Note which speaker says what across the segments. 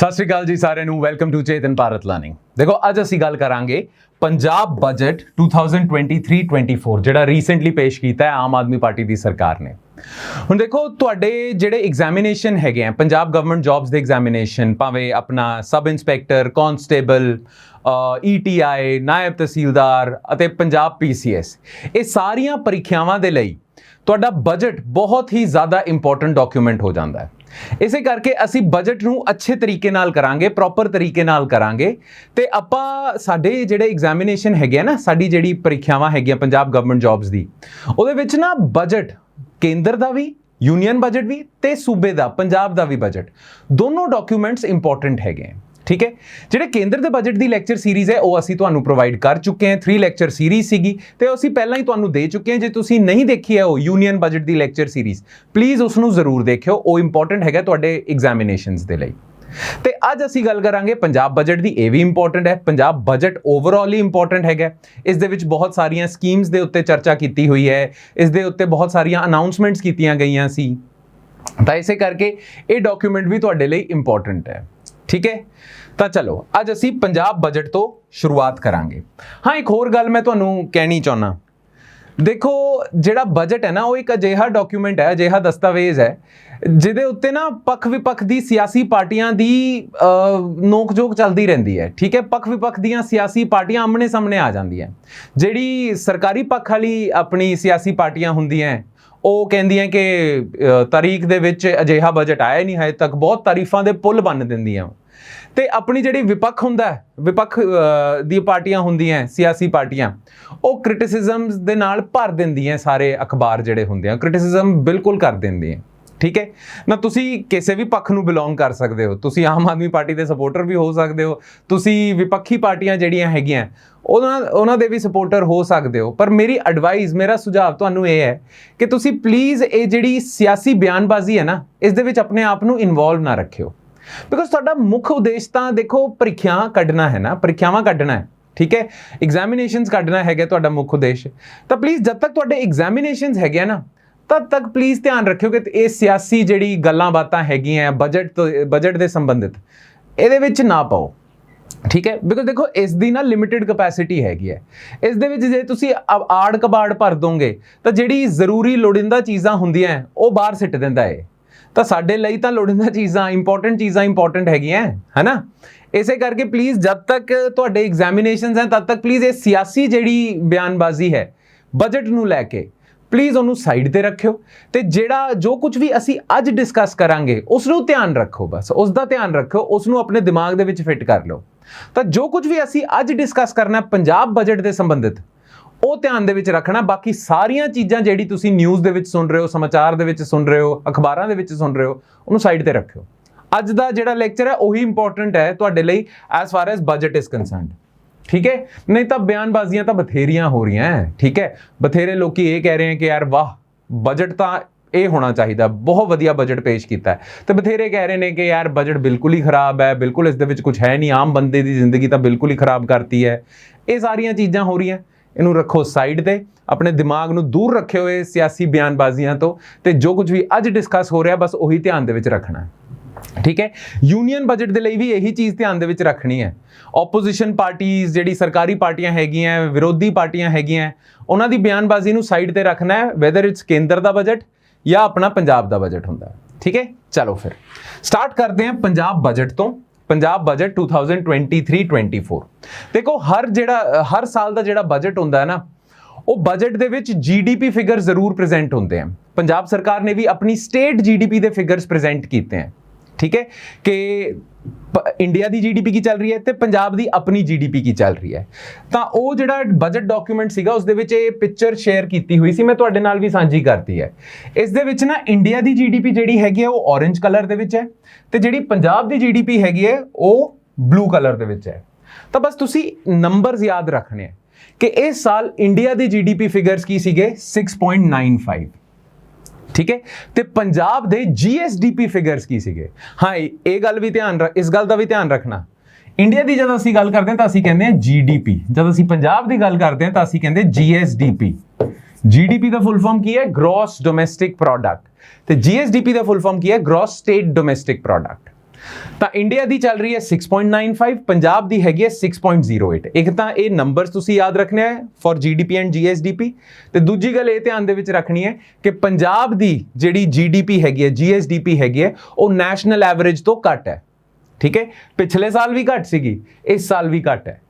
Speaker 1: ਸਤਿ ਸ਼੍ਰੀ ਅਕਾਲ ਜੀ ਸਾਰਿਆਂ ਨੂੰ welcome to Chetan Bharat learning. ਦੇਖੋ ਅੱਜ ਅਸੀਂ ਗੱਲ ਕਰਾਂਗੇ ਪੰਜਾਬ ਬਜਟ 2023-24 ਜਿਹੜਾ ਰੀਸੈਂਟਲੀ ਪੇਸ਼ ਕੀਤਾ ਹੈ ਆਮ ਆਦਮੀ ਪਾਰਟੀ ਦੀ ਸਰਕਾਰ ਨੇ। ਹੁਣ ਦੇਖੋ ਤੁਹਾਡੇ ਜਿਹੜੇ ਐਗਜ਼ਾਮੀਨੇਸ਼ਨ ਹੈਗੇ ਆ ਪੰਜਾਬ ਗਵਰਨਮੈਂਟ ਜੌਬਸ ਦੇ ਐਗਜ਼ਾਮੀਨੇਸ਼ਨ, ਭਾਵੇਂ ਆਪਣਾ ਸਬ ਇੰਸਪੈਕਟਰ, ਕਾਂਸਟੇਬਲ, ETI, ਨਾਇਬ ਤਹਿਸੀਲਦਾਰ ਅਤੇ ਪੰਜਾਬ PCS, ਇਹ ਸਾਰੀਆਂ ਪ੍ਰੀਖਿਆਵਾਂ ਦੇ ਲਈ ਤੁਹਾਡਾ ਬਜਟ ਬਹੁਤ ਹੀ ਜ਼ਿਆਦਾ ਇੰਪੋਰਟੈਂਟ ਡਾਕੂਮੈਂਟ ਹੋ ਜਾਂਦਾ ਹੈ। ਇਸੇ ਕਰਕੇ ਅਸੀਂ ਬਜਟ ਨੂੰ ਅੱਛੇ ਤਰੀਕੇ ਨਾਲ ਕਰਾਂਗੇ, ਪ੍ਰੋਪਰ ਤਰੀਕੇ ਨਾਲ ਕਰਾਂਗੇ ਤੇ ਆਪਾਂ ਸਾਡੇ ਜਿਹੜੇ ਐਗਜ਼ਾਮੀਨੇਸ਼ਨ ਹੈਗੇ ਆ ਨਾ, ਸਾਡੀ ਜਿਹੜੀ ਪ੍ਰੀਖਿਆਵਾਂ ਹੈਗੀਆਂ ਪੰਜਾਬ ਗਵਰਨਮੈਂਟ ਜੌਬਸ ਦੀ, ਉਹਦੇ ਵਿੱਚ ਨਾ ਬਜਟ ਕੇਂਦਰ ਦਾ ਵੀ, ਯੂਨੀਅਨ ਬਜਟ ਵੀ ਤੇ ਸੂਬੇ ਦਾ ਪੰਜਾਬ ਦਾ ਵੀ ਬਜਟ, ਦੋਨੋਂ ਡਾਕੂਮੈਂਟਸ ਇੰਪੋਰਟੈਂਟ ਹੈਗੇ। ਠੀਕ ਹੈ, ਜਿਹੜੇ ਕੇਂਦਰ ਦੇ ਬਜਟ ਦੀ ਲੈਕਚਰ ਸੀਰੀਜ਼ ਹੈ ਉਹ ਅਸੀਂ ਤੁਹਾਨੂੰ ਪ੍ਰੋਵਾਈਡ ਕਰ ਚੁੱਕੇ ਹਾਂ। 3 ਲੈਕਚਰ ਸੀਰੀਜ਼ ਸੀਗੀ ਤੇ ਅਸੀਂ ਪਹਿਲਾਂ ਹੀ ਤੁਹਾਨੂੰ ਦੇ ਚੁੱਕੇ ਹਾਂ। ਜੇ ਤੁਸੀਂ ਨਹੀਂ ਦੇਖੀ ਹੈ ਉਹ union budget the lecture series, please ਉਸ ਨੂੰ ਜ਼ਰੂਰ ਦੇਖਿਓ, ਉਹ ਇੰਪੋਰਟੈਂਟ ਹੈਗਾ ਤੁਹਾਡੇ ਐਗਜ਼ਾਮੀਨੇਸ਼ਨਸ ਦੇ ਲਈ। ਤੇ ਅੱਜ ਅਸੀਂ ਗੱਲ ਕਰਾਂਗੇ ਪੰਜਾਬ ਬਜਟ ਦੀ। ਇਹ ਵੀ ਇੰਪੋਰਟੈਂਟ ਹੈ, ਪੰਜਾਬ ਬਜਟ ਓਵਰਆਲ ਹੀ ਇੰਪੋਰਟੈਂਟ ਹੈਗਾ। ਇਸ ਦੇ ਵਿੱਚ ਬਹੁਤ ਸਾਰੀਆਂ ਸਕੀਮਸ ਦੇ ਉੱਤੇ ਚਰਚਾ ਕੀਤੀ ਹੋਈ ਹੈ, ਇਸ ਦੇ ਉੱਤੇ ਬਹੁਤ ਸਾਰੀਆਂ ਅਨਾਉਂਸਮੈਂਟਸ ਕੀਤੀਆਂ ਗਈਆਂ ਸੀ, ਤਾਂ ਇਸੇ ਕਰਕੇ ਇਹ ਡਾਕੂਮੈਂਟ ਵੀ ਤੁਹਾਡੇ ਲਈ ਇੰਪੋਰਟੈਂਟ ਹੈ। ਠੀਕ ਹੈ, ਤਾਂ ਚਲੋ ਅੱਜ ਅਸੀਂ ਪੰਜਾਬ ਬਜਟ ਤੋਂ ਸ਼ੁਰੂਆਤ ਕਰਾਂਗੇ। ਹਾਂ, ਇੱਕ ਹੋਰ ਗੱਲ ਮੈਂ ਤੁਹਾਨੂੰ ਕਹਿਣੀ ਚਾਹੁੰਦਾ। ਦੇਖੋ ਜਿਹੜਾ ਬਜਟ ਹੈ ਨਾ, ਉਹ ਇੱਕ ਅਜਿਹਾ ਡਾਕੂਮੈਂਟ ਹੈ, ਅਜਿਹਾ ਦਸਤਾਵੇਜ਼ ਹੈ ਜਿਹਦੇ ਉੱਤੇ ਨਾ ਪੱਖ ਵਿਪੱਖ ਦੀ ਸਿਆਸੀ ਪਾਰਟੀਆਂ ਦੀ ਨੋਕ-ਝੋਕ ਚੱਲਦੀ ਰਹਿੰਦੀ ਹੈ। ਠੀਕ ਹੈ, ਪੱਖ ਵਿਪੱਖ ਦੀਆਂ ਸਿਆਸੀ ਪਾਰਟੀਆਂ ਆਮਣੇ ਸਾਹਮਣੇ ਆ ਜਾਂਦੀਆਂ। ਜਿਹੜੀ ਸਰਕਾਰੀ ਪੱਖ ਵਾਲੀ ਆਪਣੀ ਸਿਆਸੀ ਪਾਰਟੀਆਂ ਹੁੰਦੀਆਂ, ਉਹ ਕਹਿੰਦੀਆਂ ਕਿ ਤਾਰੀਖ ਦੇ ਵਿੱਚ ਅਜਿਹਾ ਬਜਟ ਆਇਆ ਨਹੀਂ ਹਜੇ ਤੱਕ, ਬਹੁਤ ਤਾਰੀਫਾਂ ਦੇ ਪੁੱਲ ਬੰਨ ਦਿੰਦੀਆਂ। ਤੇ ਆਪਣੀ ਜਿਹੜੀ ਵਿਪੱਖ ਹੁੰਦਾ, ਵਿਪੱਖ ਦੀ ਪਾਰਟੀਆਂ ਹੁੰਦੀਆਂ, ਸਿਆਸੀ ਪਾਰਟੀਆਂ, ਉਹ ਕ੍ਰਿਟਿਸਿਜ਼ਮਸ ਦੇ ਨਾਲ ਭਰ ਦਿੰਦੀਆਂ। ਸਾਰੇ ਅਖਬਾਰ ਜਿਹੜੇ ਹੁੰਦੇ ਆ ਕ੍ਰਿਟਿਸਿਜ਼ਮ ਬਿਲਕੁਲ ਕਰ ਦਿੰਦੇ ਆ। ਠੀਕ ਹੈ ਨਾ, ਤੁਸੀਂ ਕਿਸੇ ਵੀ ਪੱਖ ਨੂੰ ਬਿਲੋਂਗ ਕਰ ਸਕਦੇ ਹੋ, ਤੁਸੀਂ ਆਮ ਆਦਮੀ ਪਾਰਟੀ ਦੇ ਸਪੋਰਟਰ ਵੀ ਹੋ ਸਕਦੇ ਹੋ, ਤੁਸੀਂ ਵਿਪੱਖੀ ਪਾਰਟੀਆਂ ਜਿਹੜੀਆਂ ਹੈਗੀਆਂ ਉਹਨਾਂ ਦੇ ਵੀ ਸਪੋਰਟਰ ਹੋ ਸਕਦੇ ਹੋ। ਪਰ ਮੇਰੀ ਐਡਵਾਈਸ, ਮੇਰਾ ਸੁਝਾਅ ਤੁਹਾਨੂੰ ਇਹ ਹੈ ਕਿ ਤੁਸੀਂ ਪਲੀਜ਼ ਇਹ ਜਿਹੜੀ ਸਿਆਸੀ ਬਿਆਨਬਾਜ਼ੀ ਹੈ ਨਾ, ਇਸ ਦੇ ਵਿੱਚ ਆਪਣੇ ਆਪ ਨੂੰ ਇਨਵੋਲਵ ਨਾ ਰੱਖਿਓ। ਬਿਕੋਜ਼ ਤੁਹਾਡਾ ਮੁੱਖ ਉਦੇਸ਼ ਤਾਂ ਦੇਖੋ ਪ੍ਰੀਖਿਆ ਕੱਢਣਾ ਹੈ ਨਾ, ਪ੍ਰੀਖਿਆਵਾਂ ਕੱਢਣਾ ਹੈ। ਠੀਕ ਹੈ, ਐਗਜ਼ਾਮੀਨੇਸ਼ਨਸ ਕੱਢਣਾ ਹੈਗਾ ਤੁਹਾਡਾ ਮੁੱਖ ਉਦੇਸ਼। ਤਾਂ ਪਲੀਜ਼ ਜਦ ਤੱਕ ਤੁਹਾਡੇ ਐਗਜ਼ਾਮੀਨੇਸ਼ਨਸ ਹੈਗੇ ਨਾ, ਤਦ ਤੱਕ ਪਲੀਜ਼ ਧਿਆਨ ਰੱਖਿਓ ਕਿ ਇਹ ਸਿਆਸੀ ਜਿਹੜੀ ਗੱਲਾਂ ਬਾਤਾਂ ਹੈਗੀਆਂ ਬਜਟ ਦੇ ਸੰਬੰਧਿਤ, ਇਹਦੇ ਵਿੱਚ ਨਾ ਪਾਓ। ਠੀਕ ਹੈ, ਬਿਕੋਜ਼ ਦੇਖੋ ਇਸ ਦੀ ਨਾ ਲਿਮਿਟਿਡ ਕਪੈਸਿਟੀ ਹੈਗੀ ਹੈ। ਇਸ ਦੇ ਵਿੱਚ ਜੇ ਤੁਸੀਂ ਆੜ ਕਬਾੜ ਭਰ ਦੋਗੇ ਤਾਂ ਜਿਹੜੀ ਜ਼ਰੂਰੀ ਲੋੜੀਂਦਾ ਚੀਜ਼ਾਂ ਹੁੰਦੀਆਂ ਉਹ ਬਾਹਰ ਸਿੱਟ ਦਿੰਦਾ ਹੈ। ਤਾਂ ਸਾਡੇ ਲਈ ਤਾਂ ਲੋੜੀਂਦਾ ਚੀਜ਼ਾਂ ਇੰਪੋਰਟੈਂਟ ਹੈਗੀਆਂ, ਹੈ ਨਾ। ਇਸੇ ਕਰਕੇ ਪਲੀਜ਼ ਜਦ ਤੱਕ ਤੁਹਾਡੇ ਐਗਜ਼ਾਮੀਨੇਸ਼ਨਸ ਹੈ ਤਦ ਤੱਕ ਪਲੀਜ਼ ਇਹ ਸਿਆਸੀ ਜਿਹੜੀ ਬਿਆਨਬਾਜ਼ੀ ਹੈ ਬਜਟ ਨੂੰ ਲੈ ਕੇ, ਪਲੀਜ਼ ਉਹਨੂੰ ਸਾਈਡ ਤੇ ਰੱਖਿਓ। ਤੇ ਜੋ ਕੁਝ ਵੀ ਅਸੀਂ ਅੱਜ ਡਿਸਕਸ ਕਰਾਂਗੇ ਉਸ ਨੂੰ ਧਿਆਨ ਰੱਖੋ, ਬਸ ਉਸ ਦਾ ਧਿਆਨ ਰੱਖੋ, ਉਸ ਨੂੰ ਆਪਣੇ ਦਿਮਾਗ ਦੇ ਵਿੱਚ ਫਿੱਟ ਕਰ ਲਓ। ਤਾਂ ਜੋ ਕੁਝ ਵੀ ਅਸੀਂ ਅੱਜ ਡਿਸਕਸ ਕਰਨਾ ਪੰਜਾਬ ਬਜਟ ਦੇ ਸੰਬੰਧਿਤ, ਉਹ ਧਿਆਨ ਦੇ ਵਿੱਚ ਰੱਖਣਾ। ਬਾਕੀ ਸਾਰੀਆਂ ਚੀਜ਼ਾਂ ਜਿਹੜੀ ਤੁਸੀਂ ਨਿਊਜ਼ ਦੇ ਵਿੱਚ ਸੁਣ ਰਹੇ ਹੋ, ਸਮਾਚਾਰ ਦੇ ਵਿੱਚ ਸੁਣ ਰਹੇ ਹੋ, ਅਖਬਾਰਾਂ ਦੇ ਵਿੱਚ ਸੁਣ ਰਹੇ ਹੋ, ਉਹਨੂੰ ਸਾਈਡ ਤੇ ਰੱਖਿਓ। ਅੱਜ ਦਾ ਜਿਹੜਾ ਲੈਕਚਰ ਹੈ ਉਹੀ ਇੰਪੋਰਟੈਂਟ ਹੈ ਤੁਹਾਡੇ ਲਈ as for as budget is concerned. ਠੀਕ ਹੈ, ਨਹੀਂ ਤਾਂ ਬਿਆਨਬਾਜ਼ੀਆਂ ਤਾਂ ਬਥੇਰੀਆਂ ਹੋ ਰਹੀਆਂ ਹੈ। ਠੀਕ ਹੈ, ਬਥੇਰੇ ਲੋਕੀ ਇਹ ਕਹਿ ਰਹੇ ਹੈ ਕਿ ਯਾਰ ਵਾਹ, ਬਜਟ ਤਾਂ ਇਹ ਹੋਣਾ ਚਾਹੀਦਾ, ਬਹੁਤ ਵਧੀਆ ਬਜਟ ਪੇਸ਼ ਕੀਤਾ ਹੈ। ਤੇ ਬਥੇਰੇ ਕਹਿ ਰਹੇ ਨੇ ਕਿ ਯਾਰ ਬਜਟ ਬਿਲਕੁਲ ਹੀ ਖਰਾਬ ਹੈ, ਬਿਲਕੁਲ ਇਸ ਦੇ ਵਿੱਚ ਕੁਝ ਹੈ ਨਹੀਂ, ਆਮ ਬੰਦੇ ਦੀ ਜ਼ਿੰਦਗੀ ਤਾਂ ਬਿਲਕੁਲ ਹੀ ਖਰਾਬ ਕਰਤੀ ਹੈ। ਇਹ ਸਾਰੀਆਂ ਚੀਜ਼ਾਂ ਹੋ ਰਹੀਆਂ, ਇਹਨੂੰ ਰੱਖੋ ਸਾਈਡ ਤੇ, ਆਪਣੇ ਦਿਮਾਗ ਨੂੰ ਦੂਰ ਰੱਖਿਓ ਇਹ ਸਿਆਸੀ ਬਿਆਨਬਾਜ਼ੀਆਂ ਤੋਂ, ਤੇ ਜੋ ਕੁਝ ਵੀ ਅੱਜ ਡਿਸਕਸ ਹੋ ਰਿਹਾ ਬਸ ਉਹੀ ਧਿਆਨ ਦੇ ਵਿੱਚ ਰੱਖਣਾ ਹੈ। ਠੀਕ ਹੈ, ਯੂਨੀਅਨ ਬਜਟ ਦੇ ਲਈ ਵੀ ਇਹੀ ਚੀਜ਼ ਧਿਆਨ ਦੇ ਵਿੱਚ ਰੱਖਣੀ ਹੈ। ਆਪੋਜੀਸ਼ਨ ਪਾਰਟੀਜ਼, ਜਿਹੜੀ ਸਰਕਾਰੀ ਪਾਰਟੀਆਂ ਹੈਗੀਆਂ, ਵਿਰੋਧੀ ਪਾਰਟੀਆਂ ਹੈਗੀਆਂ, ਉਹਨਾਂ ਦੀ ਬਿਆਨਬਾਜ਼ੀ ਨੂੰ ਸਾਈਡ ਤੇ ਰੱਖਣਾ ਹੈ, ਵੈਦਰ ਇਟਸ ਕੇਂਦਰ ਦਾ ਬਜਟ ਜਾਂ ਆਪਣਾ ਪੰਜਾਬ ਦਾ ਬਜਟ ਹੁੰਦਾ। ਠੀਕ ਹੈ, ਚਲੋ ਫਿਰ ਸਟਾਰਟ ਕਰਦੇ ਹਾਂ ਪੰਜਾਬ ਬਜਟ ਤੋਂ। ਪੰਜਾਬ ਬਜਟ 2023-24 ਦੇਖੋ, ਹਰ ਸਾਲ ਦਾ ਜਿਹੜਾ ਬਜਟ ਹੁੰਦਾ ਹੈ ਨਾ, ਉਹ ਬਜਟ ਦੇ ਵਿੱਚ GDP ਫਿਗਰ ਜ਼ਰੂਰ ਪ੍ਰੈਜ਼ੈਂਟ ਹੁੰਦੇ ਹਨ। ਪੰਜਾਬ ਸਰਕਾਰ ਨੇ ਵੀ ਆਪਣੀ ਸਟੇਟ GDP ਦੇ ਫਿਗਰਸ ਪ੍ਰੈਜ਼ੈਂਟ ਕੀਤੇ ਹਨ। ਠੀਕ ਹੈ, ਕਿ ਇੰਡੀਆ ਦੀ GDP ਕੀ ਚੱਲ ਰਹੀ ਹੈ ਤੇ ਪੰਜਾਬ ਦੀ ਆਪਣੀ GDP ਕੀ ਚੱਲ ਰਹੀ ਹੈ। ਤਾਂ ਉਹ ਜਿਹੜਾ ਬਜਟ ਡਾਕੂਮੈਂਟ ਸੀਗਾ ਉਸ ਦੇ ਵਿੱਚ ਇਹ ਪਿਕਚਰ ਸ਼ੇਅਰ ਕੀਤੀ ਹੋਈ ਸੀ, ਮੈਂ ਤੁਹਾਡੇ ਨਾਲ ਵੀ ਸਾਂਝੀ ਕਰਤੀ ਹੈ। ਇਸ ਦੇ ਵਿੱਚ ਨਾ ਇੰਡੀਆ ਦੀ GDP ਜਿਹੜੀ ਹੈਗੀ ਹੈ ਉਹ ਔਰੇਂਜ ਕਲਰ ਦੇ ਵਿੱਚ ਹੈ, ਤੇ ਜਿਹੜੀ ਪੰਜਾਬ ਦੀ GDP ਹੈਗੀ ਹੈ ਉਹ ਬਲੂ ਕਲਰ ਦੇ ਵਿੱਚ ਹੈ। ਤਾਂ ਬਸ ਤੁਸੀਂ ਨੰਬਰਸ ਯਾਦ ਰੱਖਣੇ ਹੈ ਕਿ ਇਸ ਸਾਲ ਇੰਡੀਆ ਦੀ GDP ਫਿਗਰਸ ਕੀ ਸੀਗੇ, 6.95। ਠੀਕ ਹੈ, ਤੇ ਪੰਜਾਬ ਦੇ GSDP ਫਿਗਰਸ ਕੀ ਸੀਗੇ। ਹਾਂ, ਇਹ ਗੱਲ ਵੀ ਇਸ ਗੱਲ ਦਾ ਵੀ ਧਿਆਨ ਰੱਖਣਾ, ਇੰਡੀਆ ਦੀ ਜਦੋਂ ਅਸੀਂ ਗੱਲ ਕਰਦੇ ਹਾਂ ਤਾਂ ਅਸੀਂ ਕਹਿੰਦੇ ਹਾਂ GDP, ਜਦੋਂ ਅਸੀਂ ਪੰਜਾਬ ਦੀ ਗੱਲ ਕਰਦੇ ਹਾਂ ਤਾਂ ਅਸੀਂ ਕਹਿੰਦੇ GSDP। GDP ਦਾ ਫੁੱਲ ਫਾਰਮ ਕੀ ਹੈ, ਗ੍ਰੋਸ ਡੋਮੈਸਟਿਕ ਪ੍ਰੋਡਕਟ, ਤੇ GSDP ਦਾ ਫੁੱਲ ਫਾਰਮ ਕੀ ਹੈ, ਗ੍ਰੋਸ ਸਟੇਟ ਡੋਮੈਸਟਿਕ ਪ੍ਰੋਡਕਟ। ਤਾਂ ਇੰਡੀਆ ਦੀ ਚੱਲ ਰਹੀ ਹੈ 6.95, ਪੰਜਾਬ ਦੀ ਹੈਗੀ ਹੈ 6.08। ਇੱਕ ਤਾਂ ਇਹ ਨੰਬਰਸ ਤੁਸੀਂ ਯਾਦ ਰੱਖਣੇ ਹੈ ਫॉर GDP ਐਂਡ GSDP, ਤੇ ਦੂਜੀ ਗੱਲ ਇਹ ਧਿਆਨ ਦੇ ਵਿੱਚ ਰੱਖਣੀ ਹੈ ਕਿ ਪੰਜਾਬ ਦੀ ਜਿਹੜੀ GDP ਹੈਗੀ ਹੈ, GSDP ਹੈਗੀ ਹੈ, ਉਹ ਨੈਸ਼ਨਲ ਐਵਰੇਜ ਤੋਂ ਘੱਟ ਹੈ। ਠੀਕ ਹੈ, ਪਿਛਲੇ ਸਾਲ ਵੀ ਘੱਟ ਸੀਗੀ, ਇਸ ਸਾਲ ਵੀ ਘੱਟ ਹੈ।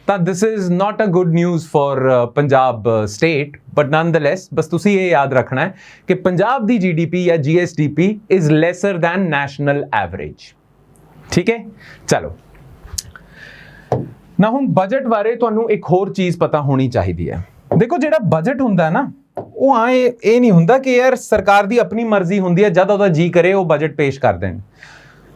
Speaker 1: ਤਾਂ this is not a good news for Punjab state, but nonetheless ਬਸ ਤੁਸੀਂ ਇਹ ਯਾਦ ਰੱਖਣਾ ਹੈ ਕਿ ਪੰਜਾਬ ਦੀ GDP ਜਾਂ GSDP is lesser than national average. ਠੀਕ ਹੈ, ਚਲੋ ਨਾ ਹੁਣ ਬਜਟ ਬਾਰੇ ਤੁਹਾਨੂੰ ਇੱਕ ਹੋਰ ਚੀਜ਼ ਪਤਾ ਹੋਣੀ ਚਾਹੀਦੀ ਹੈ। ਦੇਖੋ ਜਿਹੜਾ ਬਜਟ ਹੁੰਦਾ ਹੈ ਨਾ, ਉਹ ਇਹ ਨਹੀਂ ਹੁੰਦਾ ਕਿ ਯਾਰ ਸਰਕਾਰ ਦੀ ਆਪਣੀ ਮਰਜ਼ੀ ਹੁੰਦੀ ਹੈ, ਜਦ ਉਹਦਾ ਜੀ ਕਰੇ ਉਹ ਬਜਟ ਪੇਸ਼ ਕਰ ਦੇਣ।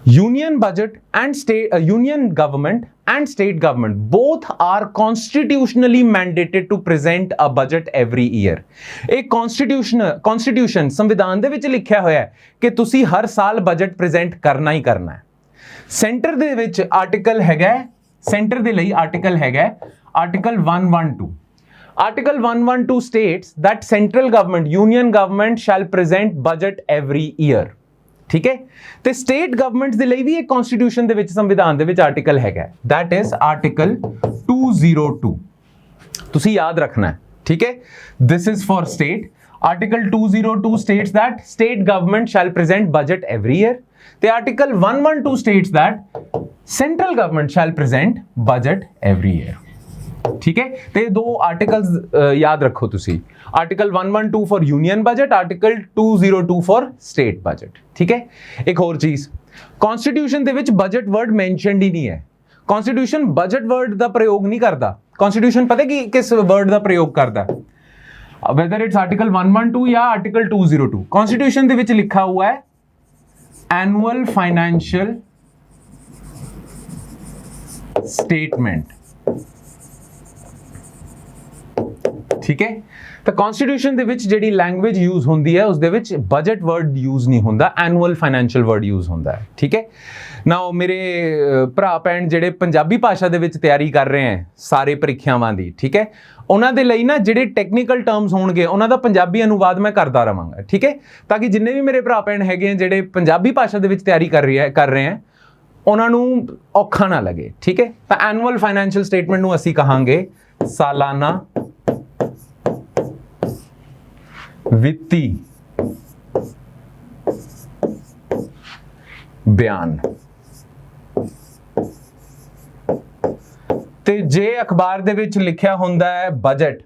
Speaker 1: Union budget and union government and state government both are constitutionally mandated to present a budget every year. एक constitution संविधान दे विच लिखिया होया है कि तुसी हर साल बजट present करना ही करना है। सेंटर दे विच आर्टिकल हैगा, सेंटर दे लई आर्टिकल हैगा article 112। Article 112 states that central government, union government shall present budget every year। ठीक है, ਤੇ ਸਟੇਟ ਗਵਰਨਮੈਂਟਸ ਦੇ ਲਈ ਵੀ ਇੱਕ ਕਨਸਟੀਟਿਊਸ਼ਨ ਦੇ ਵਿੱਚ, ਸੰਵਿਧਾਨ ਦੇ ਵਿੱਚ ਆਰਟੀਕਲ ਹੈਗਾ, that is article 202। ਤੁਸੀਂ ਯਾਦ ਰੱਖਣਾ ਹੈ। ਠੀਕ ਹੈ, this is for state। article 202 states that state government shall present budget every year, ਤੇ article 112 states that central government shall present budget every year। ठीक है, ਤੇ ਦੋ ਆਰਟੀਕਲਸ ਯਾਦ ਰੱਖੋ ਤੁਸੀਂ, article 112 for union budget, article 202 for state budget. ਠੀਕ ਹੈ, ਇੱਕ ਹੋਰ ਚੀਜ਼, ਕਨਸਟੀਟਿਊਸ਼ਨ ਦੇ ਵਿੱਚ ਬਜਟ ਵਰਡ ਮੈਂਸ਼ਨਡ ਹੀ ਨਹੀਂ ਹੈ। ਕਨਸਟੀਟਿਊਸ਼ਨ ਬਜਟ ਵਰਡ ਦਾ ਪ੍ਰਯੋਗ ਨਹੀਂ ਕਰਦਾ। ਕਨਸਟੀਟਿਊਸ਼ਨ ਪਤਾ ਕਿ ਕਿਸ ਵਰਡ ਦਾ ਪ੍ਰਯੋਗ ਕਰਦਾ, whether it's article 112 ਜਾਂ article 202। ਕਨਸਟੀਟਿਊਸ਼ਨ ਦੇ ਵਿੱਚ ਲਿਖਾ हुआ ਹੈ ਐਨੂਅਲ ਫਾਈਨੈਂਸ਼ੀਅਲ ਸਟੇਟਮੈਂਟ। ਠੀਕ ਹੈ, ਤਾਂ ਕਨਸਟੀਟਿਊਸ਼ਨ ਦੇ ਵਿੱਚ ਜਿਹੜੀ ਲੈਂਗੁਏਜ ਯੂਜ਼ ਹੁੰਦੀ ਹੈ ਉਸ ਦੇ ਵਿੱਚ ਬਜਟ ਵਰਡ ਯੂਜ਼ ਨਹੀਂ ਹੁੰਦਾ, ਐਨੂਅਲ ਫਾਈਨੈਂਸ਼ੀਅਲ ਵਰਡ ਯੂਜ਼ ਹੁੰਦਾ ਹੈ। ਠੀਕ ਹੈ, ਨਾਓ ਮੇਰੇ ਭਰਾ ਭੈਣ ਜਿਹੜੇ ਪੰਜਾਬੀ ਭਾਸ਼ਾ ਦੇ ਵਿੱਚ ਤਿਆਰੀ ਕਰ ਰਹੇ ਹੈ ਸਾਰੇ ਪ੍ਰੀਖਿਆਵਾਂ ਦੀ, ਠੀਕ ਹੈ, ਉਹਨਾਂ ਦੇ ਲਈ ਨਾ ਜਿਹੜੇ ਟੈਕਨੀਕਲ ਟਰਮਸ ਹੋਣਗੇ ਉਹਨਾਂ ਦਾ ਪੰਜਾਬੀ ਅਨੁਵਾਦ ਮੈਂ ਕਰਦਾ ਰਵਾਂਗਾ। ਠੀਕ ਹੈ, ਤਾਂ ਕਿ ਜਿੰਨੇ ਵੀ ਮੇਰੇ ਭਰਾ ਭੈਣ ਹੈਗੇ ਜਿਹੜੇ ਪੰਜਾਬੀ ਭਾਸ਼ਾ ਦੇ ਵਿੱਚ ਤਿਆਰੀ ਕਰ ਰਹੇ ਹੈ ਉਹਨਾਂ ਨੂੰ ਔਖਾ ਨਾ ਲੱਗੇ। ਠੀਕ ਹੈ, ਤਾਂ ਐਨੂਅਲ ਫਾਈਨੈਂਸ਼ੀਅਲ ਸਟੇਟਮੈਂਟ ਨੂੰ ਅਸੀਂ ਕਹਾਂਗੇ ਸਾਲਾਨਾ ਵਿੱਤੀ ਬਿਆਨ। ਤੇ ਜੇ ਅਖਬਾਰ ਦੇ ਵਿੱਚ ਲਿਖਿਆ ਹੁੰਦਾ ਹੈ ਬਜਟ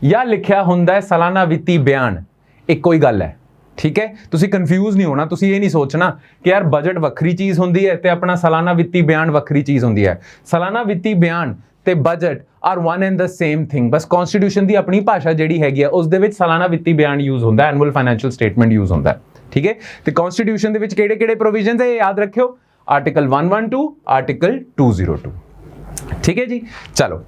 Speaker 1: ਜਾਂ ਲਿਖਿਆ ਹੁੰਦਾ ਹੈ ਸਾਲਾਨਾ ਵਿੱਤੀ ਬਿਆਨ, ਇੱਕੋ ਹੀ ਗੱਲ ਹੈ। ਠੀਕ ਹੈ, ਤੁਸੀਂ ਕਨਫਿਊਜ਼ ਨਹੀਂ ਹੋਣਾ, ਤੁਸੀਂ ਇਹ ਨਹੀਂ ਸੋਚਣਾ ਕਿ ਯਾਰ ਬਜਟ ਵੱਖਰੀ ਚੀਜ਼ ਹੁੰਦੀ ਹੈ ਤੇ ਆਪਣਾ ਸਾਲਾਨਾ ਵਿੱਤੀ ਬਿਆਨ ਵੱਖਰੀ ਚੀਜ਼ ਹੁੰਦੀ ਹੈ। ਸਾਲਾਨਾ ਵਿੱਤੀ ਬਿਆਨ ਤੇ budget R one and the same thing. Bus constitution ਦੀ ਆਪਣੀ ਭਾਸ਼ਾ ਜਿਹੜੀ ਹੈਗੀ ਆ ਉਸ ਦੇ ਵਿੱਚ ਸਾਲਾਨਾ ਵਿੱਤੀ ਬਿਆਨ ਯੂਜ਼ ਹੁੰਦਾ, ਐਨੂਅਲ ਫਾਈਨੈਂਸ਼ੀਅਲ ਸਟੇਟਮੈਂਟ ਯੂਜ਼ ਹੁੰਦਾ। ਠੀਕ ਹੈ, ਤੇ ਕਨਸਟੀਟਿਊਸ਼ਨ ਦੇ ਵਿੱਚ ਕਿਹੜੇ-ਕਿਹੜੇ ਪ੍ਰੋਵੀਜ਼ਨਸ ਹੈ ਇਹ ਯਾਦ ਰੱਖਿਓ, ਆਰਟੀਕਲ 112, ਆਰਟੀਕਲ 202। ਠੀਕ ਹੈ ਜੀ, ਚਲੋ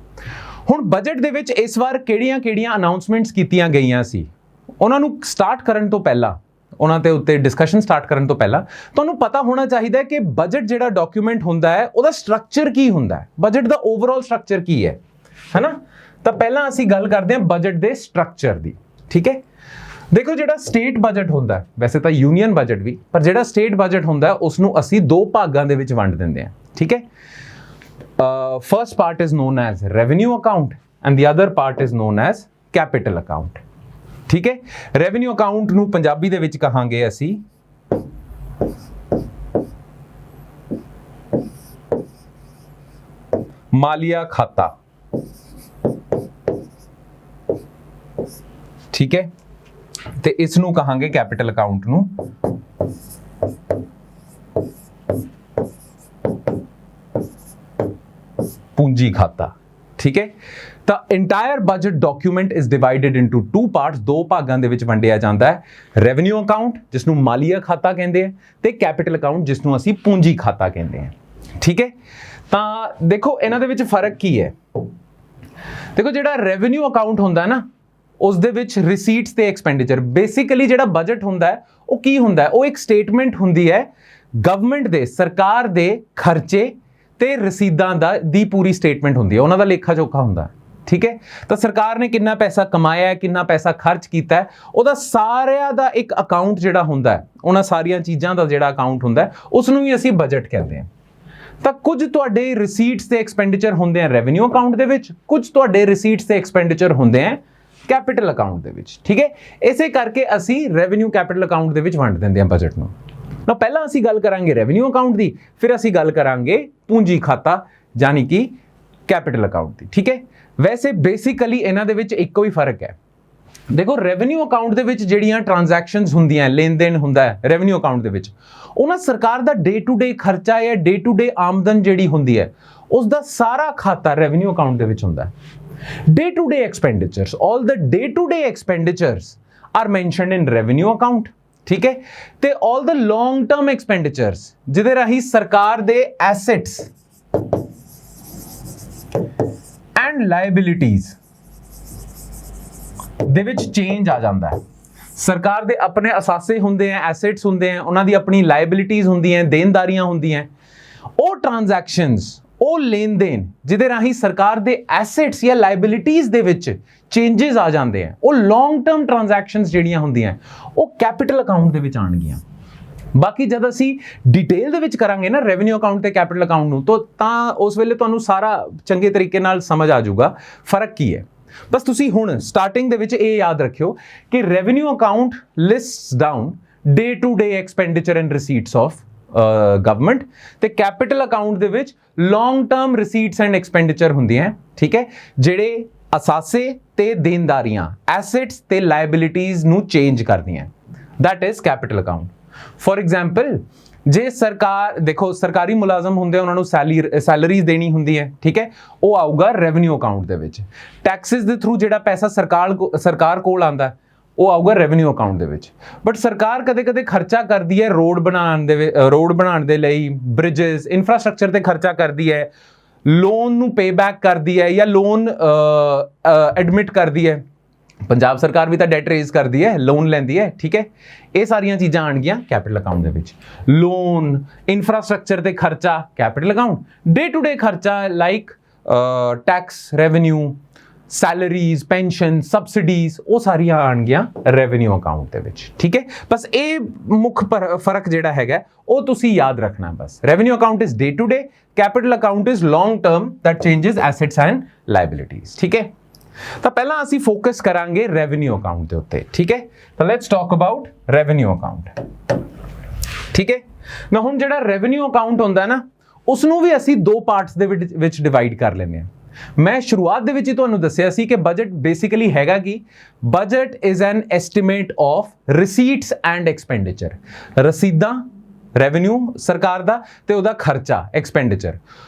Speaker 1: ਹੁਣ ਬਜਟ ਦੇ ਵਿੱਚ ਇਸ ਵਾਰ ਕਿਹੜੀਆਂ-ਕਿਹੜੀਆਂ ਅਨਾਉਂਸਮੈਂਟਸ ਕੀਤੀਆਂ ਗਈਆਂ ਸੀ, ਉਹਨਾਂ ਨੂੰ ਸਟਾਰਟ ਕਰਨ ਤੋਂ ਪਹਿਲਾਂ, ਉਹਨਾਂ ਦੇ ਉੱਤੇ ਡਿਸਕਸ਼ਨ ਸਟਾਰਟ ਕਰਨ ਤੋਂ ਪਹਿਲਾਂ ਤੁਹਾਨੂੰ ਪਤਾ ਹੋਣਾ ਚਾਹੀਦਾ ਹੈ ਕਿ ਬਜਟ ਜਿਹੜਾ ਡਾਕੂਮੈਂਟ ਹੁੰਦਾ ਹੈ ਉਹਦਾ ਸਟਰਕਚਰ ਕੀ ਹੁੰਦਾ ਹੈ, ਬਜਟ ਦਾ ਓਵਰਆਲ ਸਟਰਕਚਰ ਕੀ ਹੈ ਨਾ। ਤਾਂ ਪਹਿਲਾਂ ਅਸੀਂ ਗੱਲ ਕਰਦੇ ਹਾਂ ਬਜਟ ਦੇ ਸਟਰਕਚਰ ਦੀ। ਠੀਕ ਹੈ, ਦੇਖੋ ਜਿਹੜਾ ਸਟੇਟ ਬਜਟ ਹੁੰਦਾ ਹੈ, ਵੈਸੇ ਤਾਂ ਯੂਨੀਅਨ ਬਜਟ ਵੀ, ਪਰ ਜਿਹੜਾ ਸਟੇਟ ਬਜਟ ਹੁੰਦਾ ਹੈ ਉਸ ਨੂੰ ਅਸੀਂ ਦੋ ਭਾਗਾਂ ਦੇ ਵਿੱਚ ਵੰਡ ਦਿੰਦੇ ਹਾਂ। ਠੀਕ ਹੈ, first part is known as revenue account and the other part is known as capital account. ਠੀਕ ਹੈ, ਰੈਵਨਿਊ ਅਕਾਊਂਟ ਨੂੰ ਪੰਜਾਬੀ ਦੇ ਵਿੱਚ ਕਹਾਂਗੇ ਅਸੀਂ ਮਾਲੀਆ ਖਾਤਾ। ਠੀਕ ਹੈ, ਤੇ ਇਸ ਨੂੰ ਕਹਾਂਗੇ ਕੈਪੀਟਲ ਅਕਾਊਂਟ ਨੂੰ ਪੂੰਜੀ ਖਾਤਾ। ਠੀਕ ਹੈ, ਤਾਂ entire budget document is divided into two parts, ਦੋ ਭਾਗਾਂ ਦੇ ਵਿੱਚ ਵੰਡਿਆ ਜਾਂਦਾ ਹੈ। ਰੈਵਨਿਊ ਅਕਾਊਂਟ ਜਿਸ ਨੂੰ ਮਾਲੀਆ ਖਾਤਾ ਕਹਿੰਦੇ ਆ, ਤੇ ਕੈਪੀਟਲ ਅਕਾਊਂਟ ਜਿਸ ਨੂੰ ਅਸੀਂ ਪੂੰਜੀ ਖਾਤਾ ਕਹਿੰਦੇ ਆ। ਠੀਕ ਹੈ, ਤਾਂ ਦੇਖੋ ਇਹਨਾਂ ਦੇ ਵਿੱਚ ਫਰਕ ਕੀ ਹੈ। ਦੇਖੋ ਜਿਹੜਾ ਰੈਵਨਿਊ ਅਕਾਊਂਟ ਹੁੰਦਾ ਹੈ ਨਾ, ਉਸ ਦੇ ਵਿੱਚ ਰਿਸੀਟਸ ਤੇ ਐਕਸਪੈਂਡੀਚਰ, ਬੇਸਿਕਲੀ ਜਿਹੜਾ ਬਜਟ ਹੁੰਦਾ ਹੈ ਉਹ ਕੀ ਹੁੰਦਾ ਹੈ, ਉਹ ਇੱਕ ਸਟੇਟਮੈਂਟ ਹੁੰਦੀ ਹੈ ਗਵਰਨਮੈਂਟ ਦੇ, ਸਰਕਾਰ ਦੇ ਖਰਚੇ ਤੇ ਰਸੀਦਾਂ ਦੀ ਪੂਰੀ ਸਟੇਟਮੈਂਟ ਹੁੰਦੀ ਹੈ, ਉਹਨਾਂ ਦਾ ਲੇਖਾ ਜੋਖਾ ਹੁੰਦਾ। ठीक है। तो सरकार ने कितना पैसा कमाया है, कितना पैसा खर्च किया है, ਉਹਦਾ ਸਾਰਿਆਂ ਦਾ ਇੱਕ ਅਕਾਊਂਟ ਜਿਹੜਾ ਹੁੰਦਾ ਹੈ, ਉਹਨਾਂ ਸਾਰੀਆਂ ਚੀਜ਼ਾਂ ਦਾ ਜਿਹੜਾ ਅਕਾਊਂਟ ਹੁੰਦਾ ਹੈ, ਉਸ ਨੂੰ ਵੀ ਅਸੀਂ ਬਜਟ ਕਹਿੰਦੇ ਹਾਂ। ਤਾਂ ਕੁਝ ਤੁਹਾਡੇ ਰਿਸੀਟਸ ਤੇ ਐਕਸਪੈਂਡੀਚਰ ਹੁੰਦੇ ਆ ਰੈਵਨਿਊ ਅਕਾਊਂਟ ਦੇ ਵਿੱਚ, ਕੁਝ ਤੁਹਾਡੇ ਰਿਸੀਟਸ ਤੇ ਐਕਸਪੈਂਡੀਚਰ ਹੁੰਦੇ ਆ ਕੈਪੀਟਲ ਅਕਾਊਂਟ ਦੇ ਵਿੱਚ, ਠੀਕ ਹੈ। ਇਸੇ ਕਰਕੇ ਅਸੀਂ ਰੈਵਨਿਊ ਕੈਪੀਟਲ ਅਕਾਊਂਟ ਦੇ ਵਿੱਚ ਵੰਡ ਦਿੰਦੇ ਹਾਂ ਬਜਟ ਨੂੰ। ਨਾ ਪਹਿਲਾਂ ਅਸੀਂ ਗੱਲ ਕਰਾਂਗੇ ਰੈਵਨਿਊ ਅਕਾਊਂਟ ਦੀ, ਫਿਰ ਅਸੀਂ ਗੱਲ ਕਰਾਂਗੇ ਪੂੰਜੀ ਖਾਤਾ ਯਾਨੀ ਕਿ ਕੈਪੀਟਲ ਅਕਾਊਂਟ ਦੀ, ਠੀਕ ਹੈ। ਵੈਸੇ ਬੇਸਿਕਲੀ ਇਹਨਾਂ ਦੇ ਵਿੱਚ ਇੱਕੋ ਹੀ ਫਰਕ ਹੈ। ਦੇਖੋ ਰੈਵਨਿਊ ਅਕਾਊਂਟ ਦੇ ਵਿੱਚ ਜਿਹੜੀਆਂ ਟ੍ਰਾਂਜੈਕਸ਼ਨਸ ਹੁੰਦੀਆਂ, ਲੈਣ ਦੇਣ ਹੁੰਦਾ ਹੈ ਰੈਵਨਿਊ ਅਕਾਊਂਟ ਦੇ ਵਿੱਚ, ਉਹਨਾਂ ਸਰਕਾਰ ਦਾ ਡੇ ਟੂ ਡੇ ਖਰਚਾ ਜਾਂ ਡੇ ਟੂ ਡੇ ਆਮਦਨ ਜਿਹੜੀ ਹੁੰਦੀ ਹੈ, ਉਸ ਦਾ ਸਾਰਾ ਖਾਤਾ ਰੈਵਨਿਊ ਅਕਾਊਂਟ ਦੇ ਵਿੱਚ ਹੁੰਦਾ ਹੈ। Day to day expenditures, all the day to day expenditures are mentioned in revenue account, ਠੀਕ ਹੈ। ਤੇ ਆਲ ਦ ਲੌਂਗ ਟਰਮ ਐਕਸਪੈਂਡੀਚਰਸ ਜਿਹਦੇ ਰਾਹੀਂ ਸਰਕਾਰ ਦੇ ਐਸੈਟਸ ਐਂਡ ਲਾਇਬਿਲਿਟੀਜ਼ ਦੇ ਵਿੱਚ ਚੇਂਜ ਆ ਜਾਂਦਾ ਹੈ। ਸਰਕਾਰ ਦੇ ਆਪਣੇ ਅਸਾਸੇ ਹੁੰਦੇ ਆ, ਐਸੈਟਸ ਹੁੰਦੇ ਆ, ਉਹਨਾਂ ਦੀ ਆਪਣੀ ਲਾਇਬਿਲਿਟੀਜ਼ ਹੁੰਦੀਆਂ, ਦੇਣਦਾਰੀਆਂ ਹੁੰਦੀਆਂ, ਉਹ ਟ੍ਰਾਂਜੈਕਸ਼ਨਸ, ਉਹ ਲੈਣ ਦੇਣ ਜਿਹਦੇ ਰਾਹੀਂ ਸਰਕਾਰ ਦੇ ਐਸੈਟਸ ਜਾਂ ਲਾਇਬਿਲਿਟੀਜ਼ ਦੇ ਵਿੱਚ ਚੇਂਜਸ ਆ ਜਾਂਦੇ ਆ, ਉਹ ਲੌਂਗ ਟਰਮ ਟ੍ਰਾਂਜੈਕਸ਼ਨਸ ਜਿਹੜੀਆਂ ਹੁੰਦੀਆਂ, ਉਹ ਕੈਪੀਟਲ ਅਕਾਊਂਟ ਦੇ ਵਿੱਚ ਆਉਣਗੀਆਂ। ਬਾਕੀ ਜਦ ਅਸੀਂ ਡਿਟੇਲ ਦੇ ਵਿੱਚ ਕਰਾਂਗੇ ਨਾ ਰੈਵਨਿਊ ਅਕਾਊਂਟ ਤੇ ਕੈਪੀਟਲ ਅਕਾਊਂਟ ਨੂੰ, ਤਾਂ ਉਸ ਵੇਲੇ ਤੁਹਾਨੂੰ ਸਾਰਾ ਚੰਗੇ ਤਰੀਕੇ ਨਾਲ ਸਮਝ ਆ ਜਾਊਗਾ ਫਰਕ ਕੀ ਹੈ। ਬਸ ਤੁਸੀਂ ਹੁਣ ਸਟਾਰਟਿੰਗ ਦੇ ਵਿੱਚ ਇਹ ਯਾਦ ਰੱਖਿਓ ਕਿ revenue account lists down day to day expenditure and receipts of government, ਤੇ ਕੈਪੀਟਲ ਅਕਾਊਂਟ ਦੇ ਵਿੱਚ long term receipts and expenditure ਹੁੰਦੀਆਂ, ਠੀਕ ਹੈ, ਜਿਹੜੇ ਅਸਾਸੇ ਤੇ ਦੇਣਦਾਰੀਆਂ, ਐਸੈਟਸ ਤੇ ਲਾਇਬਿਲਿਟੀਜ਼ ਨੂੰ ਚੇਂਜ ਕਰਦੀਆਂ, that is capital account. For example ਜੇ ਸਰਕਾਰ ਦੇਖੋ ਸਰਕਾਰੀ ਮੁਲਾਜ਼ਮ ਹੁੰਦੇ ਉਹਨਾਂ ਨੂੰ ਸੈਲਰੀਜ਼ ਦੇਣੀ ਹੁੰਦੀ ਹੈ, ਠੀਕ ਹੈ, ਉਹ ਆਊਗਾ ਰੈਵਨਿਊ ਅਕਾਊਂਟ ਦੇ ਵਿੱਚ। ਟੈਕਸਿਸ ਦੇ ਥਰੂ ਜਿਹੜਾ ਪੈਸਾ ਸਰਕਾਰ ਕੋਲ ਆਉਂਦਾ ਉਹ ਆਊਗਾ ਰੈਵਨਿਊ ਅਕਾਊਂਟ ਦੇ ਵਿੱਚ। ਬਟ ਸਰਕਾਰ ਕਦੇ ਕਦੇ ਖਰਚਾ ਕਰਦੀ ਹੈ ਰੋਡ ਬਣਾਉਣ ਦੇ ਲਈ, ਬ੍ਰਿਜਸ, ਇਨਫਰਾਸਟ੍ਰਕਚਰ ਤੇ ਖਰਚਾ ਕਰਦੀ ਹੈ, ਲੋਨ ਨੂੰ ਪੇ ਬੈਕ ਕਰਦੀ ਹੈ ਜਾਂ ਲੋਨ ਐਡਮਿਟ ਕਰਦੀ ਹੈ। ਪੰਜਾਬ ਸਰਕਾਰ ਵੀ ਤਾਂ ਡੈਟ ਰੇਜ਼ ਕਰਦੀ ਹੈ, ਲੋਨ ਲੈਂਦੀ ਹੈ, ਠੀਕ ਹੈ। ਇਹ ਸਾਰੀਆਂ ਚੀਜ਼ਾਂ ਆਣਗੀਆਂ ਕੈਪੀਟਲ ਅਕਾਊਂਟ ਦੇ ਵਿੱਚ। ਲੋਨ, ਇਨਫਰਾਸਟ੍ਰਕਚਰ ਤੇ ਖਰਚਾ capital account, day to day ਖਰਚਾ like tax revenue, salaries, pension, subsidies, ਉਹ ਸਾਰੀਆਂ ਆਣਗੀਆਂ ਰੈਵਨਿਊ ਅਕਾਊਂਟ ਦੇ ਵਿੱਚ, ਠੀਕ ਹੈ। ਬਸ ਇਹ ਮੁੱਖ ਫਰਕ ਜਿਹੜਾ ਹੈਗਾ ਉਹ ਤੁਸੀਂ ਯਾਦ ਰੱਖਣਾ ਬਸ। Revenue account is day to day, capital account is long term that changes assets and liabilities, ਠੀਕ ਹੈ। ਤਾਂ ਪਹਿਲਾਂ ਅਸੀਂ ਫੋਕਸ ਕਰਾਂਗੇ ਰੈਵਨਿਊ ਅਕਾਊਂਟ ਦੇ ਉੱਤੇ, ਠੀਕ ਹੈ। ਤਾਂ let's talk about revenue account, ਠੀਕ ਹੈ ਨਾ। ਹੁਣ ਜਿਹੜਾ ਰੈਵਨਿਊ ਅਕਾਊਂਟ ਹੁੰਦਾ ਨਾ, ਉਸ ਨੂੰ ਵੀ ਅਸੀਂ ਦੋ ਪਾਰਟਸ ਦੇ ਵਿੱਚ ਡਿਵਾਈਡ ਕਰ ਲੈਂਦੇ ਹਾਂ। ਮੈਂ ਸ਼ੁਰੂਆਤ ਦੇ ਵਿੱਚ ਹੀ ਤੁਹਾਨੂੰ ਦੱਸਿਆ ਸੀ ਕਿ ਬਜਟ ਬੇਸਿਕਲੀ ਹੈਗਾ ਕਿ budget is an estimate of receipts and expenditure, ਰਸੀਦਾਂ ਰੈਵਨਿਊ ਸਰਕਾਰ ਦਾ ਤੇ ਉਹਦਾ ਖਰਚਾ ਐਕਸਪੈਂਡੀਚਰ,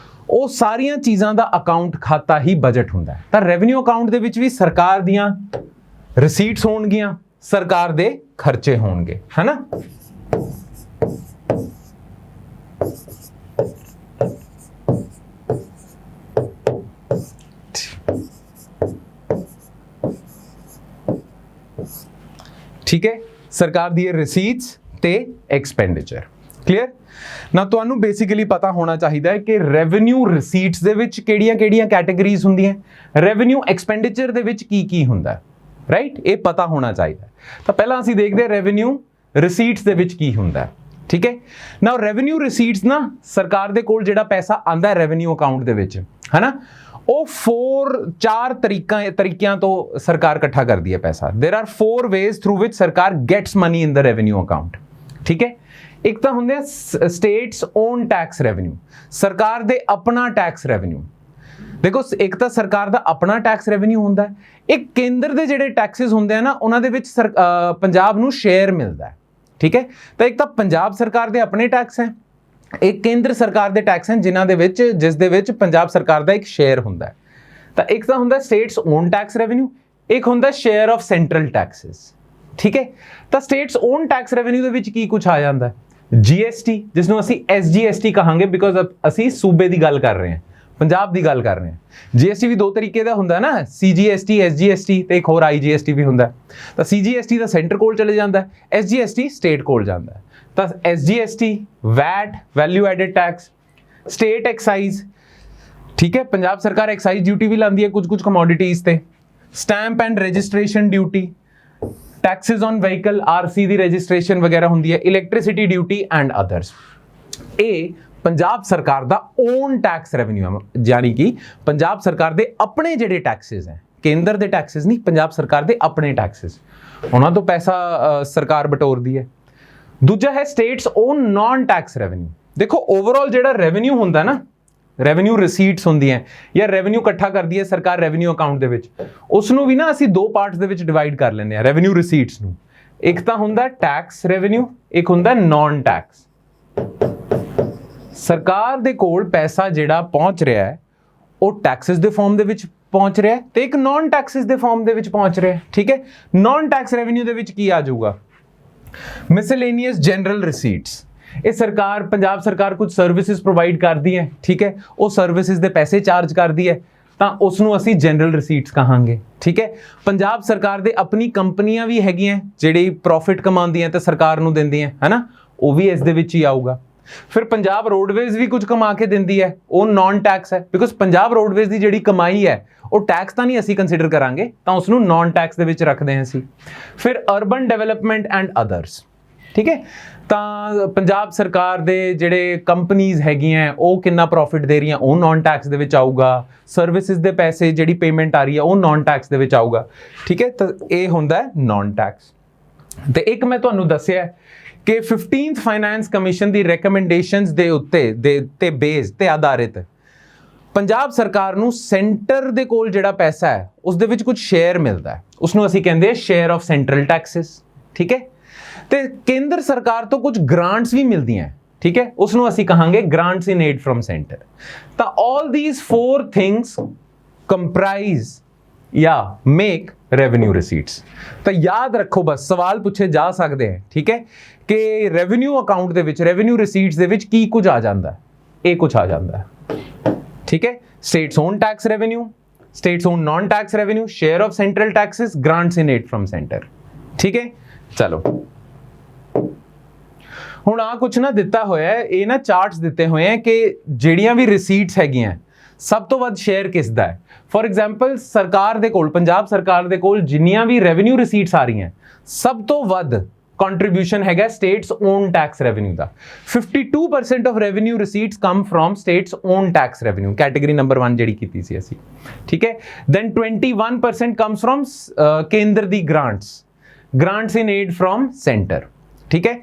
Speaker 1: ਉਹ ਸਾਰੀਆਂ ਚੀਜ਼ਾਂ ਦਾ ਅਕਾਊਂਟ ਖਾਤਾ ਹੀ ਬਜਟ ਹੁੰਦਾ ਹੈ। ਤਾਂ ਰੈਵਨਿਊ ਅਕਾਊਂਟ ਦੇ ਵਿੱਚ ਵੀ ਸਰਕਾਰ ਦੀਆਂ ਰਿਸੀਟਸ ਹੋਣਗੀਆਂ, ਸਰਕਾਰ ਦੇ ਖਰਚੇ ਹੋਣਗੇ, ਹੈ ਨਾ। ਠੀਕ ਹੈ, ਸਰਕਾਰ ਦੀਆਂ ਰਿਸੀਟਸ ਤੇ ਐਕਸਪੈਂਡੀਚਰ, ਕਲੀਅਰ ਨਾ। ਤੁਹਾਨੂੰ ਬੇਸਿਕਲੀ ਪਤਾ ਹੋਣਾ ਚਾਹੀਦਾ ਹੈ ਕਿ ਰੈਵਨਿਊ ਰਿਸੀਟਸ ਦੇ ਵਿੱਚ ਕਿਹੜੀਆਂ ਕੈਟਾਗਰੀਜ਼ ਹੁੰਦੀਆਂ, ਰੈਵਨਿਊ ਐਕਸਪੈਂਡੀਚਰ ਦੇ ਵਿੱਚ ਕੀ ਹੁੰਦਾ, ਰਾਈਟ, ਇਹ ਪਤਾ ਹੋਣਾ ਚਾਹੀਦਾ। ਤਾਂ ਪਹਿਲਾਂ ਅਸੀਂ ਦੇਖਦੇ ਹਾਂ ਰੈਵਨਿਊ ਰਿਸੀਟਸ ਦੇ ਵਿੱਚ ਕੀ ਹੁੰਦਾ, ਠੀਕ ਹੈ ਨਾ। ਰੈਵਨਿਊ ਰਿਸੀਟਸ ਨਾ, ਸਰਕਾਰ ਦੇ ਕੋਲ ਜਿਹੜਾ ਪੈਸਾ ਆਂਦਾ ਰੈਵਨਿਊ ਅਕਾਊਂਟ ਦੇ ਵਿੱਚ, ਹੈ ਨਾ, ਉਹ ਚਾਰ ਤਰੀਕਿਆਂ ਤੋਂ ਸਰਕਾਰ ਇਕੱਠਾ ਕਰਦੀ ਹੈ ਪੈਸਾ। ਦੇਰ ਆਰ 4 ways ਥਰੂ ਵਿਚ ਸਰਕਾਰ gets money in the revenue account, ਠੀਕ ਹੈ। ਇੱਕ ਤਾਂ ਹੁੰਦੇ ਸਟੇਟਸ ਓਨ ਟੈਕਸ ਰੈਵਨਿਊ, ਸਰਕਾਰ ਦੇ ਆਪਣਾ ਟੈਕਸ ਰੈਵਨਿਊ। ਦੇਖੋ ਇੱਕ ਤਾਂ ਸਰਕਾਰ ਦਾ ਆਪਣਾ ਟੈਕਸ ਰੈਵਨਿਊ ਹੁੰਦਾ ਹੈ, ਇੱਕ ਕੇਂਦਰ ਦੇ ਜਿਹੜੇ ਟੈਕਸਿਸ ਹੁੰਦੇ ਆ ਨਾ, ਉਹਨਾਂ ਦੇ ਵਿੱਚ ਪੰਜਾਬ ਨੂੰ ਸ਼ੇਅਰ ਮਿਲਦਾ ਹੈ, ਠੀਕ ਹੈ। ਤਾਂ ਇੱਕ ਤਾਂ ਪੰਜਾਬ ਸਰਕਾਰ ਦੇ ਆਪਣੇ ਟੈਕਸ ਹੈ, ਇੱਕ ਕੇਂਦਰ ਸਰਕਾਰ ਦੇ ਟੈਕਸ ਹਨ ਜਿਸ ਦੇ ਵਿੱਚ ਪੰਜਾਬ ਸਰਕਾਰ ਦਾ ਇੱਕ ਸ਼ੇਅਰ ਹੁੰਦਾ ਹੈ। ਤਾਂ ਇੱਕ ਤਾਂ ਹੁੰਦਾ ਸਟੇਟਸ ਓਨ ਟੈਕਸ ਰੈਵਨਿਊ, ਇੱਕ ਹੁੰਦਾ ਸ਼ੇਅਰ ਆਫ ਸੈਂਟਰਲ ਟੈਕਸਿਸ, ਠੀਕ ਹੈ। ਤਾਂ ਸਟੇਟਸ ਓਨ ਟੈਕਸ ਰੈਵਨਿਊ ਦੇ ਵਿੱਚ ਕੀ ਕੁਝ ਆ ਜਾਂਦਾ ਹੈ, GST, ਜਿਸ ਨੂੰ ਅਸੀਂ SGST ਕਹਾਂਗੇ ਬਿਕੋਜ਼ ਅਸੀਂ ਸੂਬੇ ਦੀ ਗੱਲ ਕਰ ਰਹੇ ਹਾਂ, ਪੰਜਾਬ ਦੀ ਗੱਲ ਕਰ ਰਹੇ ਹਾਂ। GST ਵੀ ਦੋ ਤਰੀਕੇ ਦਾ ਹੁੰਦਾ ਨਾ, CGST, SGST ਤੇ ਇੱਕ ਹੋਰ IGST ਵੀ ਹੁੰਦਾ। ਤਾਂ CGST ਦਾ ਸੈਂਟਰ ਕੋਲ ਚਲੇ ਜਾਂਦਾ, SGST ਸਟੇਟ ਕੋਲ ਜਾਂਦਾ। ਤਾਂ SGST, VAT, value added tax, state excise, ठीक है। पंजाब सरकार एक्साइज ड्यूटी भी लाती है कुछ कमोडिटीज ते, stamp and registration duty, taxes on vehicle RC the registration वगैरह होंदी है, इलैक्ट्रिसिटी ड्यूटी एंड अदर्स। ये पंजाब सरकार दा ओन टैक्स रेवेन्यू है, यानी कि पंजाब सरकार दे अपने जिहड़े टैक्सेस हैं, केंद्र दे टैक्सेस नहीं, पंजाब सरकार दे अपने टैक्सेस, उन्हां तो पैसा सरकार बटोरदी है। दूजा है states own non tax revenue. देखो ओवरऑल जिहड़ा रेवेन्यू हुंदा ना, रेवेन्यू रिसीट्स होंदियां या रेवेन्यू इकट्ठा करदी है सरकार रेवेन्यू अकाउंट दे विच, उसनूं भी ना असीं दो पार्ट्स दे विच डिवाइड कर लैंदे आ रेवेन्यू रिसीट्स नूं। एक तां हुंदा टैक्स रेवेन्यू, एक हुंदा नॉन टैक्स। सरकार दे कोल पैसा जिहड़ा पहुंच रहा है ਉਹ टैक्सेस दे फॉर्म दे विच पहुंच रहा है ते एक नॉन टैक्सेस दे फॉर्म दे विच पहुंच रहा है। ठीक है, नॉन टैक्स रेवेन्यू दे विच की आ जाऊगा? Miscellaneous general receipts. ये सरकार, पंजाब सरकार कुछ सर्विसेज प्रोवाइड करती है, ठीक है, वो सर्विसेज दे पैसे चार्ज करती है, तो उसनूं असीं जनरल रिसीट्स कहांगे। ठीक है, पंजाब सरकार दे अपनी कंपनियां भी हैगियां जिहड़ी प्रॉफिट कमाउंदियां ते सरकार नूं दिंदियां है ना, वो भी इस दे विच ही आऊगा। फिर पंजाब रोडवेज भी कुछ कमा के दिंदी है, वो नॉन टैक्स है, बिकॉज पंजाब रोडवेज की जिहड़ी कमाई है वो टैक्स तो नहीं असीं कंसीडर करांगे, तो उसनूं नॉन टैक्स दे विच रखदे हां असीं। फिर अर्बन डेवलपमेंट एंड अदर्स। ठीक है, तो पंजाब सरकार दे जिहड़े कंपनीज हैगियां वो कितना प्रॉफिट दे रही वो नॉन टैक्स दे विच आऊगा, सर्विसेज दे पैसे जिहड़ी पेमेंट आ रही है वो नॉन टैक्स दे विच आऊगा। ठीक है, तो ये हुंदा है नॉन टैक्स। तो एक मैं तुहानूं दस्सिआ कि 15th फाइनेंस कमीशन दी रिकमेंडेशनस दे उत्ते ते बेस ते आधारित पंजाब सरकार नूं सेंटर दे कोल जिहड़ा पैसा है उस दे विच कुछ शेयर मिलता है, उसनूं असीं कहंदे आ शेयर ऑफ सेंट्रल टैक्सेस। ठीक है, ते केंद्र सरकार तो कुछ ग्रांट्स भी मिलदियां हैं, ठीक है, उसनूं असीं कहांगे grants in aid from centre. तो ऑल दीज 4 थिंग्स कंप्राइज या मेक रेवेन्यू रिसीट्स। तो याद रखो, बस सवाल पूछे जा सकते हैं, ठीक है, कि रेवेन्यू अकाउंट दे विच, रेवेन्यू रिसीट्स दे विच की कुछ आ जाता है, ये कुछ आ जाता है। ठीक है, states own tax revenue, states own non tax revenue, share of central taxes, grants in aid from centre. ठीक है, चलो हुण आ कुछ ना दिता होया है, ये ना चार्ट्स दिते हुए हैं कि जिहड़ियां भी रिसीट्स हैगियां सब तो वध शेयर किसदा है। फॉर एग्जाम्पल सरकार दे कोल, पंजाब सरकार दे कोल जिन्नियां भी रेवेन्यू रिसीट्स आ रही हैं सब तो वध कंट्रीब्यूशन हैगा स्टेट्स ओन टैक्स रेवेन्यू दा। 52% of revenue receipts come from states own tax revenue, category number 1 जिहड़ी कीती सी असीं। ठीक है, देन 21% कम्स फ्रॉम केंद्र दी grants, grants in aid from centre. ठीक है,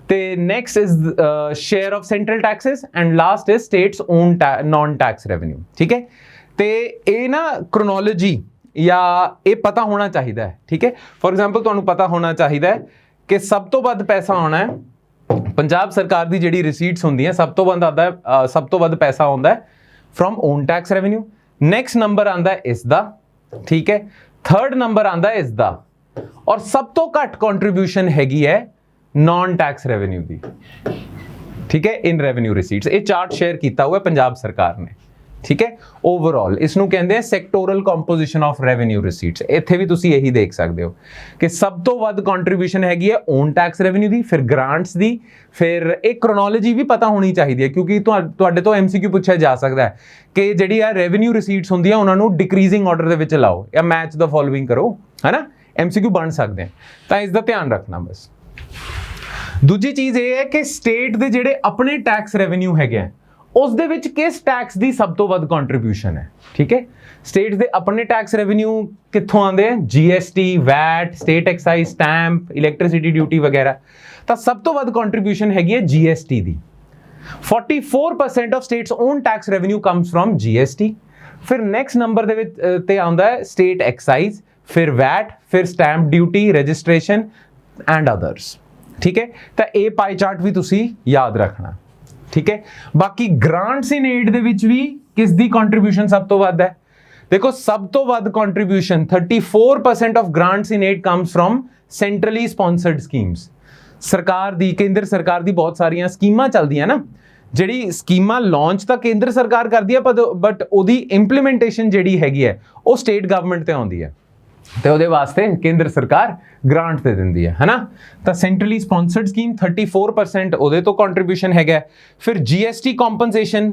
Speaker 1: ते next is share of central taxes and last is states own non tax revenue. ठीक है, ते ये ना क्रोनोलॉजी या ये पता होना चाहिए है। ठीक है, फॉर एग्जाम्पल तुहानूं पता होना चाहिए है कि सब तो वध पैसा आना है पंजाब सरकार की जिहड़ी रिसीट्स होंदी है, सब तो वध आता है, सब तो वध पैसा आता है from own tax revenue. Next number आता है इसका, ठीक है, थर्ड नंबर आता है इसका, और सब तो घट कॉन्ट्रीब्यूशन हैगी है नॉन टैक्स रेवेन्यू दी। ठीक है, इन रेवेन्यू रिसीट्स। ये चार्ट शेयर किया हुआ है पंजाब सरकार ने। ठीक है, ओवरऑल इसनूं कहंदे हैं sectoral composition of revenue receipts. इत्थे भी तुसीं यही देख सकते हो कि सब तो वध कंट्रीब्यूशन हैगी है ओन टैक्स रेवेन्यू दी, फिर ग्रांट्स दी, फिर एक क्रोनोलॉजी भी पता होनी चाहिए है, क्योंकि तुहाडे तो MCQ पूछा जा सकता है कि जिहड़ी आ रेवेन्यू रिसीट्स होंदी है उन्हां नूं डिक्रीजिंग ऑर्डर दे विच लाओ या मैच द फॉलोइंग करो, है ना, MCQ बन सकते हैं, तो इसका ध्यान रखना बस। दूजी चीज़ ये है कि स्टेट दे जिहड़े अपने टैक्स रेवेन्यू हैगे उस दे विच किस टैक्स दी सब तो वध कंट्रीब्यूशन है। ठीक है, स्टेट दे अपने टैक्स रेवेन्यू कित्थों आंदे हैं? GST, VAT, state excise, stamp, electricity duty वगैरह। तो सब तो वध कंट्रीब्यूशन हैगी है GST दी। 44% of states own tax revenue comes from GST। फिर नैक्सट नंबर दे विच ते आंदा है स्टेट एक्साइज, फिर वैट, फिर stamp duty, registration and others. ठीक है, तो ये पाई चार्ट भी तुसी याद रखना। ठीक है, बाकी ग्रांट्स इन एड दे विच भी किस दी कंट्रीब्यूशन सब तो वध है? देखो सब तो वध contribution 34% of grants in aid comes from centrally sponsored schemes. सरकार दी, केंद्र सरकार दी बहुत सारियां स्कीमां चलदियां ना, जिहड़ी स्कीमां लॉन्च तां केंद्र सरकार करदी है बट ओदी इंप्लीमेंटेशन जिहड़ी हैगी है वो स्टेट गवर्नमेंट ते आउंदी है, तो ਉਹਦੇ वास्ते केंद्र सरकार ग्रांट दे दिंदी है ना। तो सेंट्रली स्पॉन्सर्ड स्कीम 34% ਉਹਦੇ ਤੋਂ कंट्रीब्यूशन हैगा। फिर GST कंपनसेशन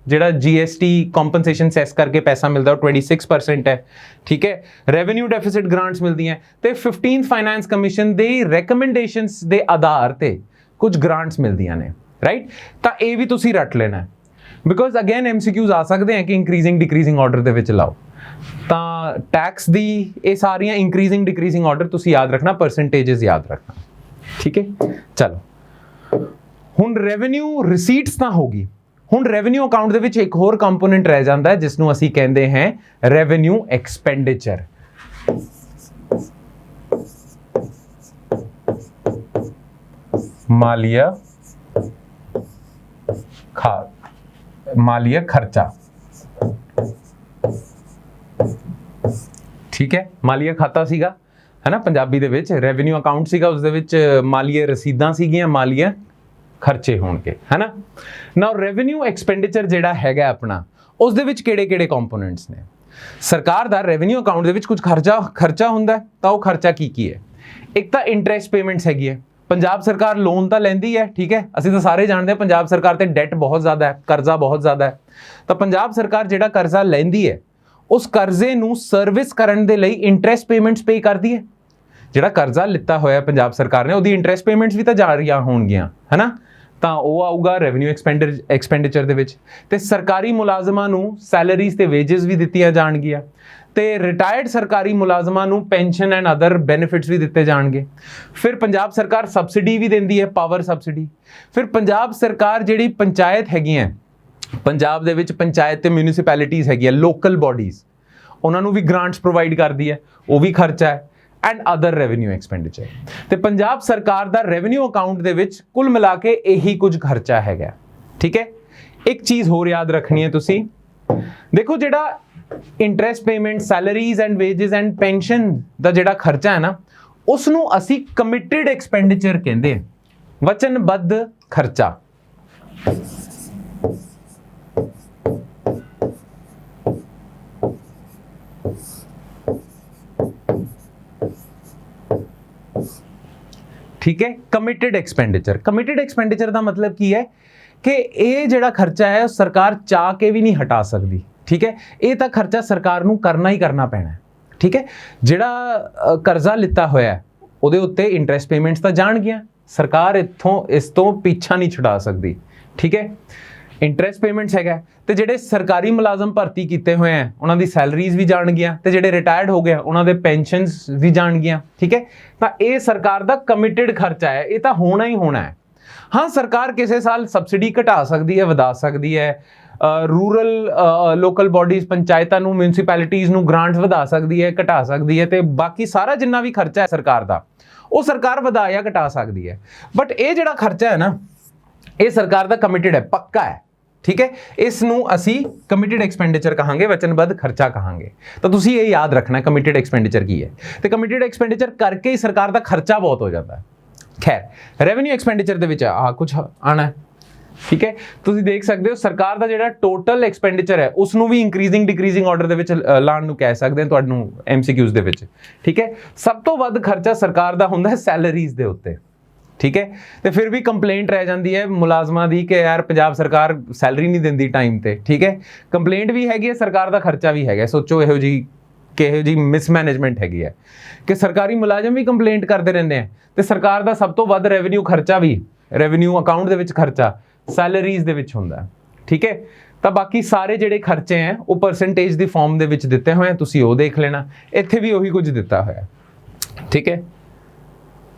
Speaker 1: ਜਿਹੜਾ GST ਕੰਪਨਸੇਸ਼ਨ ਸੈਸ ਕਰਕੇ ਪੈਸਾ ਮਿਲਦਾ ਉਹ 26% ਹੈ, ਠੀਕ ਹੈ। ਰੈਵਨਿਊ ਡੈਫਿਸਿਟ ਗ੍ਰਾਂਟਸ ਮਿਲਦੀਆਂ ਤੇ 15th ਫਾਈਨੈਂਸ ਕਮਿਸ਼ਨ ਦੇ ਰეკਮੈਂਡੇਸ਼ਨਸ ਦੇ ਆਧਾਰ ਤੇ ਕੁਝ ਗ੍ਰਾਂਟਸ ਮਿਲਦੀਆਂ ਨੇ, ਰਾਈਟ। ਤਾਂ ਇਹ ਵੀ ਤੁਸੀਂ ਰੱਟ ਲੈਣਾ, ਬਿਕੋਜ਼ ਅਗੇਨ MCQs ਆ ਸਕਦੇ ਆ ਕਿ ਇੰਕਰੀਜ਼ਿੰਗ ਡਿਕਰੀਜ਼ਿੰਗ ਆਰਡਰ ਦੇ ਵਿੱਚ ਲਾਓ। ਤਾਂ ਟੈਕਸ ਦੀ ਇਹ ਸਾਰੀਆਂ ਇੰਕਰੀਜ਼ਿੰਗ ਡਿਕਰੀਜ਼ਿੰਗ ਆਰਡਰ ਤੁਸੀਂ ਯਾਦ ਰੱਖਣਾ, ਪਰਸੈਂਟੇजेस ਯਾਦ ਰੱਖਣਾ, ਠੀਕ ਹੈ। ਚਲੋ ਹੁਣ ਰੈਵਨਿਊ ਰਿਸੀਟਸ ਤਾਂ ਹੋ ਗਈ, ਹੁਣ ਰੈਵਨਿਊ ਅਕਾਊਂਟ ਦੇ ਵਿੱਚ ਇੱਕ ਹੋਰ ਕੰਪੋਨੈਂਟ ਰਹਿ ਜਾਂਦਾ ਹੈ ਜਿਸ ਨੂੰ ਅਸੀਂ ਕਹਿੰਦੇ ਹਾਂ ਰੈਵਨਿਊ ਐਕਸਪੈਂਡੀਚਰ। ਮਾਲੀਆ ਖਰਚਾ, ਠੀਕ ਹੈ। ਮਾਲੀਆ ਖਾਤਾ ਸੀਗਾ, ਹੈ ਨਾ, ਪੰਜਾਬੀ ਦੇ ਵਿੱਚ ਰੈਵਨਿਊ ਅਕਾਊਂਟ ਸੀਗਾ, ਉਸ ਦੇ ਵਿੱਚ ਮਾਲੀਆ ਰਸੀਦਾਂ ਸੀਗੀਆਂ, ਮਾਲੀਆ ਖਰਚੇ ਹੋਣਗੇ, ਹੈ ਨਾ। ਨਾਓ ਰੈਵਨਿਊ ਐਕਸਪੈਂਡੀਚਰ ਜਿਹੜਾ ਹੈਗਾ ਆਪਣਾ, ਉਸ ਦੇ ਵਿੱਚ ਕਿਹੜੇ ਕੰਪੋਨੈਂਟਸ ਨੇ। ਸਰਕਾਰ ਦਾ ਰੈਵਨਿਊ ਅਕਾਊਂਟ ਦੇ ਵਿੱਚ ਕੁਝ ਖਰਚਾ ਹੁੰਦਾ, ਤਾਂ ਉਹ ਖਰਚਾ ਕੀ ਹੈ। ਇੱਕ ਤਾਂ ਇੰਟਰਸਟ ਪੇਮੈਂਟਸ ਹੈਗੀ ਹੈ, ਪੰਜਾਬ ਸਰਕਾਰ ਲੋਨ ਤਾਂ ਲੈਂਦੀ ਹੈ, ਠੀਕ ਹੈ। ਅਸੀਂ ਤਾਂ ਸਾਰੇ ਜਾਣਦੇ ਹਾਂ ਪੰਜਾਬ ਸਰਕਾਰ ਤੇ ਡੈਟ ਬਹੁਤ ਜ਼ਿਆਦਾ ਹੈ, ਕਰਜ਼ਾ ਬਹੁਤ ਜ਼ਿਆਦਾ ਹੈ। ਤਾਂ ਪੰਜਾਬ ਸਰਕਾਰ ਜਿਹੜਾ ਕਰਜ਼ਾ ਲੈਂਦੀ ਹੈ, ਉਸ ਕਰਜ਼ੇ ਨੂੰ ਸਰਵਿਸ ਕਰਨ ਦੇ ਲਈ ਇੰਟਰਸਟ ਪੇਮੈਂਟਸ ਪੇ ਕਰਦੀ ਹੈ। ਜਿਹੜਾ ਕਰਜ਼ਾ ਲਿੱਤਾ ਹੋਇਆ ਪੰਜਾਬ ਸਰਕਾਰ ਨੇ, ਉਹਦੀ ਇੰਟਰਸਟ ਪੇਮੈਂਟਸ ਵੀ ਤਾਂ ਜਾਰੀਆਂ ਹੋਣਗੀਆਂ, ਹੈ ਨਾ। ਤਾਂ ਉਹ ਆਊਗਾ ਰੈਵਨਿਊ ਐਕਸਪੈਂਡੀਚਰ ਦੇ ਵਿੱਚ। ਤੇ ਸਰਕਾਰੀ ਮੁਲਾਜ਼ਮਾਂ ਨੂੰ ਸੈਲਰੀਜ਼ ਤੇ ਵੇਜਸ ਵੀ ਦਿੱਤੀਆਂ ਜਾਣਗੀਆਂ, ਤੇ ਰਿਟਾਇਰਡ ਸਰਕਾਰੀ ਮੁਲਾਜ਼ਮਾਂ ਨੂੰ ਪੈਨਸ਼ਨ ਐਂਡ ਅਦਰ ਬੈਨੀਫਿਟਸ ਵੀ ਦਿੱਤੇ ਜਾਣਗੇ। ਫਿਰ ਪੰਜਾਬ ਸਰਕਾਰ ਸਬਸਿਡੀ ਵੀ ਦਿੰਦੀ ਹੈ, ਪਾਵਰ ਸਬਸਿਡੀ। ਫਿਰ ਪੰਜਾਬ ਸਰਕਾਰ ਜਿਹੜੀ ਪੰਚਾਇਤ ਹੈਗੀਆਂ, ਪੰਜਾਬ ਦੇ ਵਿੱਚ ਪੰਚਾਇਤ ਤੇ ਮਿਊਨਿਸਪੈਲਿਟੀਜ਼ ਹੈਗੀਆਂ, ਲੋਕਲ ਬੋਡੀਜ਼, ਉਹਨਾਂ ਨੂੰ ਵੀ ਗ੍ਰਾਂਟਸ ਪ੍ਰੋਵਾਈਡ ਕਰਦੀ ਹੈ, ਉਹ ਵੀ ਖਰਚਾ ਹੈ। And other revenue expenditure. ਤੇ ਪੰਜਾਬ ਸਰਕਾਰ ਦਾ ਰੈਵਨਿਊ ਅਕਾਊਂਟ ਦੇ ਵਿੱਚ ਕੁੱਲ ਮਿਲਾ ਕੇ ਇਹੀ ਕੁਝ ਖਰਚਾ ਹੈਗਾ, ਠੀਕ ਹੈ। ਇੱਕ ਚੀਜ਼ ਹੋਰ ਯਾਦ ਰੱਖਣੀ ਹੈ ਤੁਸੀਂ, ਦੇਖੋ ਜਿਹੜਾ interest payment, salaries and wages and pension ਦਾ ਜਿਹੜਾ ਖਰਚਾ ਹੈ ਨਾ, ਉਸ ਨੂੰ ਅਸੀਂ ਕਮਿਟਡ ਐਕਸਪੈਂਡੀਚਰ ਕਹਿੰਦੇ ਹਾਂ, ਵਚਨਬੱਧ ਖਰਚਾ। ਠੀਕ ਹੈ, ਕਮਿਟਡ ਐਕਸਪੈਂਡੀਚਰ। ਕਮਿਟਡ ਐਕਸਪੈਂਡੀਚਰ ਦਾ ਮਤਲਬ ਕੀ ਹੈ ਕਿ ਇਹ ਜਿਹੜਾ ਖਰਚਾ ਹੈ ਉਹ ਸਰਕਾਰ ਚਾਹ ਕੇ ਵੀ ਨਹੀਂ ਹਟਾ ਸਕਦੀ, ਠੀਕ ਹੈ। ਇਹ ਤਾਂ ਖਰਚਾ ਸਰਕਾਰ ਨੂੰ ਕਰਨਾ ਹੀ ਕਰਨਾ ਪੈਣਾ, ਠੀਕ ਹੈ। ਜਿਹੜਾ ਕਰਜ਼ਾ ਲਿੱਤਾ ਹੋਇਆ ਉਹਦੇ ਉੱਤੇ ਇੰਟਰਸਟ ਪੇਮੈਂਟਸ ਤਾਂ ਜਾਣਗੀਆਂ, ਸਰਕਾਰ ਇਸ ਤੋਂ ਪਿੱਛਾ ਨਹੀਂ ਛੁਡਾ ਸਕਦੀ, ਠੀਕ ਹੈ। ਇੰਟਰਸਟ ਪੇਮੈਂਟਸ ਹੈਗਾ, ਤੇ ਜਿਹੜੇ ਸਰਕਾਰੀ ਮੁਲਾਜ਼ਮ ਭਰਤੀ ਕੀਤੇ ਹੋਏ ਆ ਉਹਨਾਂ ਦੀ ਸੈਲਰੀਜ਼ ਵੀ ਜਾਣਗੀਆਂ, ਤੇ ਜਿਹੜੇ ਰਿਟਾਇਰਡ ਹੋ ਗਏ ਉਹਨਾਂ ਦੇ ਪੈਨਸ਼ਨਸ ਵੀ ਜਾਣਗੀਆਂ, ਠੀਕ ਹੈ। ਤਾਂ ਇਹ ਸਰਕਾਰ ਦਾ ਕਮਿਟਡ ਖਰਚਾ ਹੈ, ਇਹ ਤਾਂ ਹੋਣਾ ਹੀ ਹੋਣਾ ਹੈ। ਹਾਂ, ਸਰਕਾਰ ਕਿਸੇ ਸਾਲ ਸਬਸਿਡੀ ਘਟਾ ਸਕਦੀ ਹੈ, ਵਧਾ ਸਕਦੀ ਹੈ, ਰੂਰਲ ਲੋਕਲ ਬੋਡੀਜ਼, ਪੰਚਾਇਤਾਂ ਨੂੰ, ਮਿਊਨਿਸਪੈਲਿਟੀਜ਼ ਨੂੰ ਗ੍ਰਾਂਟਸ ਵਧਾ ਸਕਦੀ ਹੈ, ਘਟਾ ਸਕਦੀ ਹੈ, ਤੇ ਬਾਕੀ ਸਾਰਾ ਜਿੰਨਾ ਵੀ ਖਰਚਾ ਹੈ ਸਰਕਾਰ ਦਾ, ਉਹ ਸਰਕਾਰ ਵਧਾ ਜਾਂ ਘਟਾ ਸਕਦੀ ਹੈ। ਬਟ ਇਹ ਜਿਹੜਾ ਖਰਚਾ ਹੈ ਨਾ, ਇਹ ਸਰਕਾਰ ਦਾ ਕਮਿਟਡ ਹੈ, ਪੱਕਾ ਹੈ, ਠੀਕ ਹੈ। ਇਸ ਨੂੰ ਅਸੀਂ ਕਮਿਟਡ ਐਕਸਪੈਂਡੀਚਰ ਕਹਾਂਗੇ, ਵਚਨਬੱਧ ਖਰਚਾ ਕਹਾਂਗੇ। ਤਾਂ ਤੁਸੀਂ ਇਹ ਯਾਦ ਰੱਖਣਾ ਕਮਿਟਡ ਐਕਸਪੈਂਡੀਚਰ ਕੀ ਹੈ, ਤੇ ਕਮਿਟਡ ਐਕਸਪੈਂਡੀਚਰ ਕਰਕੇ ਹੀ ਸਰਕਾਰ ਦਾ ਖਰਚਾ ਬਹੁਤ ਹੋ ਜਾਂਦਾ ਹੈ। ਖੈਰ, ਰੈਵਨਿਊ ਐਕਸਪੈਂਡੀਚਰ ਦੇ ਵਿੱਚ ਆ ਕੁਝ ਆਣਾ, ਠੀਕ ਹੈ। ਤੁਸੀਂ ਦੇਖ ਸਕਦੇ ਹੋ ਸਰਕਾਰ ਦਾ ਜਿਹੜਾ ਟੋਟਲ ਐਕਸਪੈਂਡੀਚਰ ਹੈ ਉਸ ਨੂੰ ਵੀ ਇੰਕਰੀਜ਼ਿੰਗ ਡਿਕਰੀਜ਼ਿੰਗ ਆਰਡਰ ਦੇ ਵਿੱਚ ਲਾਉਣ ਨੂੰ ਕਹਿ ਸਕਦੇ ਹਾਂ ਤੁਹਾਨੂੰ MCQs ਦੇ ਵਿੱਚ, ਠੀਕ ਹੈ। ਸਭ ਤੋਂ ਵੱਧ ਖਰਚਾ ਸਰਕਾਰ ਦਾ ਹੁੰਦਾ ਹੈ ਸੈਲਰੀਜ਼ ਦੇ ਉੱਤੇ, ਠੀਕ ਹੈ। ਤੇ ਫਿਰ ਵੀ ਕੰਪਲੇਂਟ ਰਹਿ ਜਾਂਦੀ ਹੈ ਮੁਲਾਜ਼ਮਾਂ ਦੀ ਕਿ ਯਾਰ ਪੰਜਾਬ ਸਰਕਾਰ ਸੈਲਰੀ ਨਹੀਂ ਦਿੰਦੀ ਟਾਈਮ ਤੇ, ਠੀਕ ਹੈ। ਕੰਪਲੇਂਟ ਵੀ ਹੈਗੀ ਹੈ, ਸਰਕਾਰ ਦਾ ਖਰਚਾ ਵੀ ਹੈਗਾ। ਸੋਚੋ ਇਹੋ ਜਿਹੀ ਮਿਸਮੈਨੇਜਮੈਂਟ ਹੈਗੀ ਹੈ ਕਿ ਸਰਕਾਰੀ ਮੁਲਾਜ਼ਮ ਵੀ ਕੰਪਲੇਂਟ ਕਰਦੇ ਰਹਿੰਦੇ ਆ, ਤੇ ਸਰਕਾਰ ਦਾ ਸਭ ਤੋਂ ਵੱਧ ਰੈਵਨਿਊ ਖਰਚਾ ਵੀ, ਰੈਵਨਿਊ ਅਕਾਊਂਟ ਦੇ ਵਿੱਚ ਖਰਚਾ ਸੈਲਰੀਜ਼ ਦੇ ਵਿੱਚ ਹੁੰਦਾ, ਠੀਕ ਹੈ। ਤਾਂ ਬਾਕੀ ਸਾਰੇ ਜਿਹੜੇ ਖਰਚੇ ਹੈ ਉਹ ਪਰਸੈਂਟੇਜ ਦੀ ਫਾਰਮ ਦੇ ਵਿੱਚ ਦਿੱਤੇ ਹੋਏ ਆ, ਤੁਸੀਂ ਉਹ ਦੇਖ ਲੈਣਾ। ਇੱਥੇ ਵੀ ਉਹੀ ਕੁਝ ਦਿੱਤਾ ਹੋਇਆ, ਠੀਕ ਹੈ।